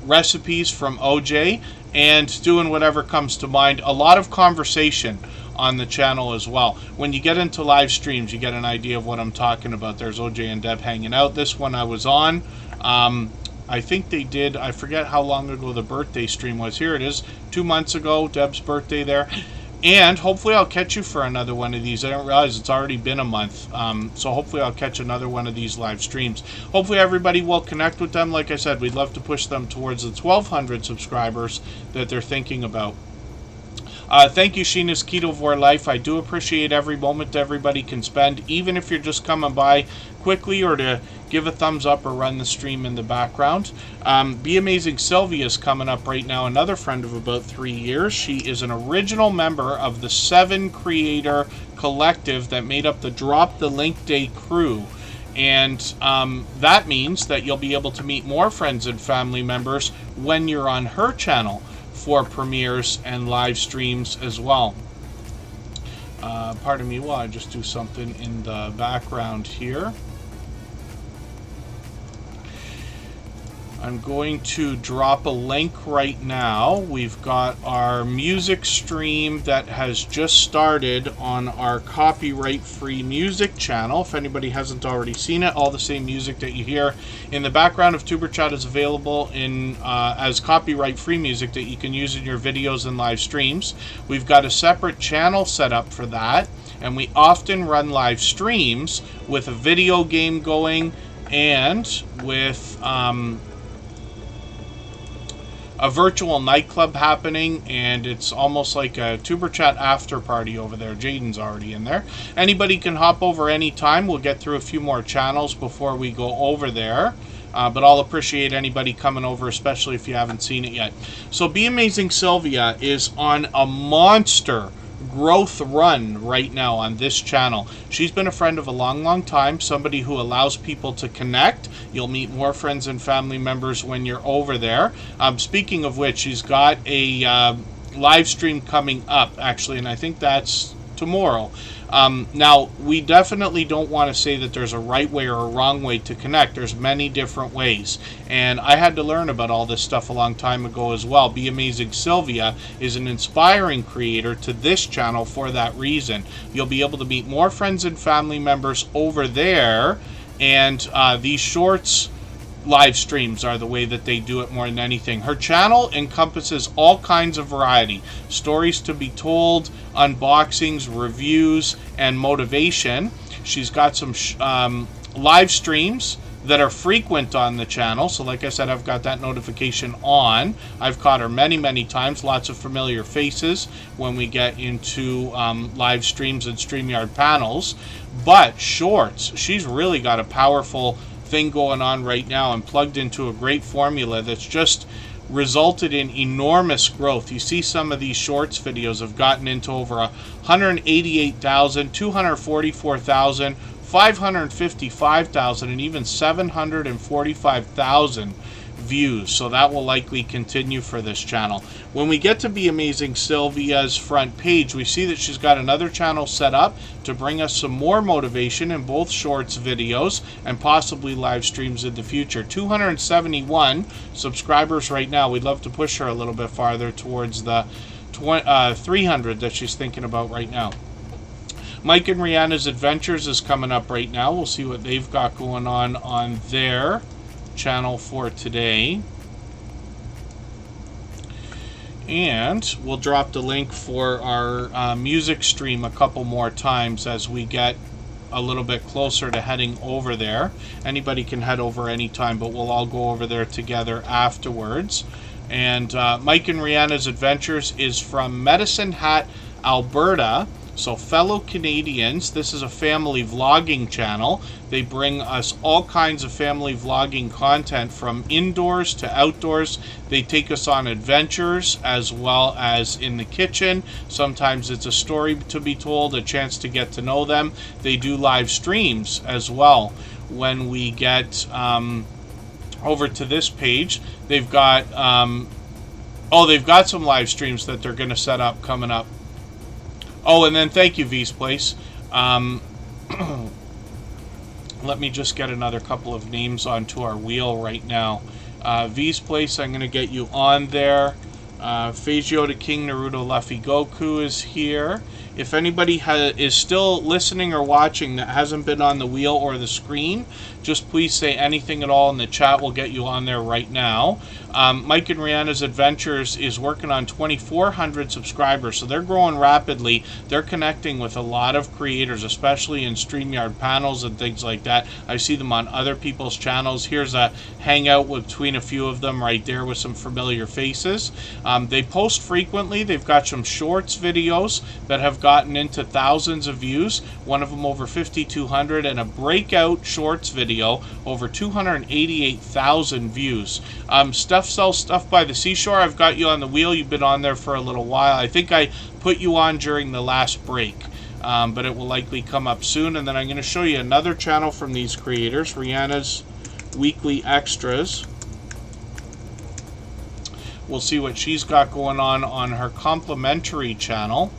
recipes from OJ, and doing whatever comes to mind. A lot of conversation on the channel as well. When you get into live streams, you get an idea of what I'm talking about. There's OJ and Deb hanging out. This one I was on. I think they did, I forget how long ago the birthday stream was. Here it is, 2 months ago, Deb's birthday there. And hopefully I'll catch you for another one of these. I didn't realize it's already been a month. So hopefully I'll catch another one of these live streams. Hopefully everybody will connect with them. Like I said, we'd love to push them towards the 1,200 subscribers that they're thinking about. Thank you, Sheena's Ketovore Life. I do appreciate every moment everybody can spend, even if you're just coming by quickly or to give a thumbs up or run the stream in the background. Be Amazing Sylvia is coming up right now, another friend of about 3 years. She is an original member of the 7 creator collective that made up the Drop the Link Day crew. And that means that you'll be able to meet more friends and family members when you're on her channel for premieres and live streams as well. Pardon me while I just do something in the background here. I'm going to drop a link right now. We've got our music stream that has just started on our copyright-free music channel. If anybody hasn't already seen it, all the same music that you hear in the background of Superchat is available in as copyright-free music that you can use in your videos and live streams. We've got a separate channel set up for that, and we often run live streams with a video game going and with a virtual nightclub happening, and it's almost like a Tuber Chat after party over there. Jaden's already in there. Anybody can hop over anytime. We'll get through a few more channels before we go over there. But I'll appreciate anybody coming over, especially if you haven't seen it yet. So Be Amazing Sylvia is on a monster growth run right now on this channel. She's been a friend of a long time, somebody who allows people to connect. You'll meet more friends and family members when you're over there. Speaking of which, she's got a live stream coming up, actually, and I think that's tomorrow. Now, we definitely don't want to say that there's a right way or a wrong way to connect. There's many different ways. And I had to learn about all this stuff a long time ago as well. Be Amazing Sylvia is an inspiring creator to this channel for that reason. You'll be able to meet more friends and family members over there. And these shorts live streams are the way that they do it more than anything. Her channel encompasses all kinds of variety. Stories to be told, unboxings, reviews, and motivation. She's got some live streams that are frequent on the channel. So like I said, I've got that notification on. I've caught her many times. Lots of familiar faces when we get into live streams and StreamYard panels. But shorts, she's really got a powerful thing going on right now and plugged into a great formula that's just resulted in enormous growth. You see some of these shorts videos have gotten into over 188,000, 244,000, 555,000, and even 745,000 views, so that will likely continue for this channel. When we get to Be Amazing Sylvia's front page, we see that she's got another channel set up to bring us some more motivation in both shorts videos and possibly live streams in the future. 271 subscribers right now. We'd love to push her a little bit farther towards the 300 that she's thinking about right now. Mike and Rihanna's Adventures is coming up right now. We'll see what they've got going on their channel for today. And we'll drop the link for our music stream a couple more times as we get a little bit closer to heading over there. Anybody can head over anytime, but we'll all go over there together afterwards. And Mike and Rihanna's Adventures is from Medicine Hat, Alberta. So fellow Canadians, this is a family vlogging channel. They bring us all kinds of family vlogging content from indoors to outdoors. They take us on adventures as well as in the kitchen. Sometimes it's a story to be told, a chance to get to know them. They do live streams as well. When we get over to this page, they've got they've got some live streams that they're going to set up coming up. Oh, and then thank you, V's Place. Let me just get another couple of names onto our wheel right now. V's Place, I'm going to get you on there. Feijio to King Naruto Luffy Goku is here. If anybody is still listening or watching that hasn't been on the wheel or the screen, just please say anything at all in the chat. We'll get you on there right now. Mike and Rihanna's Adventures is working on 2,400 subscribers, so they're growing rapidly. They're connecting with a lot of creators, especially in StreamYard panels and things like that. I see them on other people's channels. Here's a hangout between a few of them right there with some familiar faces. They post frequently. They've got some shorts videos that have gotten into thousands of views. One of them over 5,200, and a breakout shorts video over 288,000 views. Stuff Sells Stuff by the Seashore, I've got you on the wheel. You've been on there for a little while. I think I put you on during the last break, but it will likely come up soon. And then I'm going to show you another channel from these creators, Rihanna's Weekly Extras. We'll see what she's got going on her complimentary channel.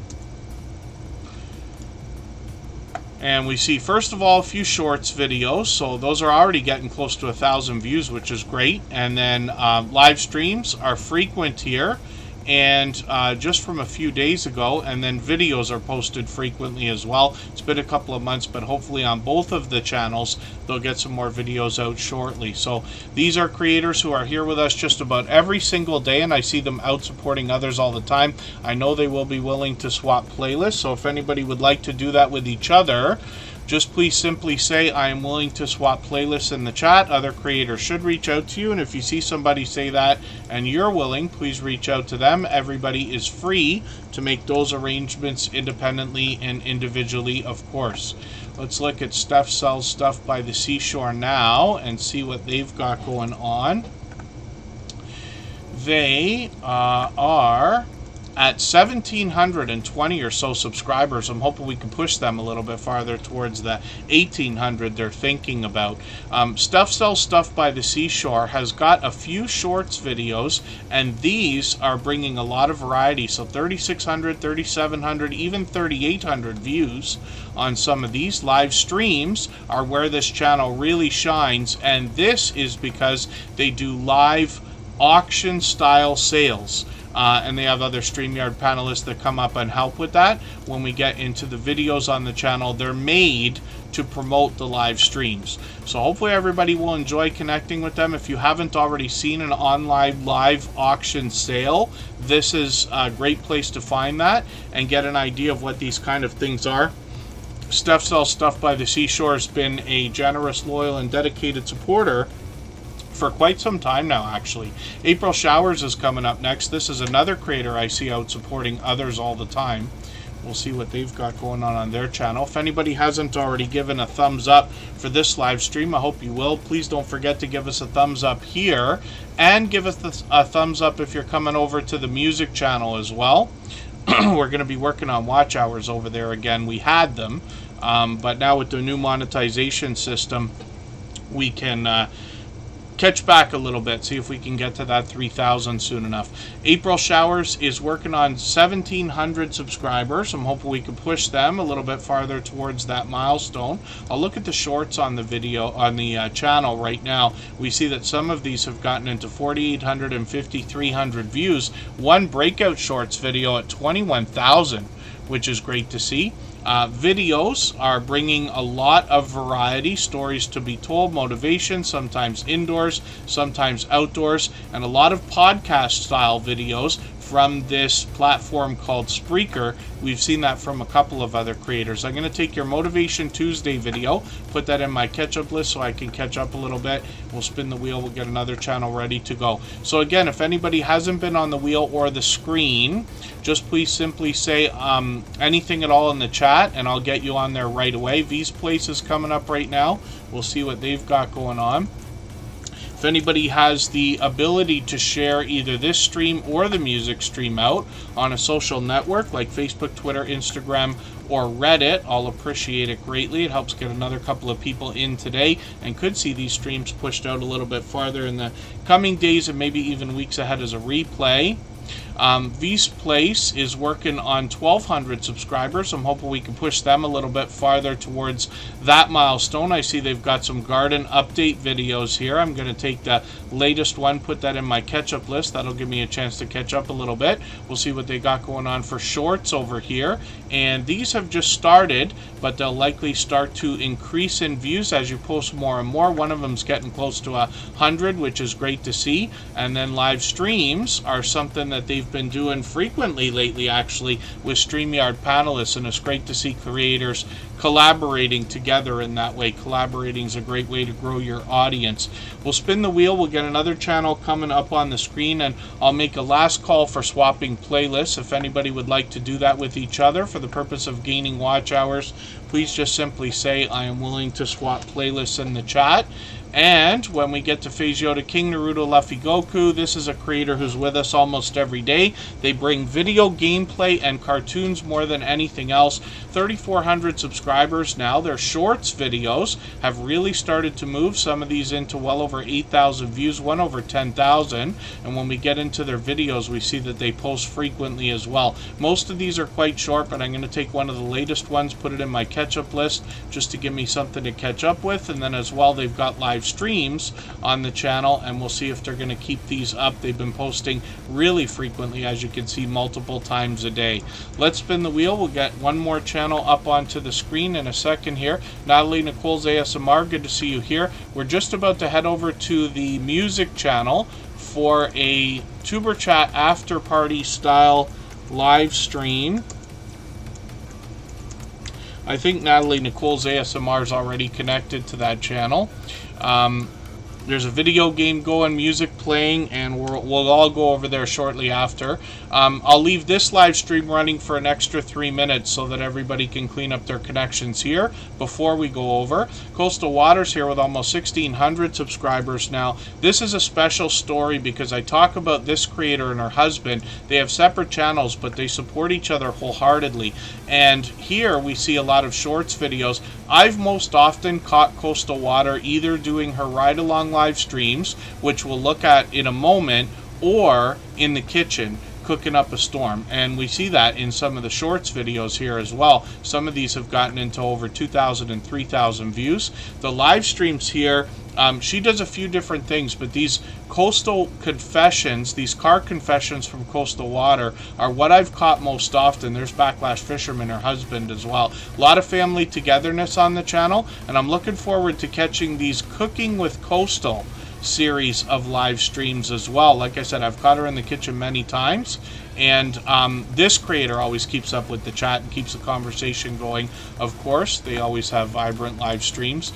And we see, first of all, a few shorts videos. So those are already getting close to 1,000 views, which is great. And then live streams are frequent here. And just from a few days ago, and then videos are posted frequently as well. It's been a couple of months, but hopefully on both of the channels they'll get some more videos out shortly. So these are creators who are here with us just about every single day, and I see them out supporting others all the time. I know they will be willing to swap playlists, so if anybody would like to do that with each other, just please simply say, I am willing to swap playlists in the chat. Other creators should reach out to you, and if you see somebody say that and you're willing, please reach out to them. Everybody is free to make those arrangements independently and individually, of course. Let's look at Stuff Sells Stuff by the Seashore now and see what they've got going on. They are at 1,720 or so subscribers. I'm hoping we can push them a little bit farther towards the 1,800 they're thinking about. Stuff Sells Stuff by the Seashore has got a few shorts videos, and these are bringing a lot of variety. So 3,600, 3,700, even 3,800 views on some of these. Live streams are where this channel really shines, and this is because they do live auction style sales. And they have other StreamYard panelists that come up and help with that. When we get into the videos on the channel, they're made to promote the live streams. So hopefully everybody will enjoy connecting with them. If you haven't already seen an online live auction sale, this is a great place to find that and get an idea of what these kind of things are. Stuff Sells Stuff by the Seashore has been a generous, loyal, and dedicated supporter for quite some time now, actually. April Showers is coming up next. This is another creator I see out supporting others all the time. We'll see what they've got going on their channel. If anybody hasn't already given a thumbs up for this live stream, I hope you will. Please don't forget to give us a thumbs up here, and give us a thumbs up if you're coming over to the music channel as well. We're going to be working on watch hours over there again. We had them, but now with the new monetization system, we can catch back a little bit, see if we can get to that 3,000 soon enough. April Showers is working on 1,700 subscribers. I'm hoping we can push them a little bit farther towards that milestone. I'll look at the shorts on the video, on the channel right now. We see that some of these have gotten into 4,800 and 5,300 views. One breakout shorts video at 21,000, which is great to see. Videos are bringing a lot of variety, stories to be told, motivation, sometimes indoors, sometimes outdoors, and a lot of podcast style videos from this platform called Spreaker. We've seen that from a couple of other creators. I'm going to take your Motivation Tuesday video, put that in my catch-up list so I can catch up a little bit. We'll spin the wheel, we'll get another channel ready to go. So again, if anybody hasn't been on the wheel or the screen, just please simply say anything at all in the chat and I'll get you on there right away. V's Place is coming up right now. We'll see what they've got going on. If anybody has the ability to share either this stream or the music stream out on a social network like Facebook, Twitter, Instagram, or Reddit, I'll appreciate it greatly. It helps get another couple of people in today and could see these streams pushed out a little bit farther in the coming days and maybe even weeks ahead as a replay. V's Place is working on 1,200 subscribers. I'm hoping we can push them a little bit farther towards that milestone. I see they've got some garden update videos here. I'm going to take the latest one, put that in my catch-up list. That'll give me a chance to catch up a little bit. We'll see what they got going on for shorts over here. And these have just started, but they'll likely start to increase in views as you post more and more. One of them's getting close to 100, which is great to see. And then live streams are something that they've been doing frequently lately, actually, with StreamYard panelists, and it's great to see creators collaborating together in that way. Collaborating is a great way to grow your audience. We'll spin the wheel, we'll get another channel coming up on the screen, and I'll make a last call for swapping playlists. If anybody would like to do that with each other for the purpose of gaining watch hours, please just simply say I am willing to swap playlists in the chat. And when we get to Phase Yoda King, Naruto, Luffy, Goku, this is a creator who's with us almost every day. They bring video gameplay and cartoons more than anything else. 3,400 subscribers now. Their shorts videos have really started to move. Some of these into well over 8,000 views, one over 10,000. And when we get into their videos, we see that they post frequently as well. Most of these are quite short, but I'm going to take one of the latest ones, put it in my catch-up list just to give me something to catch up with. And then as well, they've got live streams on the channel, and we'll see if they're going to keep these up. They've been posting really frequently, as you can see, multiple times a day. Let's spin the wheel. We'll get one more channel up onto the screen in a second here. Natalie Nicole's ASMR, good to see you here. We're just about to head over to the music channel for a Tuber Chat after party style live stream. I think Natalie Nicole's ASMR is already connected to that channel. There's a video game going, music playing, and we'll all go over there shortly after. I'll leave this live stream running for an extra 3 minutes so that everybody can clean up their connections here before we go over. Coastal Waters here with almost 1,600 subscribers now. This is a special story because I talk about this creator and her husband. They have separate channels, but they support each other wholeheartedly. And here we see a lot of shorts videos. I've most often caught Coastal Water either doing her ride-along live streams, which we'll look at in a moment, or in the kitchen cooking up a storm. And we see that in some of the shorts videos here as well. Some of these have gotten into over 2,000 and 3,000 views. The live streams here, she does a few different things, but these coastal confessions, these car confessions from Coastal Water are what I've caught most often. There's Backlash Fisherman, her husband, as well. A lot of family togetherness on the channel, and I'm looking forward to catching these Cooking with Coastal series of live streams as well. Like I said, I've caught her in the kitchen many times, and this creator always keeps up with the chat and keeps the conversation going. Of course, they always have vibrant live streams.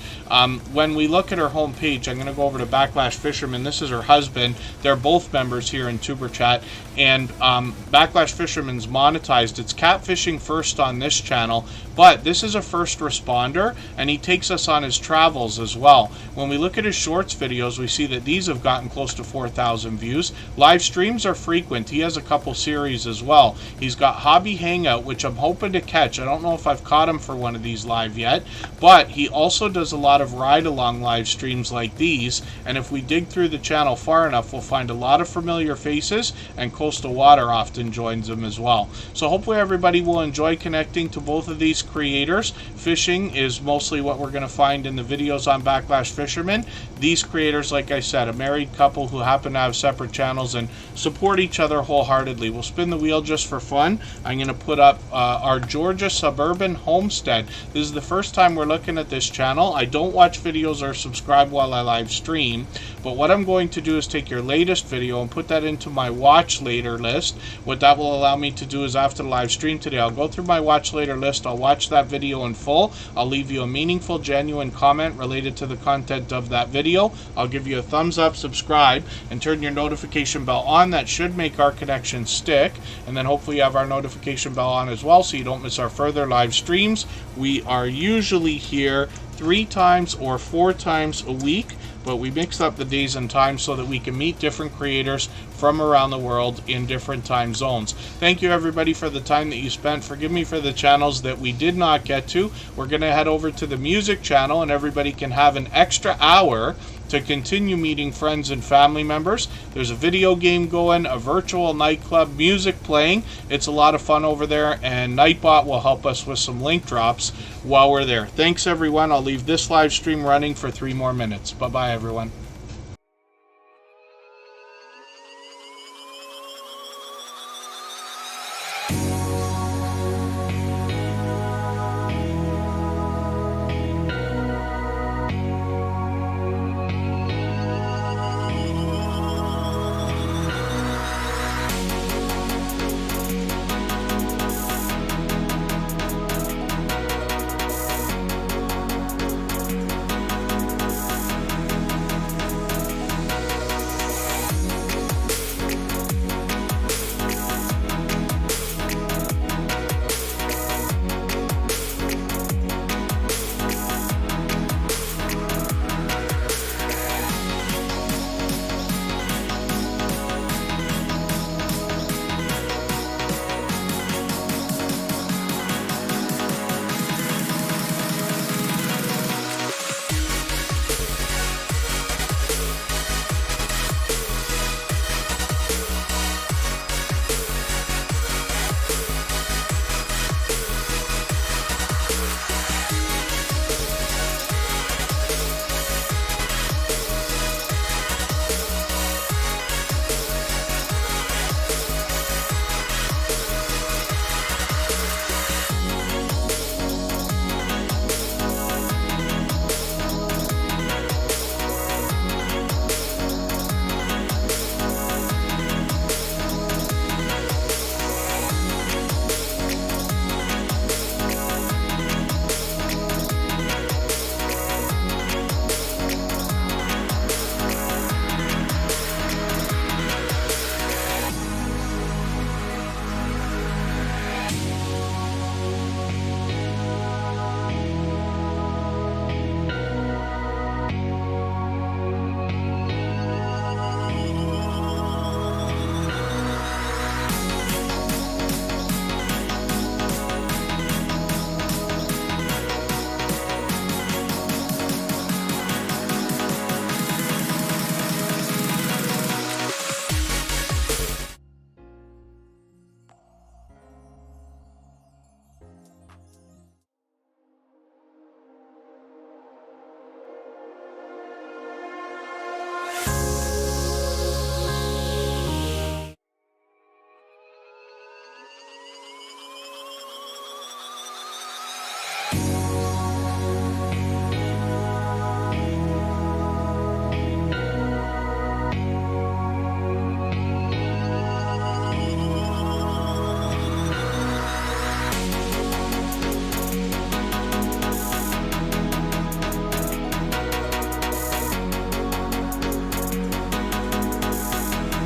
When we look at her homepage, I'm going to go over to Backlash Fisherman. This is her husband. They're both members here in Tuber Chat, and Backlash Fisherman's monetized. It's catfishing first on this channel, but this is a first responder, and he takes us on his travels as well. When we look at his shorts videos, we see that these have gotten close to 4,000 views. Live streams are frequent. He has a couple series series as well. He's got Hobby Hangout, which I'm hoping to catch. I don't know if I've caught him for one of these live yet, but he also does a lot of ride-along live streams like these, and if we dig through the channel far enough, we'll find a lot of familiar faces, and Coastal Water often joins him as well. So hopefully everybody will enjoy connecting to both of these creators. Fishing is mostly what we're going to find in the videos on Backlash Fisherman. These creators, like I said, a married couple who happen to have separate channels and support each other wholeheartedly. We'll spin the wheel just for fun. I'm going to put up our Georgia suburban homestead. This is the first time we're looking at this channel. I don't watch videos or subscribe while I live stream, but what I'm going to do is take your latest video and put that into my watch later list. What that will allow me to do is after the live stream today, I'll go through my watch later list, I'll watch that video in full, I'll leave you a meaningful, genuine comment related to the content of that video. I'll give you a thumbs up, subscribe, and turn your notification bell on. That should make our connection stick, and then hopefully you have our notification bell on as well so you don't miss our further live streams. We are usually here 3 times or 4 times a week, but we mix up the days and times so that we can meet different creators from around the world in different time zones. Thank you everybody for the time that you spent. Forgive me for the channels that we did not get to. We're going to head over to the music channel, and everybody can have an extra hour to continue meeting friends and family members. There's a video game going, a virtual nightclub, music playing. It's a lot of fun over there, and Nightbot will help us with some link drops while we're there. Thanks everyone. I'll leave this live stream running for 3 more minutes. Bye-bye everyone.